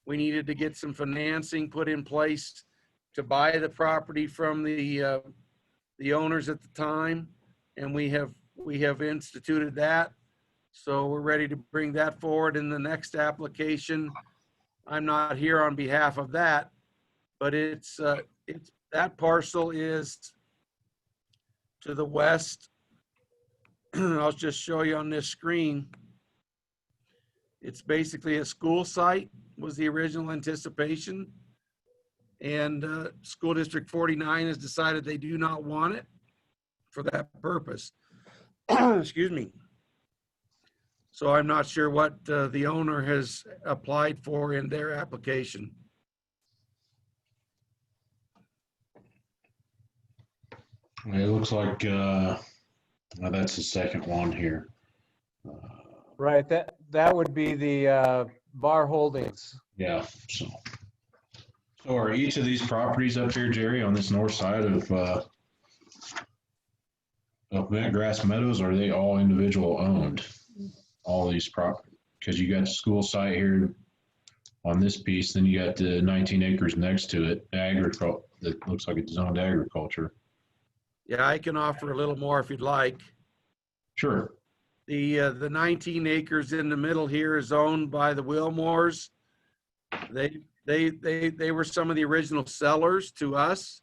We needed to get some financing put in place to buy the property from the owners at the time, and we have instituted that. So we're ready to bring that forward in the next application. I'm not here on behalf of that, but it's that parcel is to the west. I'll just show you on this screen. It's basically a school site, was the original anticipation. And School District 49 has decided they do not want it for that purpose. Excuse me. So I'm not sure what the owner has applied for in their application. It looks like that's the second one here. Right, that would be the Bar Holdings. Yeah. So are each of these properties up here, Jerry, on this north side of Bentgrass Meadows, are they all individual owned? All these properties, because you got the school site here on this piece, then you got the 19 acres next to it, agriculture, that looks like it's zoned agriculture. Yeah, I can offer a little more if you'd like. Sure. The 19 acres in the middle here is owned by the Wilmores. They were some of the original sellers to us.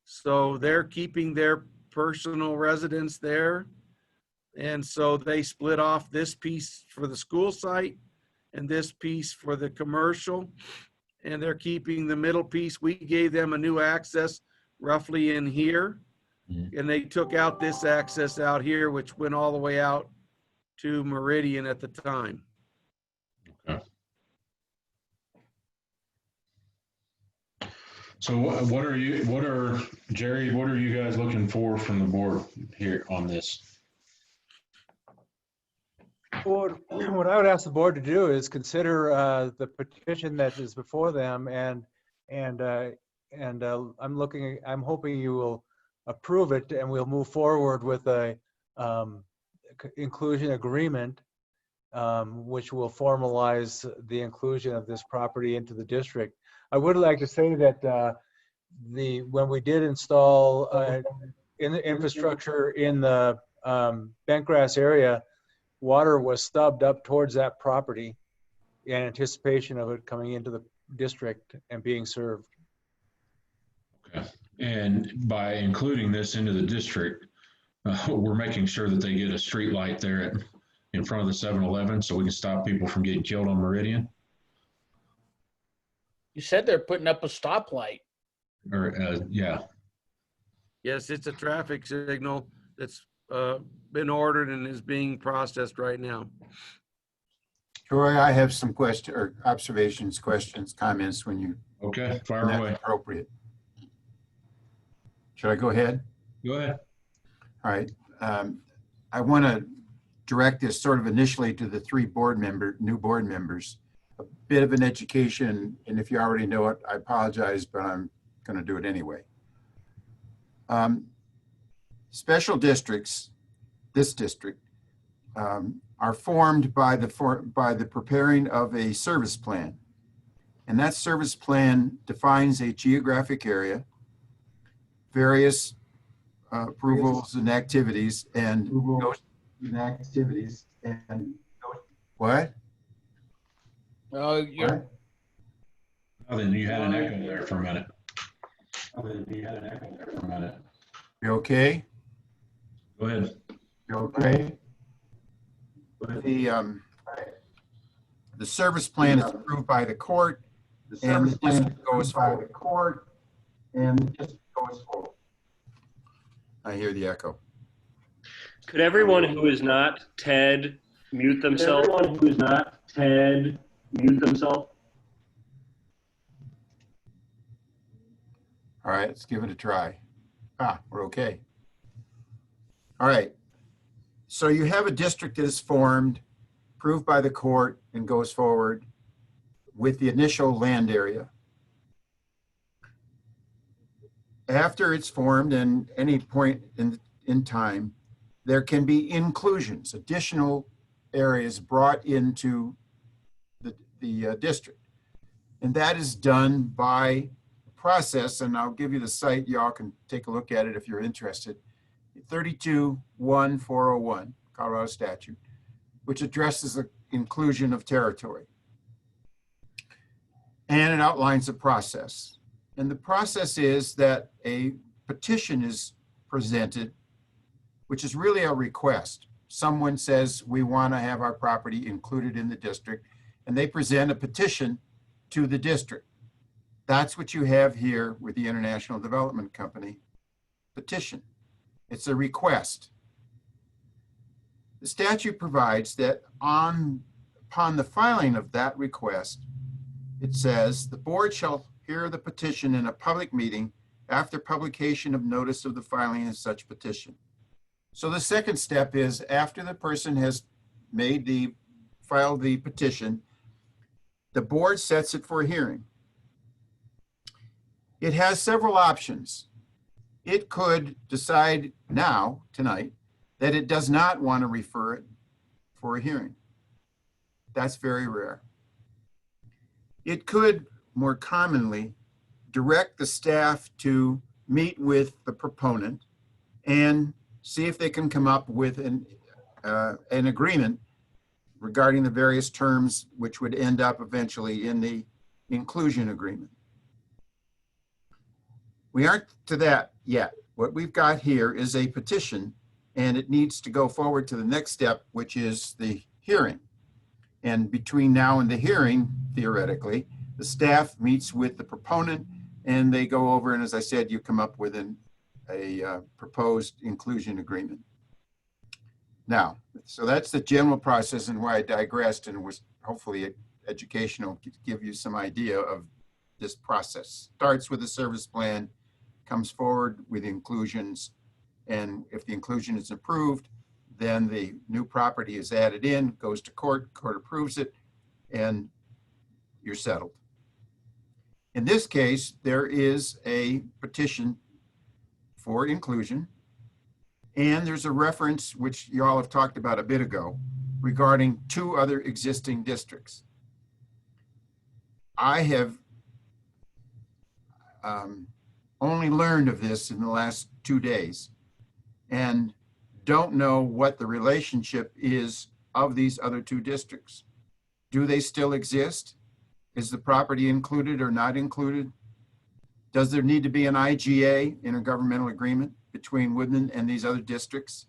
So they're keeping their personal residence there. And so they split off this piece for the school site and this piece for the commercial. And they're keeping the middle piece. We gave them a new access roughly in here. And they took out this access out here, which went all the way out to Meridian at the time. Okay. So Jerry, what are you guys looking for from the board here on this? What I would ask the board to do is consider the petition that is before them, and I'm hoping you will approve it, and we'll move forward with a inclusion agreement, which will formalize the inclusion of this property into the district. I would like to say that when we did install in the infrastructure in the Bentgrass area, water was stubbed up towards that property in anticipation of it coming into the district and being served. Okay. And by including this into the district, we're making sure that they get a street light there in front of the 7-Eleven so we can stop people from getting killed on Meridian. You said they're putting up a stoplight. Or yeah. Yes, it's a traffic signal that's been ordered and is being processed right now. Troy, I have some observations, questions, comments when you. Okay, fire away. Appropriate. Should I go ahead? Go ahead. All right. I want to direct this sort of initially to the three new board members. A bit of an education, and if you already know it, I apologize, but I'm going to do it anyway. Special districts, this district, are formed by the preparing of a service plan. And that service plan defines a geographic area, various approvals and activities, and what? Oh, you're. Oh, then you had an echo there for a minute. You okay? Go ahead. You okay? The service plan is approved by the court, and the district goes forward. I hear the echo. Could everyone who is not Ted mute themselves? All right, let's give it a try. We're okay. All right. So you have a district that is formed, approved by the court, and goes forward with the initial land area. After it's formed, and any point in time, there can be inclusions, additional areas brought into the district. And that is done by process, and I'll give you the site. Y'all can take a look at it if you're interested. 32-1401, Colorado statute, which addresses the inclusion of territory. And it outlines the process. And the process is that a petition is presented, which is really a request. Someone says, we want to have our property included in the district, and they present a petition to the district. That's what you have here with the International Development Company petition. It's a request. The statute provides that upon the filing of that request, it says the board shall hear the petition in a public meeting after publication of notice of the filing of such petition. So the second step is after the person has filed the petition, the board sets it for a hearing. It has several options. It could decide now, tonight, that it does not want to refer it for a hearing. That's very rare. It could more commonly direct the staff to meet with the proponent and see if they can come up with an agreement regarding the various terms which would end up eventually in the inclusion agreement. We aren't to that yet. What we've got here is a petition, and it needs to go forward to the next step, which is the hearing. And between now and the hearing, theoretically, the staff meets with the proponent and they go over, and as I said, you come up with a proposed inclusion agreement. Now, so that's the general process and why I digressed and was hopefully educational to give you some idea of this process. Starts with a service plan, comes forward with inclusions, and if the inclusion is approved, then the new property is added in, goes to court, court approves it, and you're settled. In this case, there is a petition for inclusion, and there's a reference, which you all have talked about a bit ago, regarding 2 other existing districts. I have only learned of this in the last 2 days and don't know what the relationship is of these other 2 districts. Do they still exist? Is the property included or not included? Does there need to be an IGA, intergovernmental agreement, between Woodman and these other districts?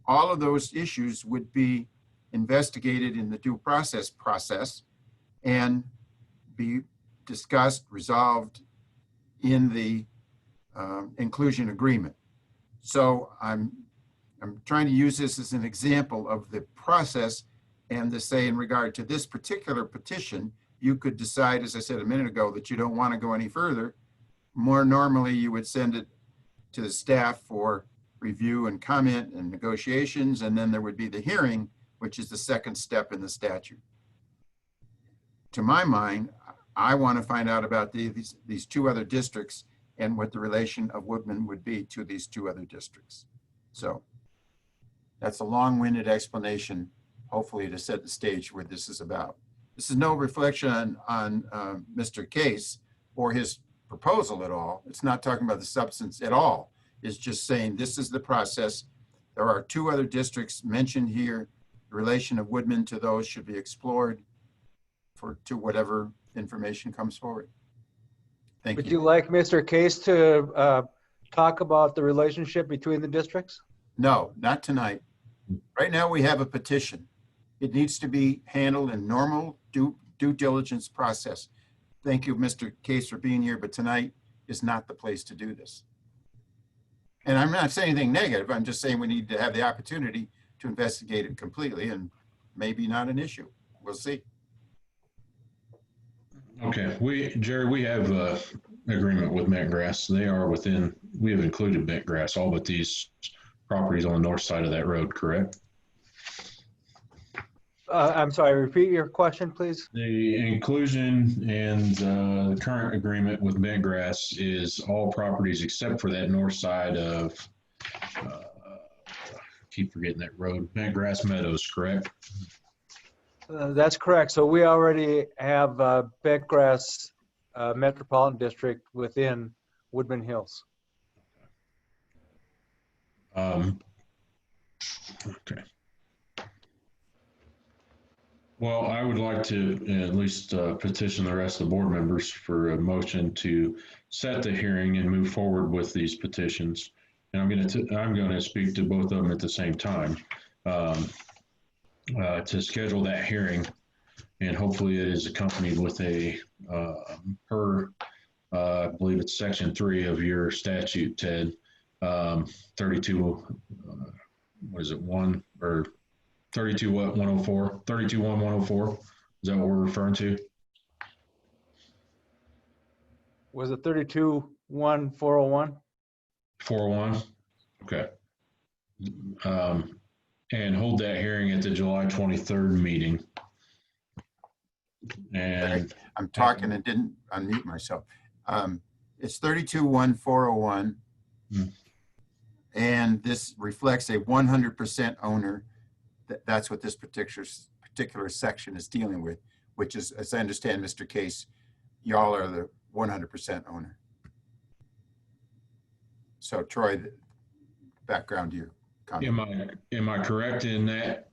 All of those issues would be investigated in the due process and be discussed, resolved in the inclusion agreement. So I'm trying to use this as an example of the process, and to say in regard to this particular petition, you could decide, as I said a minute ago, that you don't want to go any further. More normally, you would send it to the staff for review and comment and negotiations, and then there would be the hearing, which is the second step in the statute. To my mind, I want to find out about these 2 other districts and what the relation of Woodman would be to these 2 other districts. So that's a long-winded explanation, hopefully to set the stage where this is about. This is no reflection on Mr. Case or his proposal at all. It's not talking about the substance at all. It's just saying this is the process. There are 2 other districts mentioned here. The relation of Woodman to those should be explored to whatever information comes forward. Thank you. Would you like Mr. Case to talk about the relationship between the districts? No, not tonight. Right now we have a petition. It needs to be handled in normal due diligence process. Thank you, Mr. Case, for being here, but tonight is not the place to do this. And I'm not saying anything negative. I'm just saying we need to have the opportunity to investigate it completely, and maybe not an issue. We'll see. Okay, Jerry, we have an agreement with Bentgrass. They are within, we have included Bentgrass, all but these properties on the north side of that road, correct? I'm sorry, repeat your question, please. The inclusion and the current agreement with Bentgrass is all properties except for that north side of keep forgetting that road. Bentgrass Meadows, correct? That's correct. So we already have Bentgrass Metropolitan District within Woodman Hills. Okay. Well, I would like to at least petition the rest of the board members for a motion to set the hearing and move forward with these petitions. And I'm going to speak to both of them at the same time to schedule that hearing. And hopefully it is accompanied with a I believe it's section 3 of your statute, Ted, 32, what is it, 1 or 32 what, 104, 32.1.104. Is that what we're referring to? Was it 32.1.401? 401? Okay. And hold that hearing at the July 23rd meeting. And I'm talking and didn't unmute myself. It's 32.1.401. And this reflects a 100% owner. That's what this particular section is dealing with, which is, as I understand, Mr. Case, y'all are the 100% owner. So Troy, background to your comment. Am I correct in that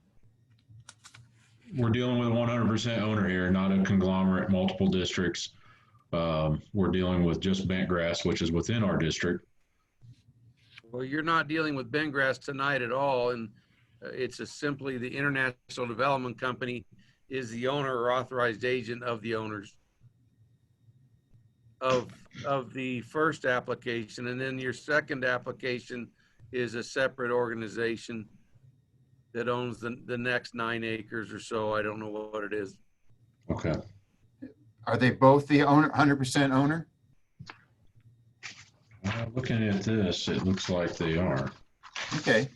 we're dealing with a 100% owner here, not a conglomerate, multiple districts? We're dealing with just Bentgrass, which is within our district. Well, you're not dealing with Bentgrass tonight at all, and it's simply the International Development Company is the owner or authorized agent of the owners of the first application, and then your second application is a separate organization that owns the next 9 acres or so. I don't know what it is. Okay. Are they both the owner, 100% owner? Looking at this, it looks like they are. Okay,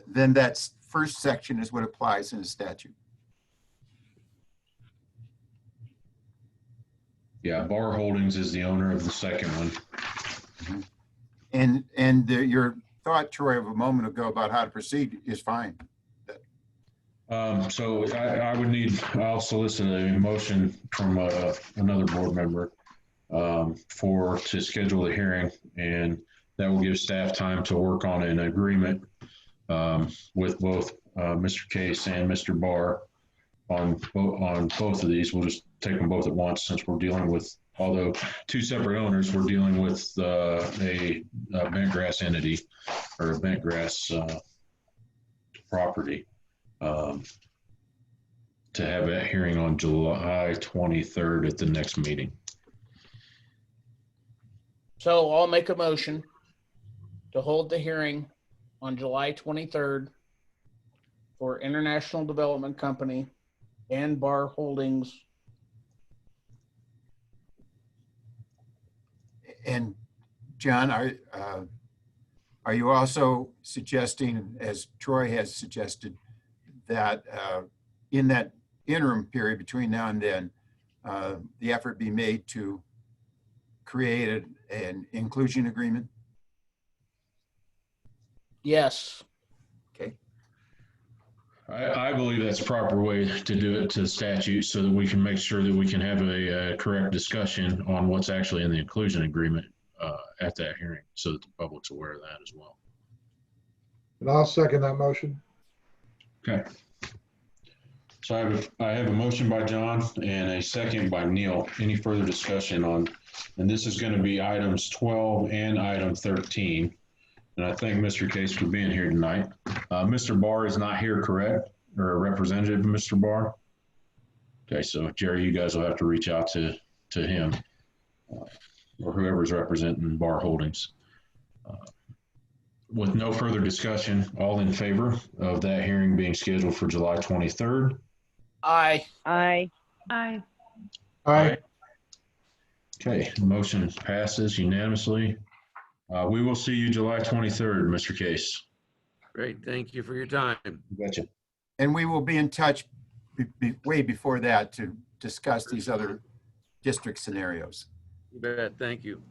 then that first section is what applies in the statute. Yeah, Bar Holdings is the owner of the second one. And your thought, Troy, of a moment ago about how to proceed is fine. So I'll solicit a motion from another board member to schedule the hearing, and that will give staff time to work on an agreement with both Mr. Case and Mr. Barr on both of these. We'll just take them both at once since we're dealing with, although 2 separate owners, we're dealing with a Bentgrass entity or a Bentgrass property. To have that hearing on July 23rd at the next meeting. So I'll make a motion to hold the hearing on July 23rd for International Development Company and Bar Holdings. And John, are you also suggesting, as Troy has suggested, that in that interim period between now and then, the effort be made to create an inclusion agreement? Yes. Okay. I believe that's a proper way to do it to statute so that we can make sure that we can have a correct discussion on what's actually in the inclusion agreement at that hearing so that the public's aware of that as well. And I'll second that motion. Okay. So I have a motion by John and a second by Neil. Any further discussion on, and this is going to be items 12 and item 13. And I thank Mr. Case for being here tonight. Mr. Barr is not here, correct? Or a representative of Mr. Barr? Okay, so Jerry, you guys will have to reach out to him or whoever's representing Barr Holdings. With no further discussion, all in favor of that hearing being scheduled for July 23rd? Aye. Aye. Aye. Aye. Okay, motion passes unanimously. We will see you July 23rd, Mr. Case. Great. Thank you for your time. Gotcha. And we will be in touch way before that to discuss these other district scenarios. You bet. Thank you.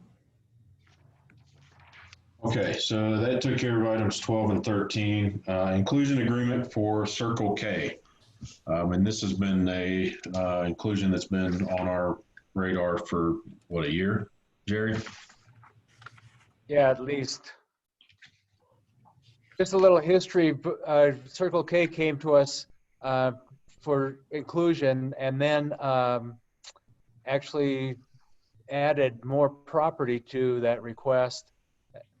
Okay, so that took care of items 12 and 13. Inclusion agreement for Circle K. And this has been a inclusion that's been on our radar for, what, a year, Jerry? Yeah, at least. Just a little history. Circle K came to us for inclusion, and then actually added more property to that request,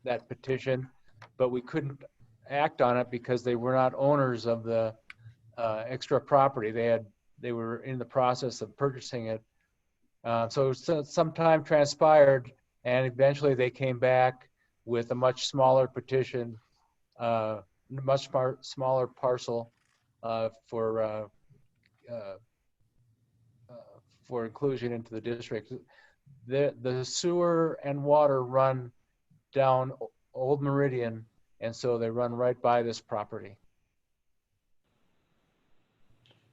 that petition, but we couldn't act on it because they were not owners of the extra property. They were in the process of purchasing it. So some time transpired, and eventually they came back with a much smaller petition, much smaller parcel for inclusion into the district. The sewer and water run down Old Meridian, and so they run right by this property.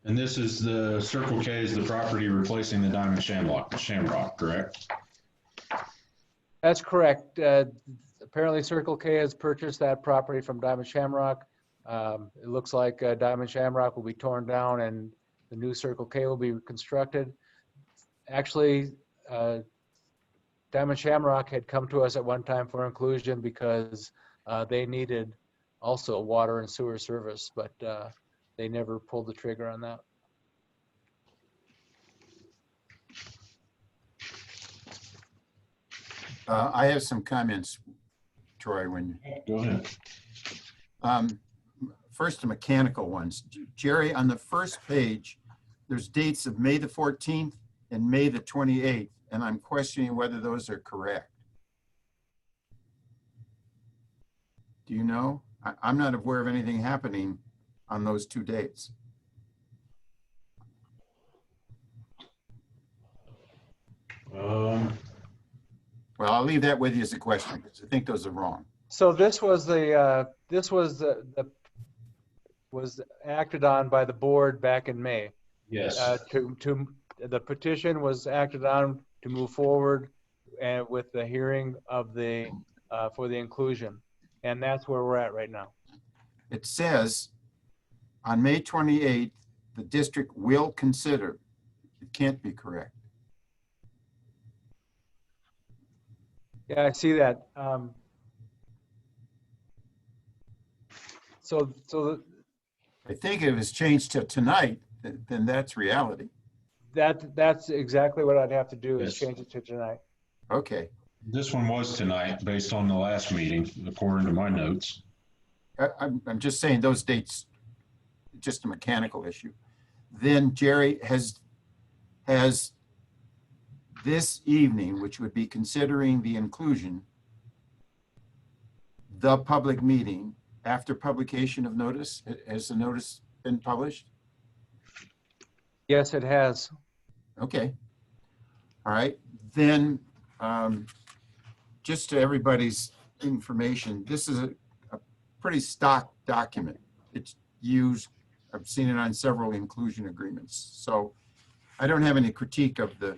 And this is the Circle K is the property replacing the Diamond Shamrock, correct? That's correct. Apparently Circle K has purchased that property from Diamond Shamrock. It looks like Diamond Shamrock will be torn down and the new Circle K will be constructed. Actually, Diamond Shamrock had come to us at one time for inclusion because they needed also water and sewer service, but they never pulled the trigger on that. I have some comments, Troy, when go ahead. First, the mechanical ones. Jerry, on the first page, there's dates of May the 14th and May the 28th, and I'm questioning whether those are correct. Do you know? I'm not aware of anything happening on those two dates. Well, I'll leave that with you as a question because I think those are wrong. So this was was acted on by the board back in May. Yes. The petition was acted on to move forward and with the hearing of the for the inclusion, and that's where we're at right now. It says on May 28th, the district will consider. It can't be correct. Yeah, I see that. I think if it's changed to tonight, then that's reality. That's exactly what I'd have to do is Yes. change it to tonight. Okay. This one was tonight based on the last meeting, according to my notes. I'm just saying those dates, just a mechanical issue. Then Jerry has this evening, which would be considering the inclusion, the public meeting after publication of notice. Has the notice been published? Yes, it has. Okay. All right. Then just to everybody's information, this is a pretty stock document. It's used, I've seen it on several inclusion agreements. So I don't have any critique of the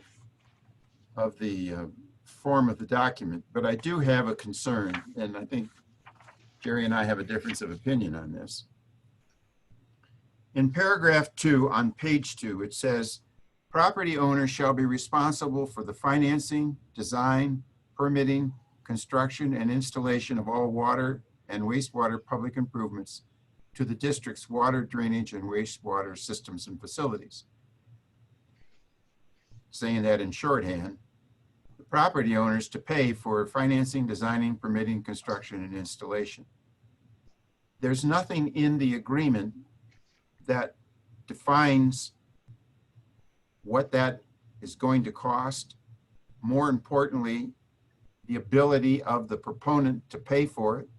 form of the document, but I do have a concern, and I think Jerry and I have a difference of opinion on this. In paragraph 2 on page 2, it says, property owners shall be responsible for the financing, design, permitting, construction, and installation of all water and wastewater public improvements to the district's water, drainage, and wastewater systems and facilities. Saying that in shorthand, the property owners to pay for financing, designing, permitting, construction, and installation. There's nothing in the agreement that defines what that is going to cost. More importantly, the ability of the proponent to pay for it.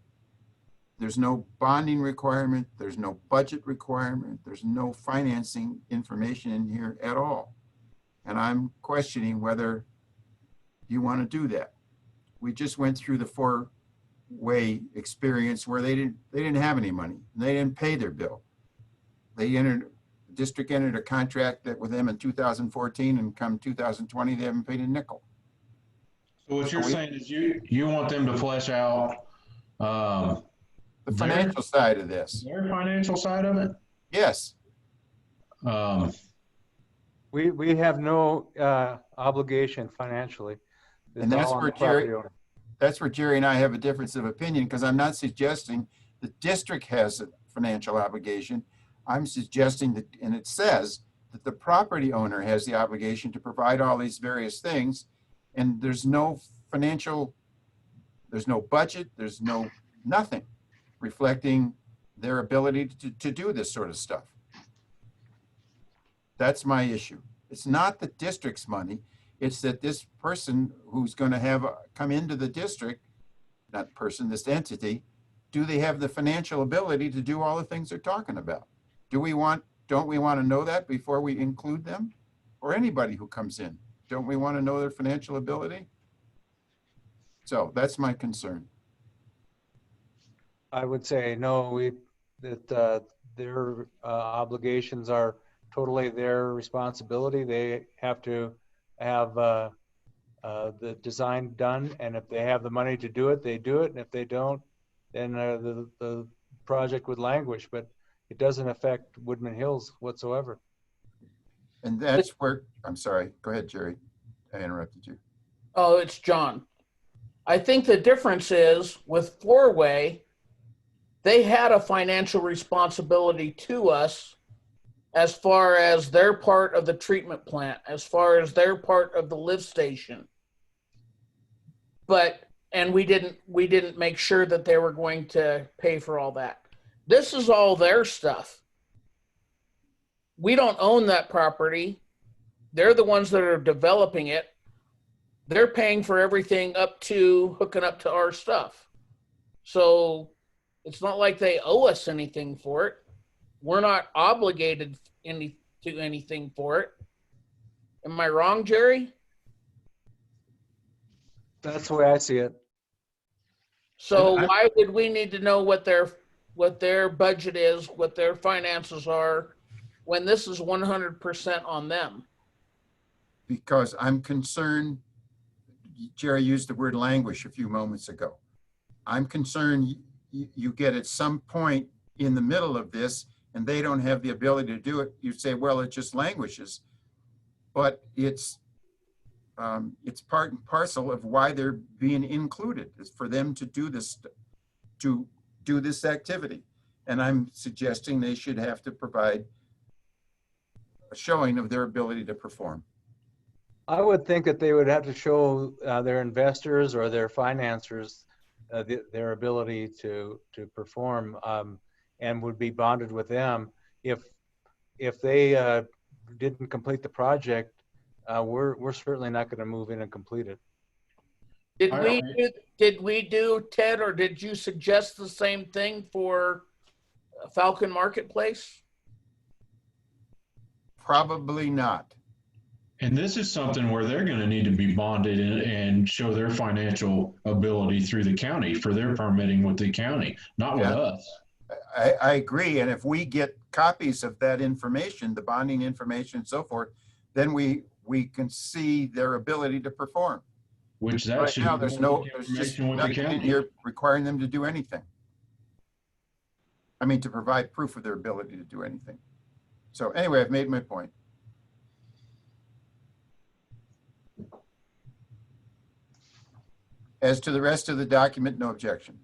There's no bonding requirement. There's no budget requirement. There's no financing information in here at all. And I'm questioning whether you want to do that. We just went through the four-way experience where they didn't have any money. And they didn't pay their bill. The district entered a contract that with them in 2014, and come 2020, they haven't paid a nickel. So what you're saying is you want them to flesh out Um, The financial side of this. Their financial side of it? Yes. We have no obligation financially. It's And that's all on where the property Jerry, owner. that's where Jerry and I have a difference of opinion, because I'm not suggesting the district has a financial obligation. I'm suggesting that, and it says that the property owner has the obligation to provide all these various things, and there's no financial, there's no budget, there's no nothing reflecting their ability to do this sort of stuff. That's my issue. It's not the district's money. It's that this person who's going to have come into the district, not person, this entity, do they have the financial ability to do all the things they're talking about? Don't we want to know that before we include them? Or anybody who comes in? Don't we want to know their financial ability? So that's my concern. I would say no, that their obligations are totally their responsibility. They have to have the design done, and if they have the money to do it, they do it, and if they don't, then the project would languish, but it doesn't affect Woodman Hills whatsoever. And that's where, I'm sorry, go ahead, Jerry. I interrupted you. Oh, it's John. I think the difference is with Four-Way, they had a financial responsibility to us as far as their part of the treatment plant, as far as their part of the lift station. And we didn't make sure that they were going to pay for all that. This is all their stuff. We don't own that property. They're the ones that are developing it. They're paying for everything up to hooking up to our stuff. So it's not like they owe us anything for it. We're not obligated to anything for it. Am I wrong, Jerry? That's the way I see it. So why would we need to know what their budget is, what their finances are, when this is 100% on them? Because I'm concerned, Jerry used the word languish a few moments ago. I'm concerned you get at some point in the middle of this and they don't have the ability to do it. You say, well, it just languishes, but it's part and parcel of why they're being included, is for them to do this activity. And I'm suggesting they should have to provide a showing of their ability to perform. I would think that they would have to show their investors or their financiers their ability to perform, and would be bonded with them. If they didn't complete the project, we're certainly not going to move in and complete it. Did we do, Ted, or did you suggest the same thing for Falcon Marketplace? Probably not. And this is something where they're going to need to be bonded and show their financial ability through the county for their permitting with the county, not with us. I agree. And if we get copies of that information, the bonding information and so forth, then we can see their ability to perform. Which that right should now, be there's just nothing in here requiring them to do anything. I mean, to provide proof of their ability to do anything. So anyway, I've made my point. As to the rest of the document, no objection.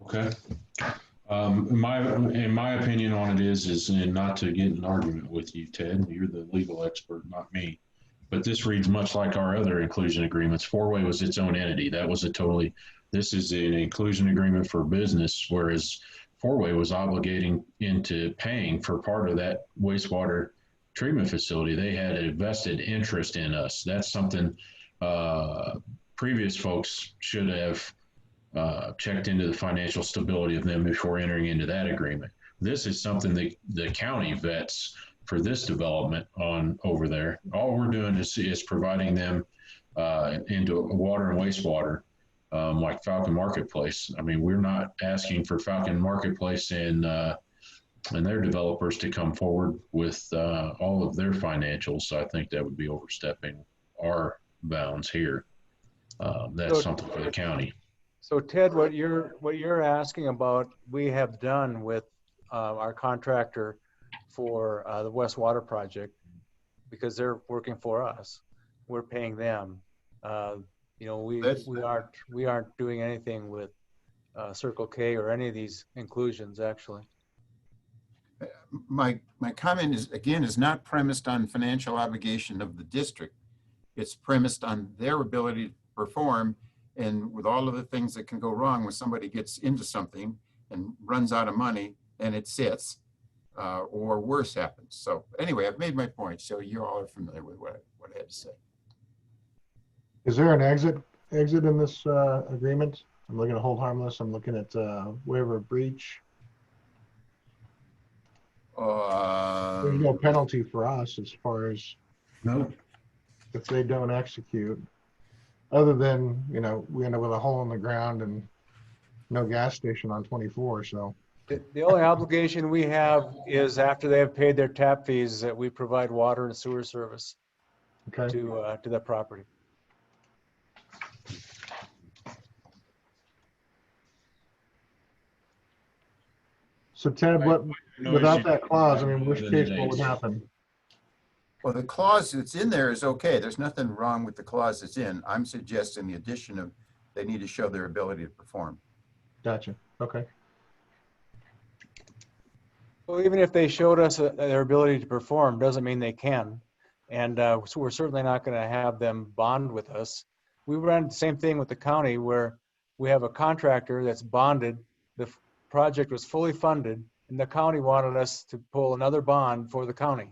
Okay. In my opinion on it is and not to get in an argument with you, Ted, you're the legal expert, not me. But this reads much like our other inclusion agreements. Four-Way was its own entity. That was this is an inclusion agreement for business, whereas Four-Way was obligating into paying for part of that wastewater treatment facility. They had a vested interest in us. That's something previous folks should have checked into the financial stability of them before entering into that agreement. This is something that the county vets for this development on over there. All we're doing is providing them into water and wastewater, like Falcon Marketplace. I mean, we're not asking for Falcon Marketplace and their developers to come forward with all of their financials. So I think that would be overstepping our bounds here. That's something for the county. So Ted, what you're asking about, we have done with our contractor for the West Water Project, because they're working for us. We're paying them. You know, we aren't doing anything with Circle K or any of these inclusions, actually. My comment is not premised on financial obligation of the district. It's premised on their ability to perform, and with all of the things that can go wrong when somebody gets into something and runs out of money and it sits, or worse happens. So anyway, I've made my point. So you all are familiar with what I had to say. Is there an exit in this agreement? I'm looking at hold harmless. I'm looking at waiver of breach. There's no penalty for us as far as if they don't execute, other than, you know, we end up with a hole in the ground and no gas station on 24. So the only obligation we have is after they have paid their tap fees that we provide water and sewer service to that property. So Ted, what without that clause, I mean, worst case, what would happen? Well, the clause that's in there is okay. There's nothing wrong with the clause that's in. I'm suggesting the addition of they need to show their ability to perform. Gotcha. Okay. Well, even if they showed us their ability to perform, doesn't mean they can. And so we're certainly not going to have them bond with us. We ran the same thing with the county, where we have a contractor that's bonded. The project was fully funded, and the county wanted us to pull another bond for the county.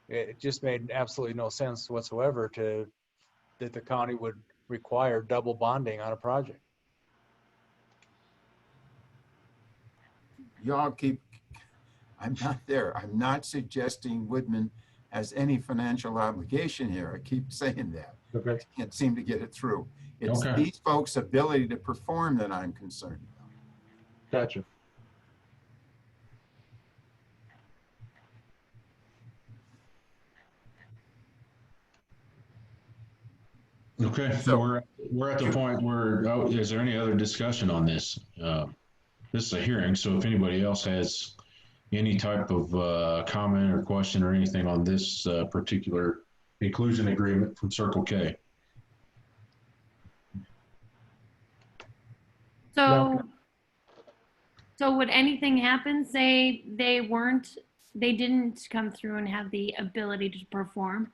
It just made absolutely no sense whatsoever that the county would require double bonding on a project. Y'all I'm not there. I'm not suggesting Woodman has any financial obligation here. I keep saying that. Okay. I can't seem to get it through. It's these folks' ability to perform that I'm concerned about. Gotcha. Okay, so we're at the point where, is there any other discussion on this? This is a hearing, so if anybody else has any type of comment or question or anything on this particular inclusion agreement from Circle K. So would anything happen, say they didn't come through and have the ability to perform?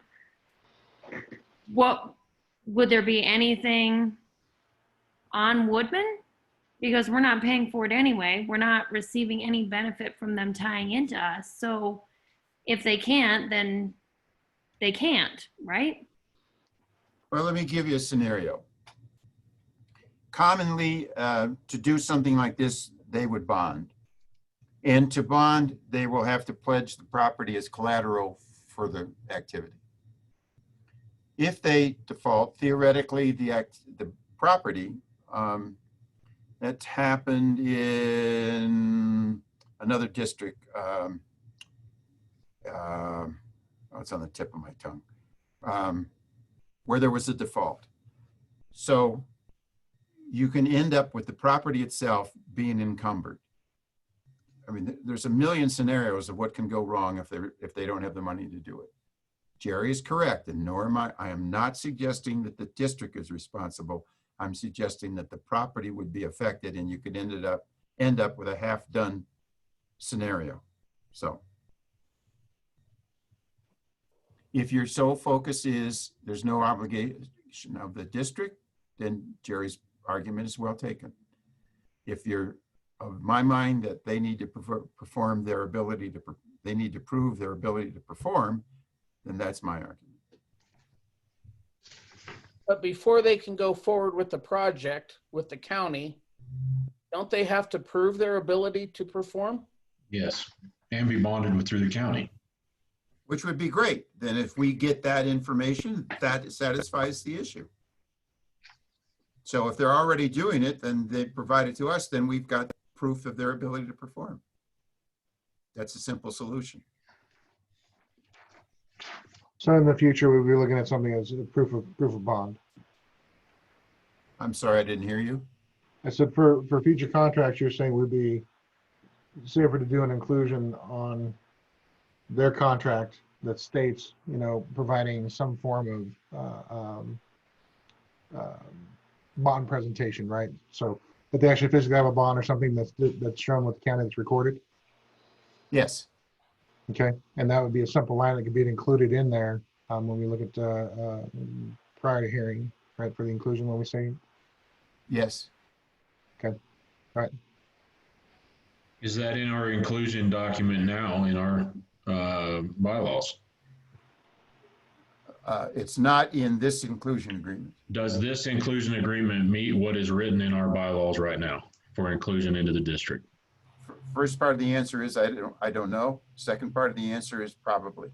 Would there be anything on Woodman? Because we're not paying for it anyway. We're not receiving any benefit from them tying into us. So if they can't, then they can't, right? Well, let me give you a scenario. Commonly, to do something like this, they would bond. And to bond, they will have to pledge the property as collateral for the activity. If they default, theoretically, the property, that's happened in another district. It's on the tip of my tongue, where there was a default. So you can end up with the property itself being encumbered. I mean, there's a million scenarios of what can go wrong if they don't have the money to do it. Jerry is correct, and nor am I. I am not suggesting that the district is responsible. I'm suggesting that the property would be affected, and you could end up with a half-done scenario. So, if your sole focus is there's no obligation of the district, then Jerry's argument is well taken. If you're of my mind that they need to perform their ability to, they need to prove their ability to perform, then that's my argument. But before they can go forward with the project with the county, don't they have to prove their ability to perform? Yes, and be bonded through the county. Which would be great. Then if we get that information, that satisfies the issue. So if they're already doing it, then they provide it to us, then we've got proof of their ability to perform. That's a simple solution. So in the future, we'll be looking at something as a proof of bond. I'm sorry, I didn't hear you. I said for future contracts, you're saying would be safer to do an inclusion on their contract that states, you know, providing some form of bond presentation, right? So that they actually physically have a bond or something that's shown with the county that's recorded. Yes. Okay, and that would be a simple line that could be included in there when we look at prior to hearing, right, for the inclusion when we say. Yes. Okay, all right. Is that in our inclusion document now in our bylaws? It's not in this inclusion agreement. Does this inclusion agreement meet what is written in our bylaws right now for inclusion into the district? First part of the answer is I don't know. Second part of the answer is probably.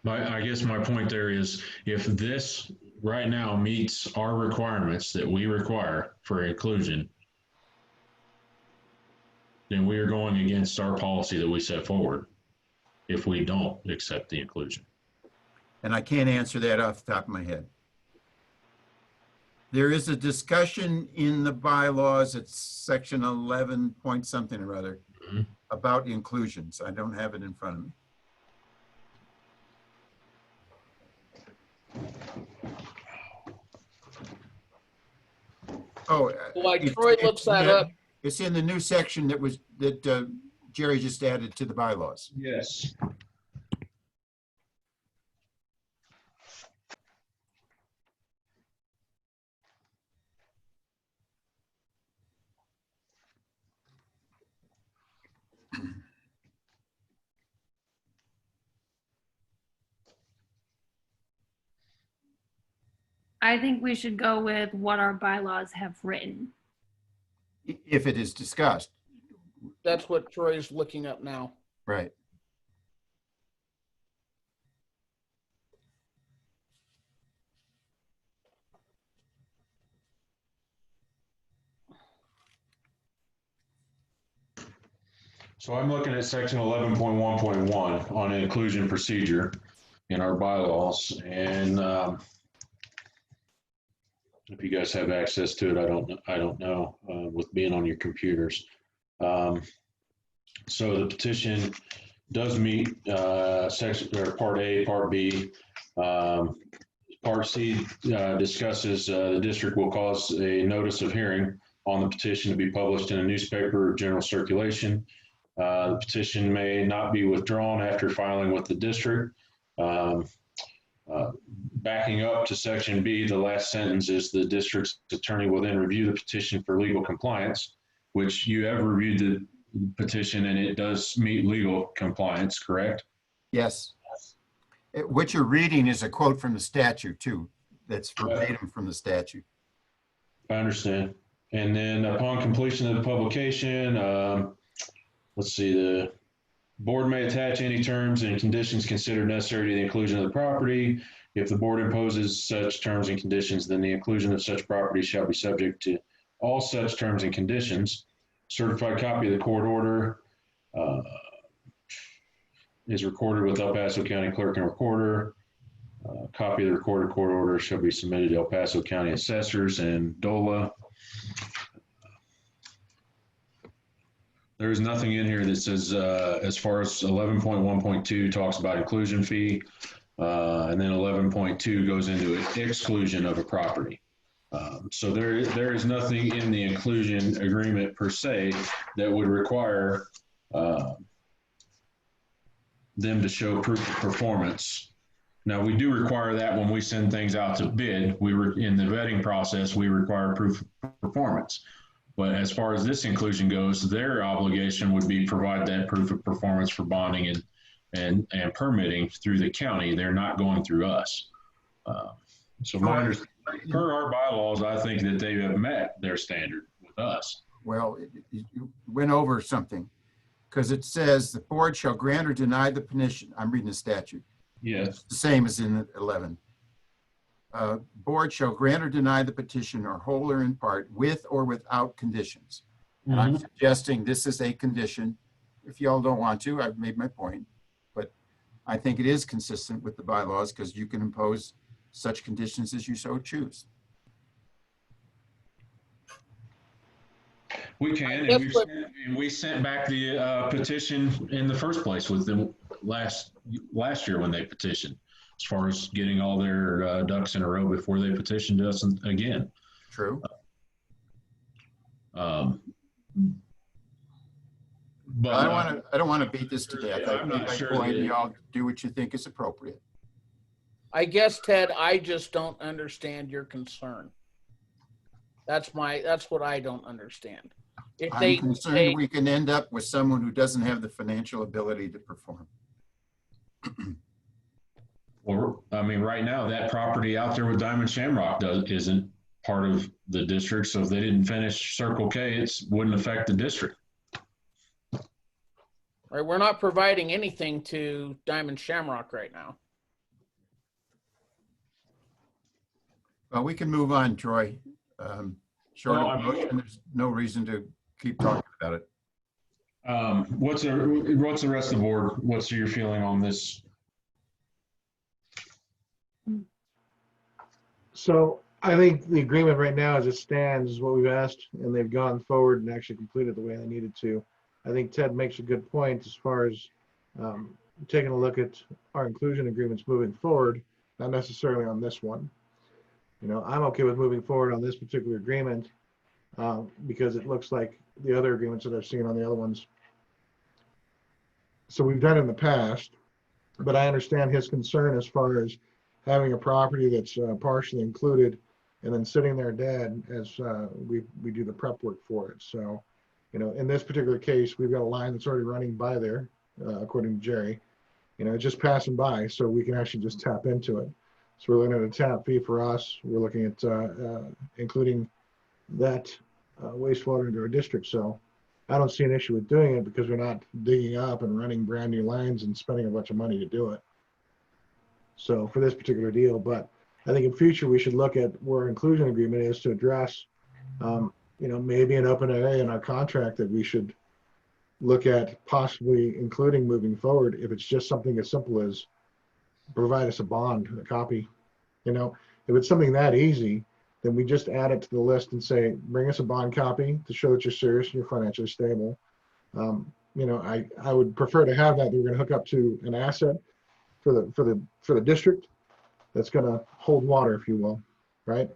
I guess my point there is if this right now meets our requirements that we require for inclusion, then we are going against our policy that we set forward if we don't accept the inclusion. And I can't answer that off the top of my head. There is a discussion in the bylaws, it's section 11 point something or other, about inclusions. I don't have it in front of me. Oh, Like Troy looks that up. It's in the new section that Jerry just added to the bylaws. Yes. I think we should go with what our bylaws have written. If it is discussed. That's what Troy's looking up now. Right. So I'm looking at section 11.1.1 on inclusion procedure in our bylaws. And if you guys have access to it, I don't know with being on your computers. So the petition does meet section or part A, part B. Part C discusses the district will cause a notice of hearing on the petition to be published in a newspaper of general circulation. The petition may not be withdrawn after filing with the district. Backing up to section B, the last sentence is the district's attorney will then review the petition for legal compliance, which you have reviewed the petition and it does meet legal compliance, correct? Yes. What you're reading is a quote from the statute too. That's verbatim from the statute. I understand. And then upon completion of the publication, let's see, the board may attach any terms and conditions considered necessary to the inclusion of the property. If the board imposes such terms and conditions, then the inclusion of such property shall be subject to all such terms and conditions. Certified copy of the court order is recorded with El Paso County Clerk and Recorder. Copy of the recorded court order shall be submitted to El Paso County Assessors and DOLA. There is nothing in here that says, as far as 11.1.2 talks about inclusion fee, and then 11.2 goes into exclusion of a property. So there is nothing in the inclusion agreement per se that would require them to show proof of performance. Now, we do require that when we send things out to bid. We were in the vetting process, we require proof of performance. But as far as this inclusion goes, their obligation would be provide that proof of performance for bonding and permitting through the county. They're not going through us. So my understanding, per our bylaws, I think that they have met their standard with us. Well, you went over something because it says the board shall grant or deny the petition. I'm reading the statute. Yes. It's the same as in 11. Board shall grant or deny the petition or whole or in part with or without conditions. And I'm suggesting this is a condition. If y'all don't want to, I've made my point, but I think it is consistent with the bylaws because you can impose such conditions as you so choose. We can, and we sent back the petition in the first place with them last year when they petitioned, as far as getting all their ducks in a row before they petitioned us again. True. But I don't want to beat this to death. I'm not sure that y'all do what you think is appropriate. I guess, Ted, I just don't understand your concern. That's what I don't understand. If I'm concerned we can end up with someone who doesn't have the financial ability to perform. Well, I mean, right now that property out there with Diamond Shamrock isn't part of the district. So if they didn't finish Circle K, it wouldn't affect the district. Right, we're not providing anything to Diamond Shamrock right now. Well, we can move on, Troy. Short of motion, there's no reason to keep talking about it. What's the rest of the board? What's your feeling on this? So I think the agreement right now as it stands is what we've asked, and they've gone forward and actually completed the way they needed to. I think Ted makes a good point as far as taking a look at our inclusion agreements moving forward, not necessarily on this one. You know, I'm okay with moving forward on this particular agreement because it looks like the other agreements that I've seen on the other ones. So we've done it in the past, but I understand his concern as far as having a property that's partially included and then sitting there dead as we do the prep work for it. So, you know, in this particular case, we've got a line that's already running by there, according to Jerry. You know, it's just passing by, so we can actually just tap into it. So we're looking at a tap fee for us. We're looking at including that wastewater into our district. So I don't see an issue with doing it because we're not digging up and running brand new lines and spending a bunch of money to do it. So for this particular deal, but I think in future we should look at where our inclusion agreement is to address, you know, maybe an open area in our contract that we should look at possibly including moving forward. If it's just something as simple as provide us a bond, a copy, you know, if it's something that easy, then we just add it to the list and say, bring us a bond copy to show that you're serious and you're financially stable. You know, I would prefer to have that. We're going to hook up to an asset for the district that's going to hold water, if you will, right?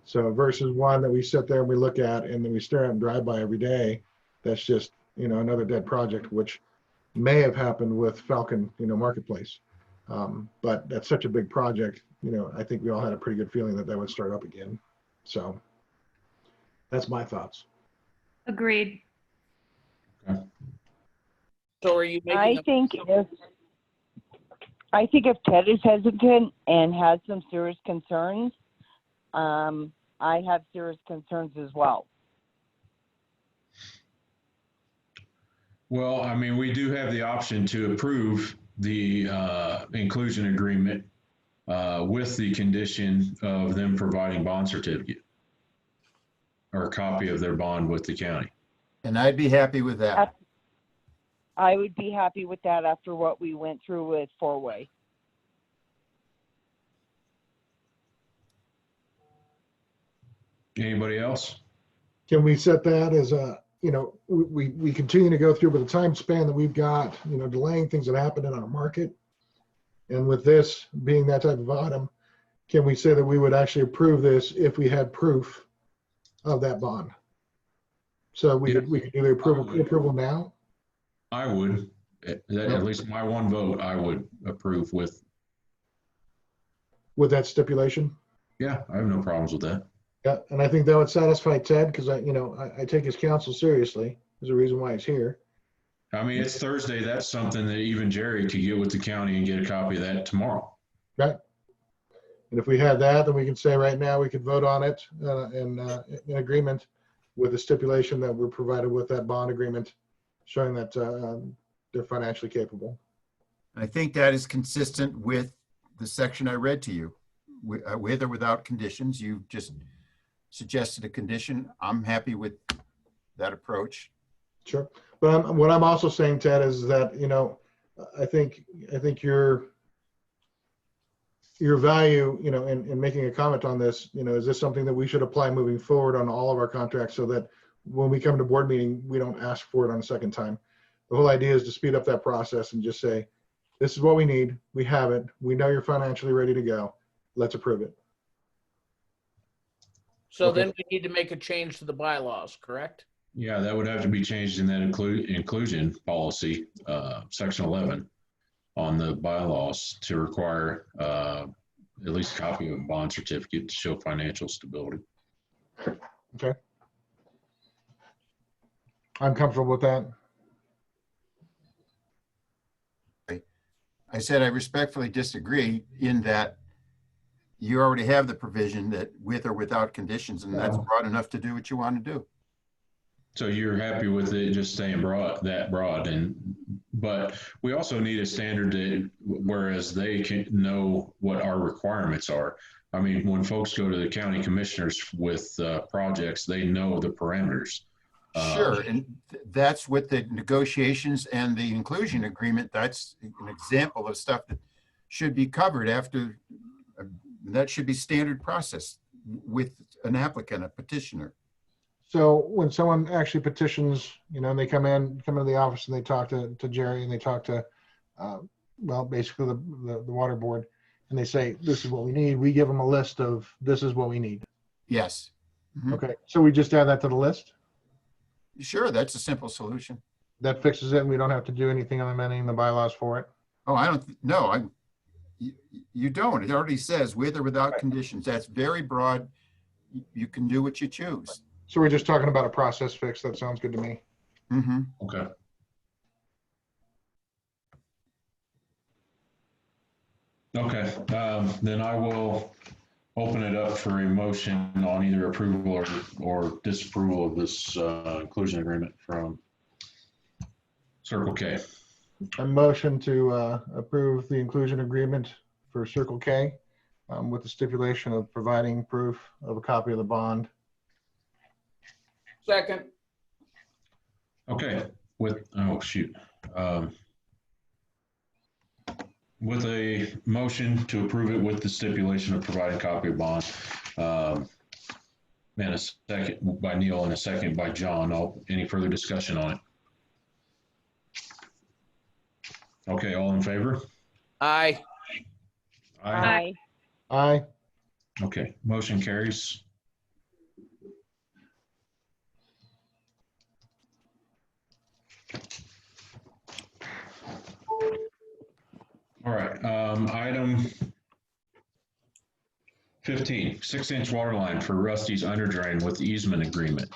So versus one that we sit there and we look at and then we stare at and drive by every day. That's just, you know, another dead project, which may have happened with Falcon, you know, Marketplace. But that's such a big project, you know, I think we all had a pretty good feeling that would start up again. So that's my thoughts. Agreed. Okay. So are you making I think if Ted is hesitant and has some serious concerns, I have serious concerns as well. Well, I mean, we do have the option to approve the inclusion agreement with the condition of them providing bond certificate or a copy of their bond with the county. And I'd be happy with that. I would be happy with that after what we went through with four-way. Anybody else? Can we set that as a, you know, we continue to go through with the time span that we've got, you know, delaying things that happen in our market. And with this being that type of item, can we say that we would actually approve this if we had proof of that bond? So we could do the approval now? I would, at least my one vote, I would approve with that stipulation. Yeah, I have no problems with that. Yeah, and I think that would satisfy Ted because I take his counsel seriously. There's a reason why he's here. I mean, it's Thursday. That's something that even Jerry could get with the county and get a copy of that tomorrow. Right. And if we had that, then we can say right now we could vote on it in agreement with the stipulation that we're provided with that bond agreement showing that they're financially capable. I think that is consistent with the section I read to you, with or without conditions. You just suggested a condition. I'm happy with that approach. Sure. But what I'm also saying, Ted, is that, you know, I think your value, in making a comment on this, is this something that we should apply moving forward on all of our contracts so that when we come to board meeting, we don't ask for it on a second time? The whole idea is to speed up that process and just say, this is what we need. We have it. We know you're financially ready to go. Let's approve it. So Okay. then we need to make a change to the bylaws, correct? Yeah, that would have to be changed in that inclusion policy, section 11 on the bylaws to require at least a copy of a bond certificate to show financial stability. Okay. I'm comfortable with that. I said I respectfully disagree in that you already have the provision that with or without conditions, and that's broad enough to do what you want to do. So you're happy with it just staying broad, but we also need a standard that, whereas they can know what our requirements are. I mean, when folks go to the county commissioners with projects, they know the parameters. Sure, and that's with the negotiations and the inclusion agreement. That's an example of stuff that should be covered after. That should be standard process with an applicant, a petitioner. So when someone actually petitions, and they come into the office and they talk to Jerry and they talk to, basically the water board, and they say, this is what we need. We give them a list of, this is what we need. Yes. Mm-hmm. Okay. So we just add that to the list? Sure. That's a simple solution. That fixes it. And we don't have to do anything on amending the bylaws for it. Oh, I don't know. You don't. It already says with or without conditions. That's very broad. You can do what you choose. So we're just talking about a process fix. That sounds good to me. Mm-hmm. Okay. Okay. Then I will open it up for a motion on either approval or disapproval of this inclusion agreement from Circle K. A motion to approve the inclusion agreement for Circle K with the stipulation of providing proof of a copy of the bond. Second. Okay. With a motion to approve it with the stipulation of providing copy of bond, and a second by Neil and a second by John. Any further discussion on it? Okay, all in favor? Aye. Aye. Aye. Okay, motion carries. All right, item 15, 6-inch water line for Rusty's underdrain with easement agreement.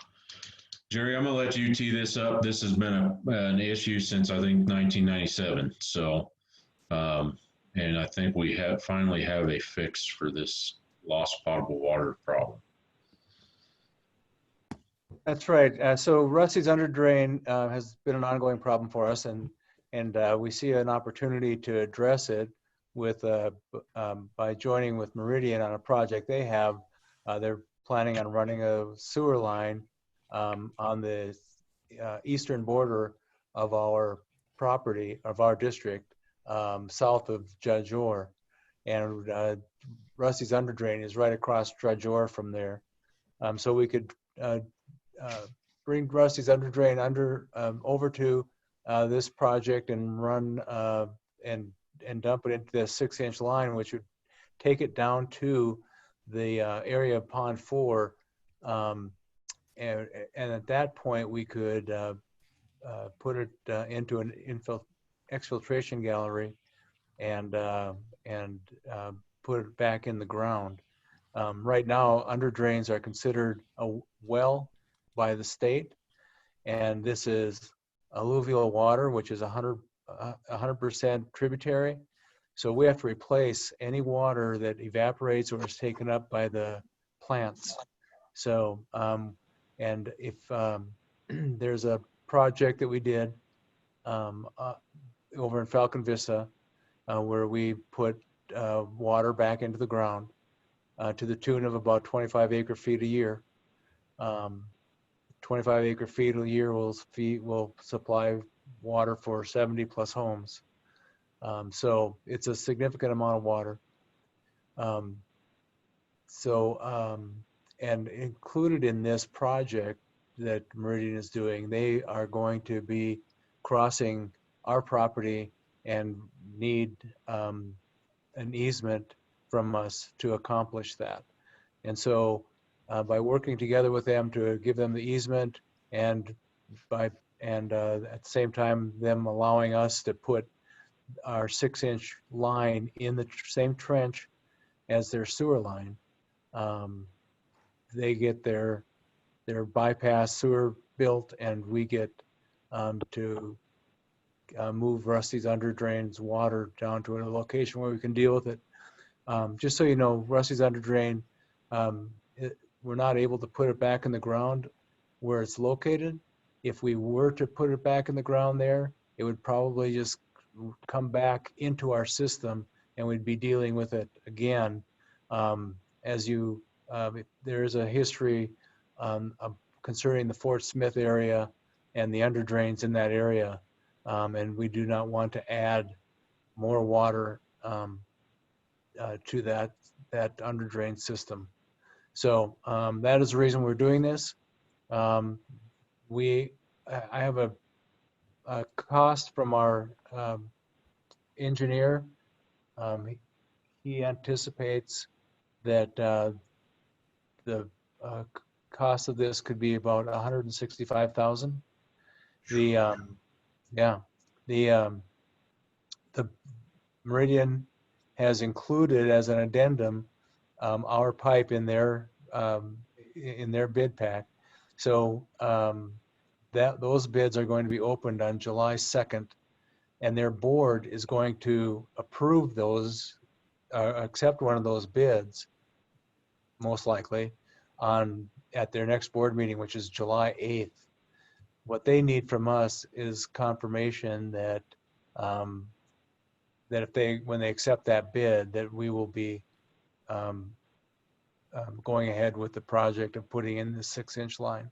Jerry, I'm gonna let you tee this up. This has been an issue since I think 1997. So, and I think we finally have a fix for this lost potable water problem. That's right. So Rusty's underdrain has been an ongoing problem for us, and we see an opportunity to address it with by joining with Meridian on a project they have. They're planning on running a sewer line on the eastern border of our property, of our district, south of Judge Orr. And Rusty's underdrain is right across Judge Orr from there. So we could bring Rusty's underdrain over to this project and run and dump it into the 6-inch line, which would take it down to the area of Pond 4. And at that point, we could put it into an exfiltration gallery and put it back in the ground. Right now, underdrains are considered a well by the state, and this is alluvial water, which is 100% tributary. So we have to replace any water that evaporates or is taken up by the plants. So, and if there's a project that we did over in Falcon Vista where we put water back into the ground to the tune of about 25 acre-feet a year. 25 acre-feet a year will supply water for 70 plus homes. So it's a significant amount of water. And included in this project that Meridian is doing, they are going to be crossing our property and need an easement from us to accomplish that. And so by working together with them to give them the easement and at the same time them allowing us to put our 6-inch line in the same trench as their sewer line, they get their bypass sewer built, and we get to move Rusty's under drains water down to a location where we can deal with it. Just so you know, Rusty's under drain, we're not able to put it back in the ground where it's located. If we were to put it back in the ground there, it would probably just come back into our system, and we'd be dealing with it again. There is a history concerning the Fort Smith area and the under drains in that area, and we do not want to add more water to that under drain system. So that is the reason we're doing this. I have a cost from our engineer. He anticipates that the cost of this could be about $165,000. The Meridian has included as an addendum our pipe in their bid pack. So those bids are going to be opened on July 2nd, and their board is going to approve those, accept one of those bids, most likely, at their next board meeting, which is July 8th. What they need from us is confirmation that when they accept that bid, that we will be going ahead with the project of putting in the 6-inch line.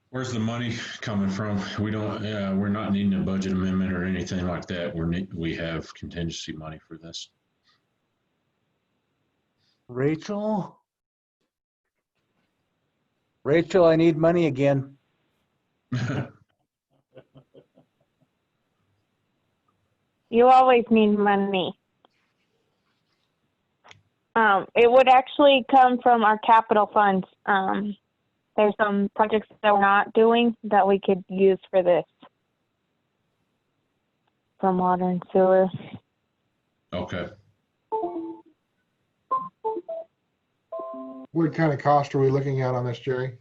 Where's the money coming from? We're not needing a budget amendment or anything like that. We have contingency money for this. Rachel, I need money again. You always need money. It would actually come from our capital funds. There's some projects that we're not doing that we could use for this, from water and sewer. Okay. What kind of cost are we looking at on this, Jerry?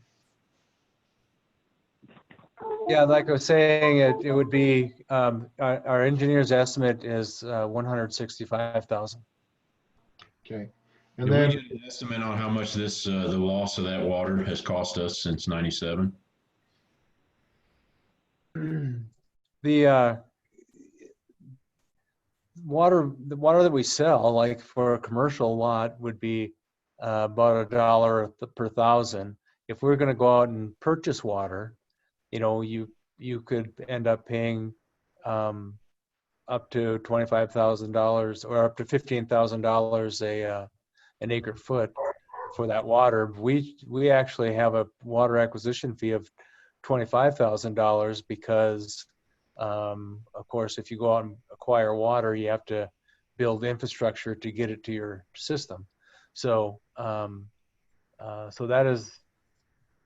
Yeah, like I was saying, it would be, our engineer's estimate is $165,000. Okay. And then we get an estimate on how much this the loss of that water has cost us since '97? The water that we sell, like for a commercial lot, would be about $1 per thousand. If we're going to go out and purchase water, you could end up paying up to $25,000 or up to $15,000 an acre foot for that water. We actually have a water acquisition fee of $25,000 because, of course, if you go out and acquire water, you have to build infrastructure to get it to your system. So, so that is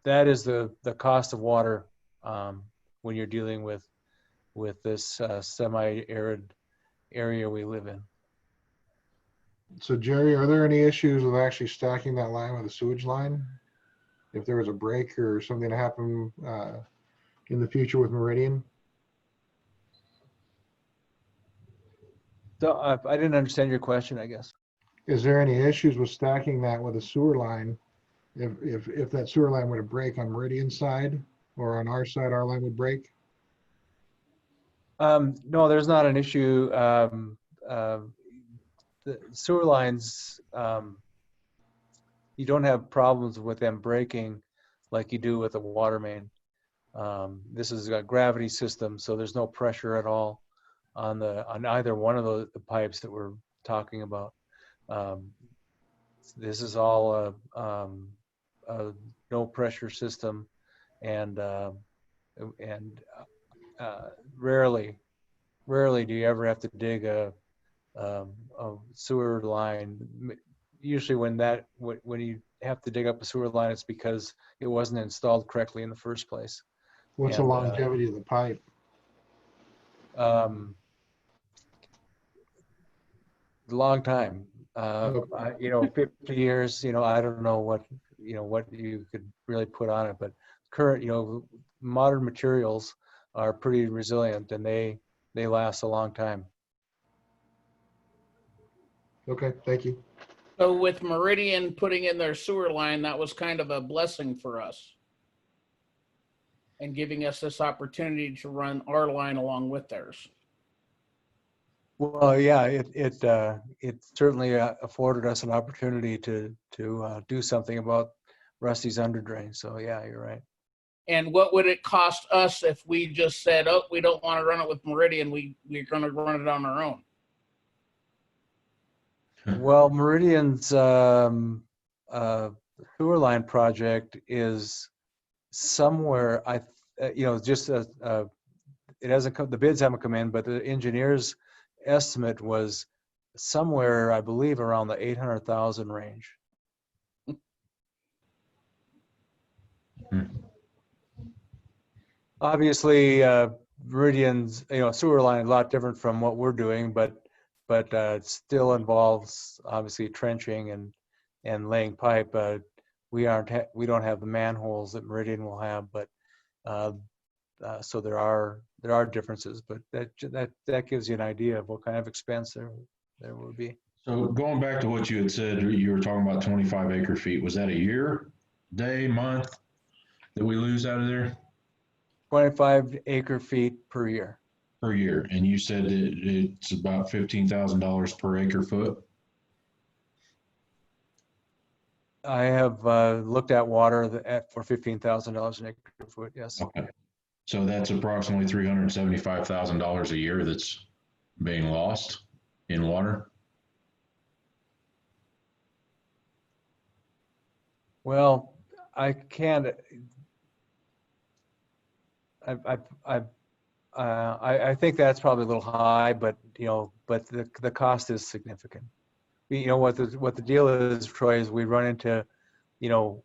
the cost of water when you're dealing with this semi-arid area we live in. So Jerry, are there any issues with actually stacking that line with a sewage line? If there was a break or something to happen in the future with Meridian? So I didn't understand your question, I guess. Is there any issues with stacking that with a sewer line? If that sewer line were to break on Meridian's side or on our side, our line would break? No, there's not an issue. The sewer lines, you don't have problems with them breaking like you do with a water main. This is a gravity system, so there's no pressure at all on either one of the pipes that we're talking about. This is all a no pressure system, and rarely do you ever have to dig a sewer line. Usually when you have to dig up a sewer line, it's because it wasn't installed correctly in the first place. What's the longevity of the pipe? Long time. 50 years. I don't know what you could really put on it, but current, modern materials are pretty resilient, and they last a long time. Okay, thank you. So with Meridian putting in their sewer line, that was kind of a blessing for us and giving us this opportunity to run our line along with theirs. Well, yeah, it certainly afforded us an opportunity to do something about Rusty's underdrain. So yeah, you're right. And what would it cost us if we just said, oh, we don't want to run it with Meridian, we're going to run it on our own? Well, Meridian's sewer line project is somewhere, it hasn't come, the bids haven't come in, but the engineer's estimate was somewhere, I believe, around the 800,000 range. Obviously, Meridian's sewer line a lot different from what we're doing, but it still involves obviously trenching and laying pipe. We don't have the manholes that Meridian will have, but so there are differences, but that gives you an idea of what kind of expense there would be. So going back to what you had said, you were talking about 25 acre feet. Was that a year, day, month that we lose out of there? 25 acre feet per year. Per year, and you said it's about $15,000 per acre foot. I have looked at water for $15,000 an acre foot. Yes. Okay, so that's approximately $375,000 a year that's being lost in water. Well, I can't. I think that's probably a little high, but but the cost is significant. What the deal is, Troy, is we run into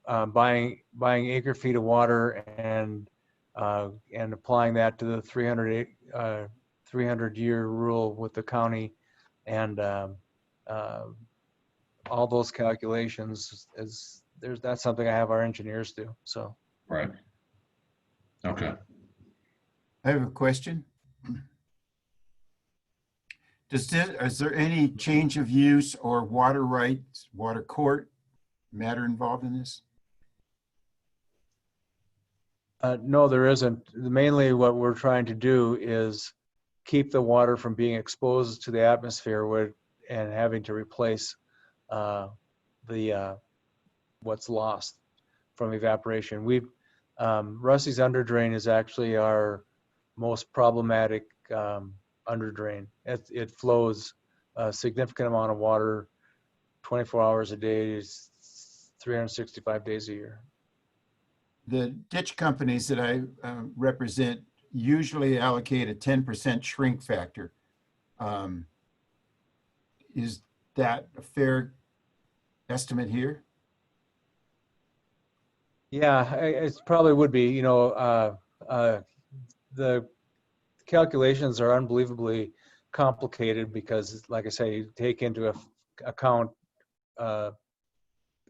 buying acre feet of water and applying that to the 300 year rule with the county, and all those calculations that's something I have our engineers do. So right. Okay. I have a question. Is there any change of use or water rights, water court matter involved in this? No, there isn't. Mainly what we're trying to do is keep the water from being exposed to the atmosphere and having to replace what's lost from evaporation. Rusty's underdrain is actually our most problematic underdrain. It flows a significant amount of water 24 hours a day, 365 days a year. The ditch companies that I represent usually allocate a 10% shrink factor. Is that a fair estimate here? Yeah, it probably would be. The calculations are unbelievably complicated because, like I say, you take into account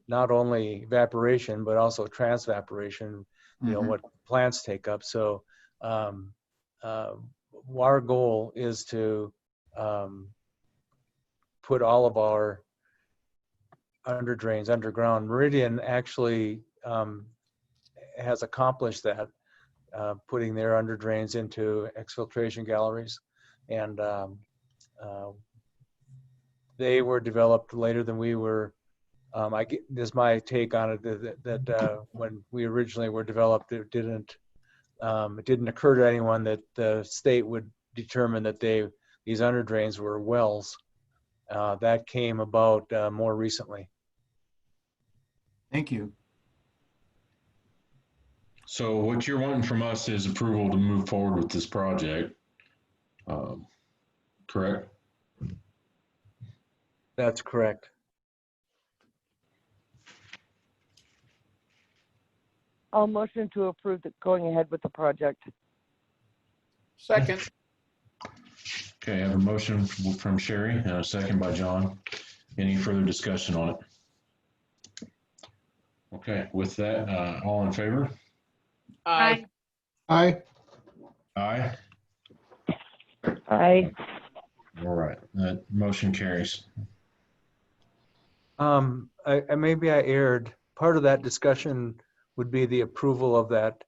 not only evaporation but also transvaporation. What plants take up. So our goal is to put all of our underdrains underground. Meridian actually has accomplished that, putting their underdrains into exfiltration galleries, and they were developed later than we were. This is my take on it, that when we originally were developed, it didn't it didn't occur to anyone that the state would determine that these under drains were wells. That came about more recently. Thank you. So what you're wanting from us is approval to move forward with this project. Correct? That's correct. I'll motion to approve going ahead with the project. Second. Okay, I have a motion from Sherry and a second by John. Any further discussion on it? Okay, with that, all in favor? Aye. Aye. Aye. Aye. All right, that motion carries. Maybe I erred. Part of that discussion would be the approval of that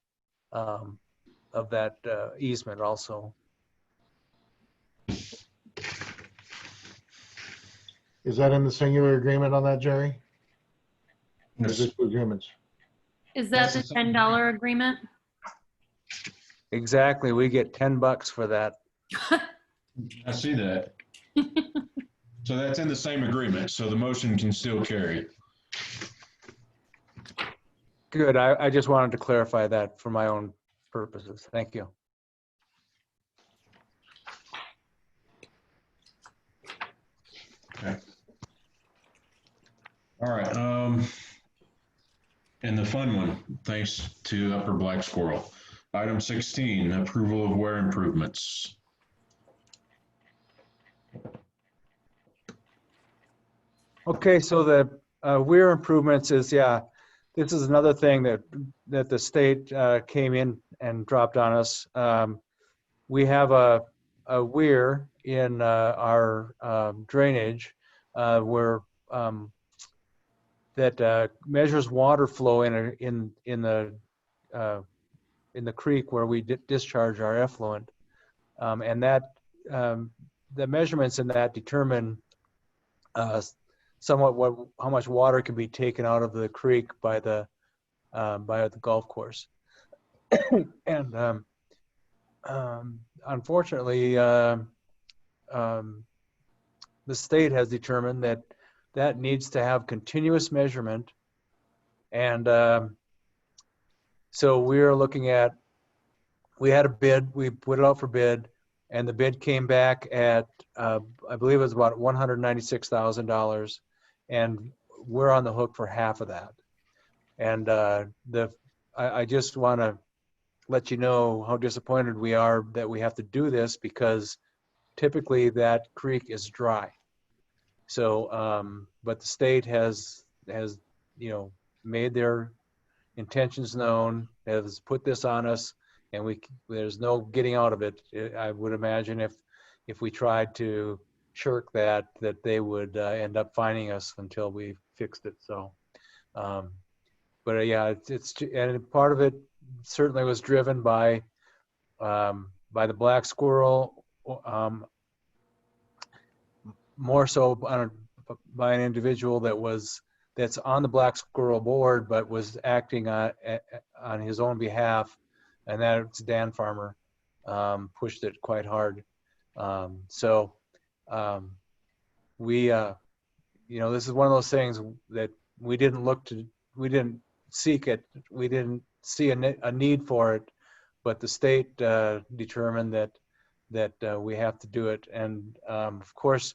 easement also. Is that in the singular agreement on that, Jerry? Or is Yes. it two agreements? Is that the $10 agreement? Exactly. We get $10 for that. I see that. So that's in the same agreement, so the motion can still carry. Good. I just wanted to clarify that for my own purposes. Thank you. Okay. All right. And the fun one, thanks to Upper Black Squirrel. Item 16, approval of wear improvements. Okay, so the weir improvements is, this is another thing that the state came in and dropped on us. We have a weir in our drainage where that measures water flow in the creek where we discharge our effluent, and that the measurements in that determine somewhat how much water can be taken out of the creek by the golf course. And unfortunately, the state has determined that needs to have continuous measurement, and so we're looking at. We had a bid. We put it out for bid, and the bid came back at I believe it was about $196,000, and we're on the hook for half of that. And I just want to let you know how disappointed we are that we have to do this, because typically that creek is dry. So, but the state has made their intentions known, has put this on us, and there's no getting out of it. I would imagine if we tried to shirk that they would end up fining us until we fixed it. So, but yeah, and part of it certainly was driven by the black squirrel, more so by an individual that's on the black squirrel board, but was acting on his own behalf, and that's Dan Farmer. Pushed it quite hard. So we, this is one of those things that we didn't seek it. We didn't see a need for it, but the state determined that we have to do it. And of course,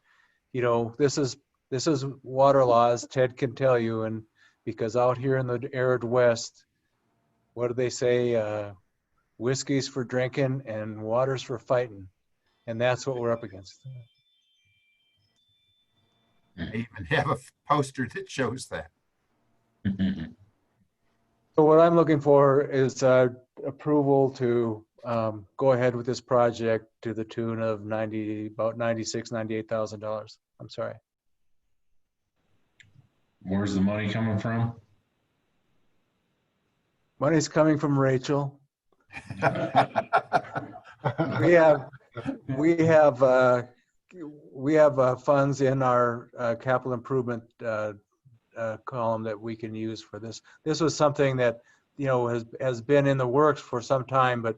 this is water laws. Ted can tell you, and because out here in the arid West, what do they say? Whiskey's for drinking and water's for fighting, and that's what we're up against. I even have a poster that shows that. So what I'm looking for is approval to go ahead with this project to the tune of about $96,000, $98,000. I'm sorry. Where's the money coming from? Money's coming from Rachel. We have funds in our capital improvement column that we can use for this. This was something that has been in the works for some time, but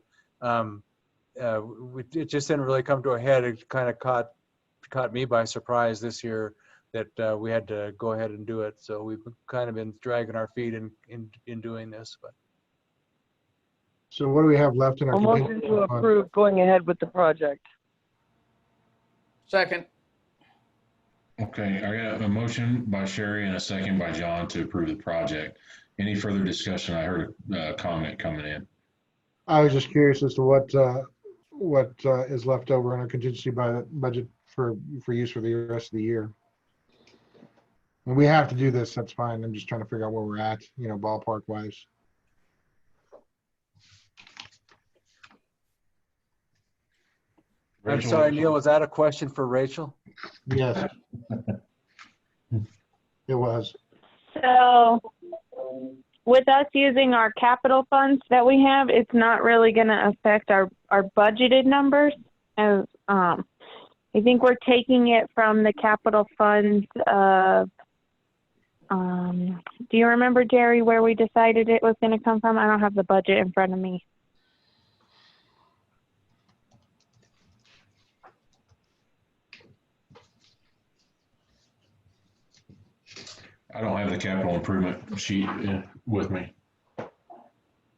it just didn't really come to a head. It kind of caught me by surprise this year that we had to go ahead and do it. So we've kind of been dragging our feet in doing this. But So what do we have left in our A motion contingency to fund? approve going ahead with the project. Second. Okay, I got a motion by Sherry and a second by John to approve the project. Any further discussion? I heard a comment coming in. I was just curious as to what is left over in our contingency budget for use for the rest of the year. And we have to do this, that's fine. I'm just trying to figure out where we're at, ballpark wise. I'm sorry, Neil, was that a question for Rachel? Yes. It was. So with us using our capital funds that we have, it's not really going to affect our budgeted numbers. As I think we're taking it from the capital funds of, do you remember, Jerry, where we decided it was going to come from? I don't have the budget in front of me. I don't have the capital improvement sheet with me.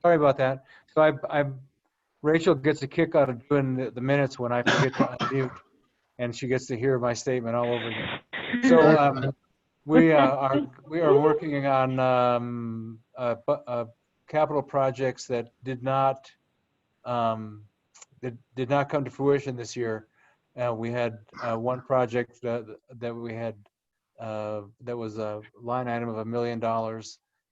Sorry about that. So Rachel gets a kick out of doing the minutes when I forget to unmute, and she gets to hear my statement all over again. So we are working on capital projects that did not come to fruition this year. We had one project that we had that was a line item of $1 million, and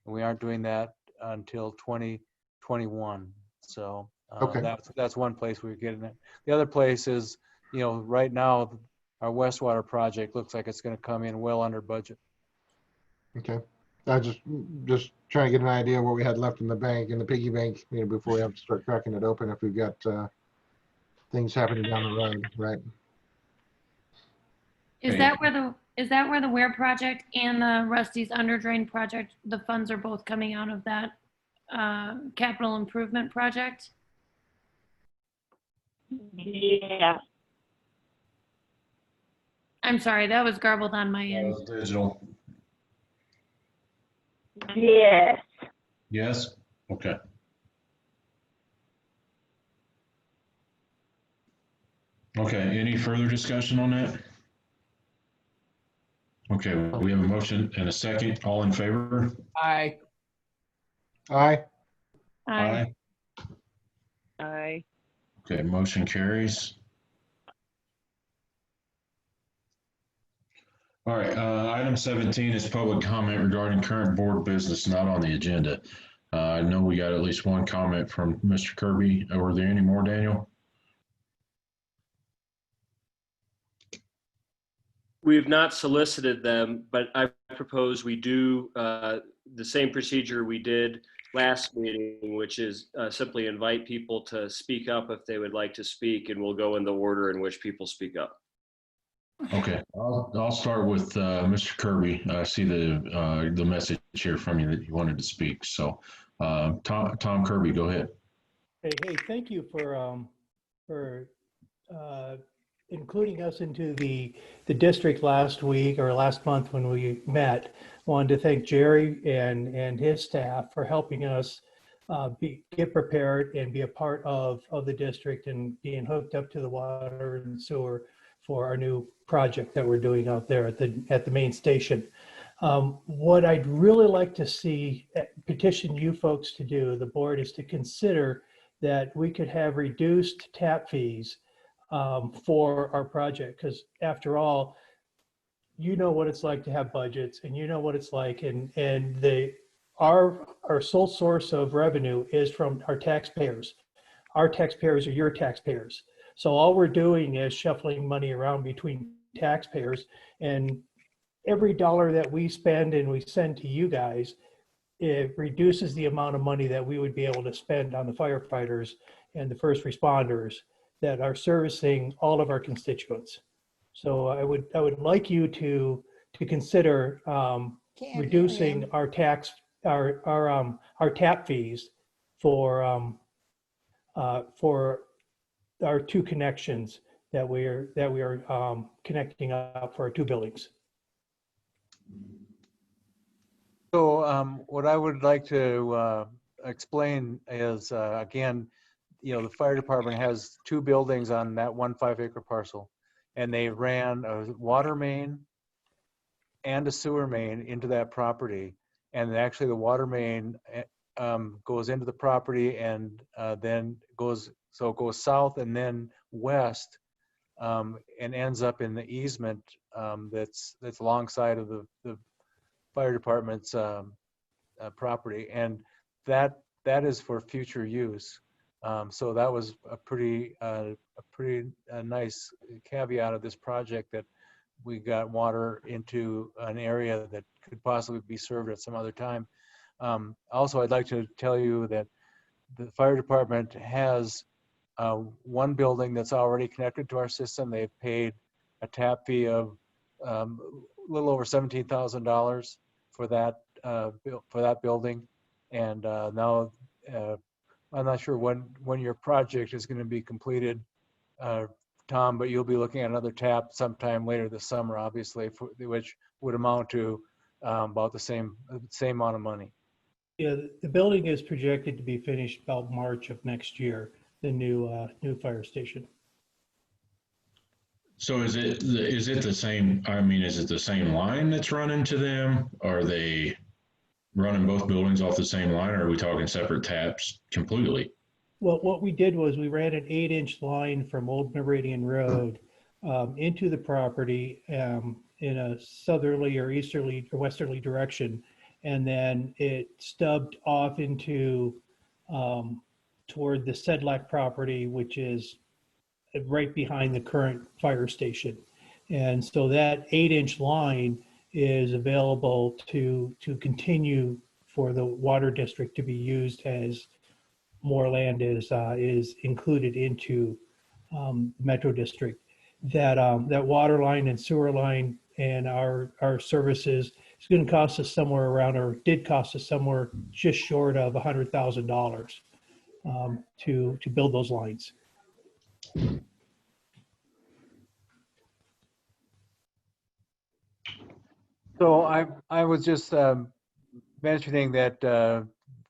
we aren't doing that until 2021. So Okay. that's one place we're getting it. The other place is, right now our Westwater project looks like it's going to come in well under budget. Okay. I just trying to get an idea of what we had left in the bank, in the piggy bank, before we have to start cracking it open if we've got things happening down the road, right? Is that where the Ware project and the Rusty's Underdrain project, the funds are both coming out of that capital improvement project? Yeah. I'm sorry, that was garbled on my end. Digital. Yes. Yes? Okay. Okay, any further discussion on that? Okay, we have a motion and a second. All in favor? Aye. Aye. Aye. Aye. Okay, motion carries. All right, item 17 is public comment regarding current board business not on the agenda. I know we got at least one comment from Mr. Kirby. Were there any more, Daniel? We have not solicited them, but I propose we do the same procedure we did last meeting, which is simply invite people to speak up if they would like to speak, and we'll go in the order in which people speak up. Okay, I'll start with Mr. Kirby. I see the message here from you that you wanted to speak. So Tom Kirby, go ahead. Hey, thank you for including us into the district last week or last month when we met. Wanted to thank Jerry and his staff for helping us get prepared and be a part of the district and being hooked up to the water and sewer for our new project that we're doing out there at the main station. What I'd really like to see, petition you folks to do, the board, is to consider that we could have reduced tap fees for our project, because after all, you know what it's like to have budgets, and you know what it's like, and our sole source of revenue is from our taxpayers. Our taxpayers are your taxpayers. So all we're doing is shuffling money around between taxpayers, and every dollar that we spend and we send to you guys, it reduces the amount of money that we would be able to spend on the firefighters and the first responders that are servicing all of our constituents. So I would like you to consider reducing our tax our tap fees for our two connections that we are connecting up for our two buildings. So what I would like to explain is, again, the fire department has two buildings on that 1 5-acre parcel, and they ran a water main and a sewer main into that property. And actually the water main goes into the property and then goes south and then west, and ends up in the easement that's alongside of the fire department's property, and that is for future use. So that was a pretty nice caveat of this project, that we got water into an area that could possibly be served at some other time. Also, I'd like to tell you that the fire department has one building that's already connected to our system. They've paid a tap fee of a little over $17,000 for that building, and now I'm not sure when your project is going to be completed, Tom, but you'll be looking at another tap sometime later this summer, obviously, which would amount to about the same amount of money. Yeah, the building is projected to be finished about March of next year, the new fire station. So is it the same, I mean, is it the same line that's running to them? Are they running both buildings off the same line, or are we talking separate taps completely? Well, what we did was we ran an 8-inch line from Old Meridian Road into the property in a southerly or easterly or westerly direction, and then it stubbed off into toward the Sedlak property, which is right behind the current fire station. And so that 8-inch line is available to continue for the water district to be used as more land is included into Metro District. That water line and sewer line and our services is going to cost us somewhere around, or did cost us somewhere just short of $100,000 to build those lines. So I was just mentioning that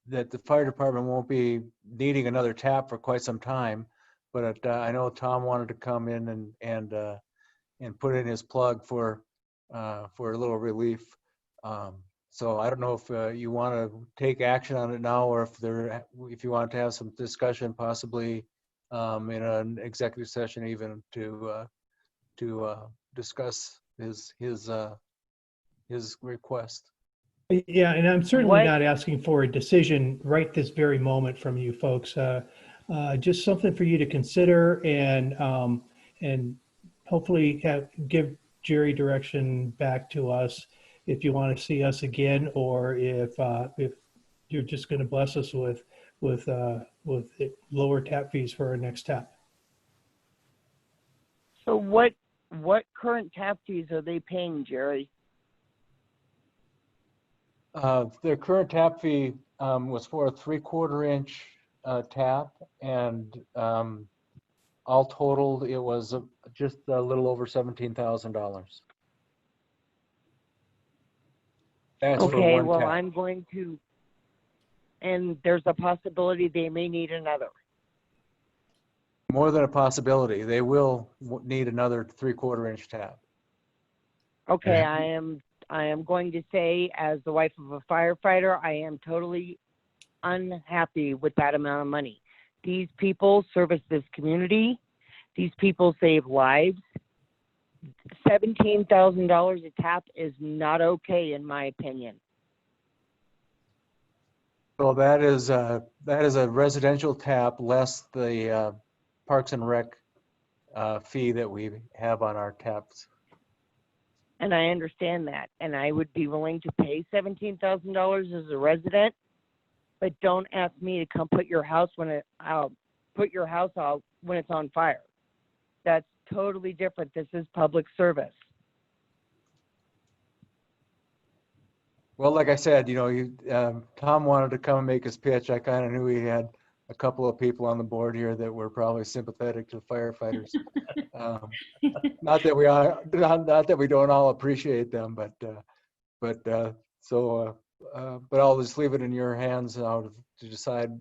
that the fire department won't be needing another tap for quite some time, but I know Tom wanted to come in and put in his plug for a little relief. So I don't know if you want to take action on it now, or if you want to have some discussion, possibly in an executive session, even to discuss his request. Yeah, and I'm certainly not asking for a decision right this very moment from you folks. Just something for you to consider, and hopefully give Jerry direction back to us if you want to see us again, or if you're just going to bless us with lower tap fees for our next tap. So what current tap fees are they paying, Jerry? Their current tap fee was for a 3/4 inch tap, and all totaled, it was just a little over $17,000. That's for Okay, one well, tap. I'm going to, and there's a possibility they may need another. More than a possibility, they will need another 3/4 inch tap. Okay, I am going to say, as the wife of a firefighter, I am totally unhappy with that amount of money. These people service this community. These people save lives. $17,000 a tap is not okay, in my opinion. So that is a residential tap less the Parks and Rec fee that we have on our taps. And I understand that. And I would be willing to pay $17,000 as a resident, but don't ask me to come put your house out when it's on fire. That's totally different. This is public service. Well, like I said, Tom wanted to come and make his pitch. I kind of knew he had a couple of people on the board here that were probably sympathetic to firefighters. Not that we don't all appreciate them, but I'll just leave it in your hands now to decide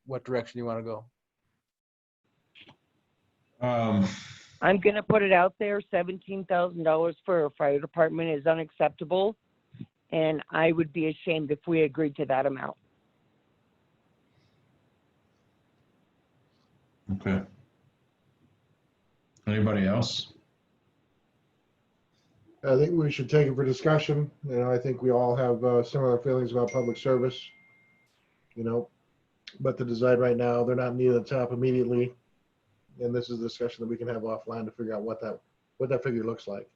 what direction you want to go. I'm going to put it out there. $17,000 for a fire department is unacceptable. And I would be ashamed if we agreed to that amount. Okay. Anybody else? I think we should take it for discussion. I think we all have similar feelings about public service, but to decide right now, they're not near the top immediately. And this is a discussion that we can have offline to figure out what that figure looks like.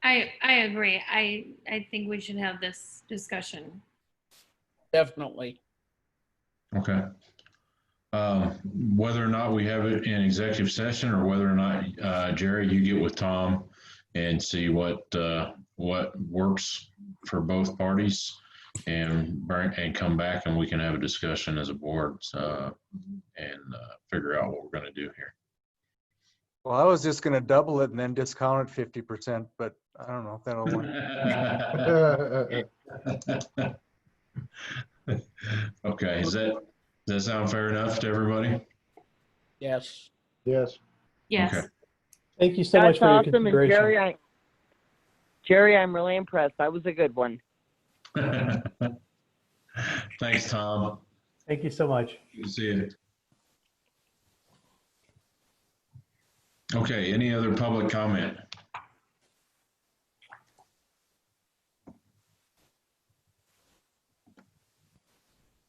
I agree. I think we should have this discussion. Definitely. Okay. Whether or not we have it in executive session or whether or not, Jerry, you get with Tom and see what works for both parties and come back and we can have a discussion as a board and figure out what we're going to do here. Well, I was just going to double it and then discount it 50%, but I don't know if that'll work. Okay, does that sound fair enough to everybody? Yes. Yes. Yes. Okay. Thank you so much for your awesome. consideration. And Jerry, I'm really impressed. That was a good one. Thanks, Tom. Thank you so much. Good to see you. Okay, any other public comment?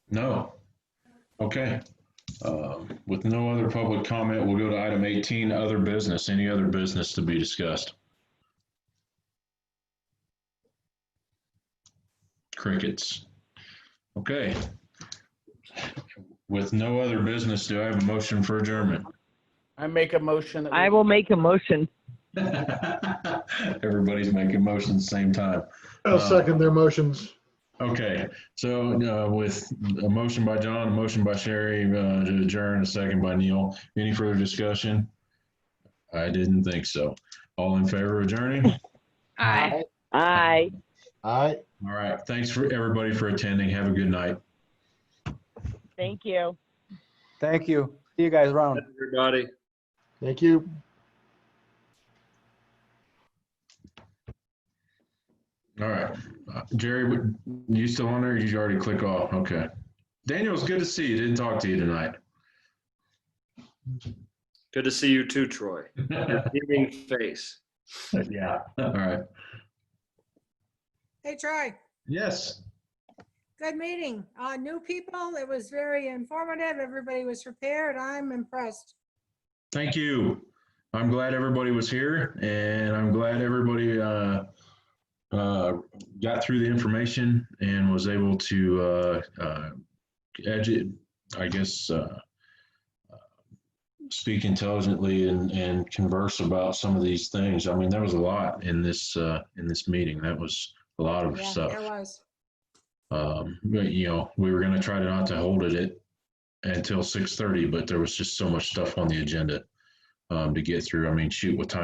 No. Okay. With no other public comment, we'll go to item 18, other business. Any other business to be discussed? Crickets. Okay. With no other business, do I have a motion for adjournment? I make a motion. That I will make a motion. Everybody's making motions at the same time. I'll second their motions. Okay, so with a motion by John, a motion by Sherry to adjourn, a second by Neil. Any further discussion? I didn't think so. All in favor of adjourning? Aye. Aye. Aye. All right, thanks for everybody for attending. Have a good night. Thank you. Thank you. See you guys around. Everybody. Thank you. All right, Jerry, you still on there? Or did you already click off? Okay. Daniel, it's good to see you. Didn't talk to you tonight. Good to see you too, Troy. Your beaming face. Yeah. All right. Hey, Troy, Yes. good meeting. New people, it was very informative. Everybody was prepared. I'm impressed. Thank you. I'm glad everybody was here, and I'm glad everybody got through the information and was able to speak intelligently and converse about some of these things. I mean, there was a lot in this meeting. That was a lot of stuff. There was. We were going to try not to hold it until 6:30, but there was just so much stuff on the agenda to get through. I mean, shoot, what time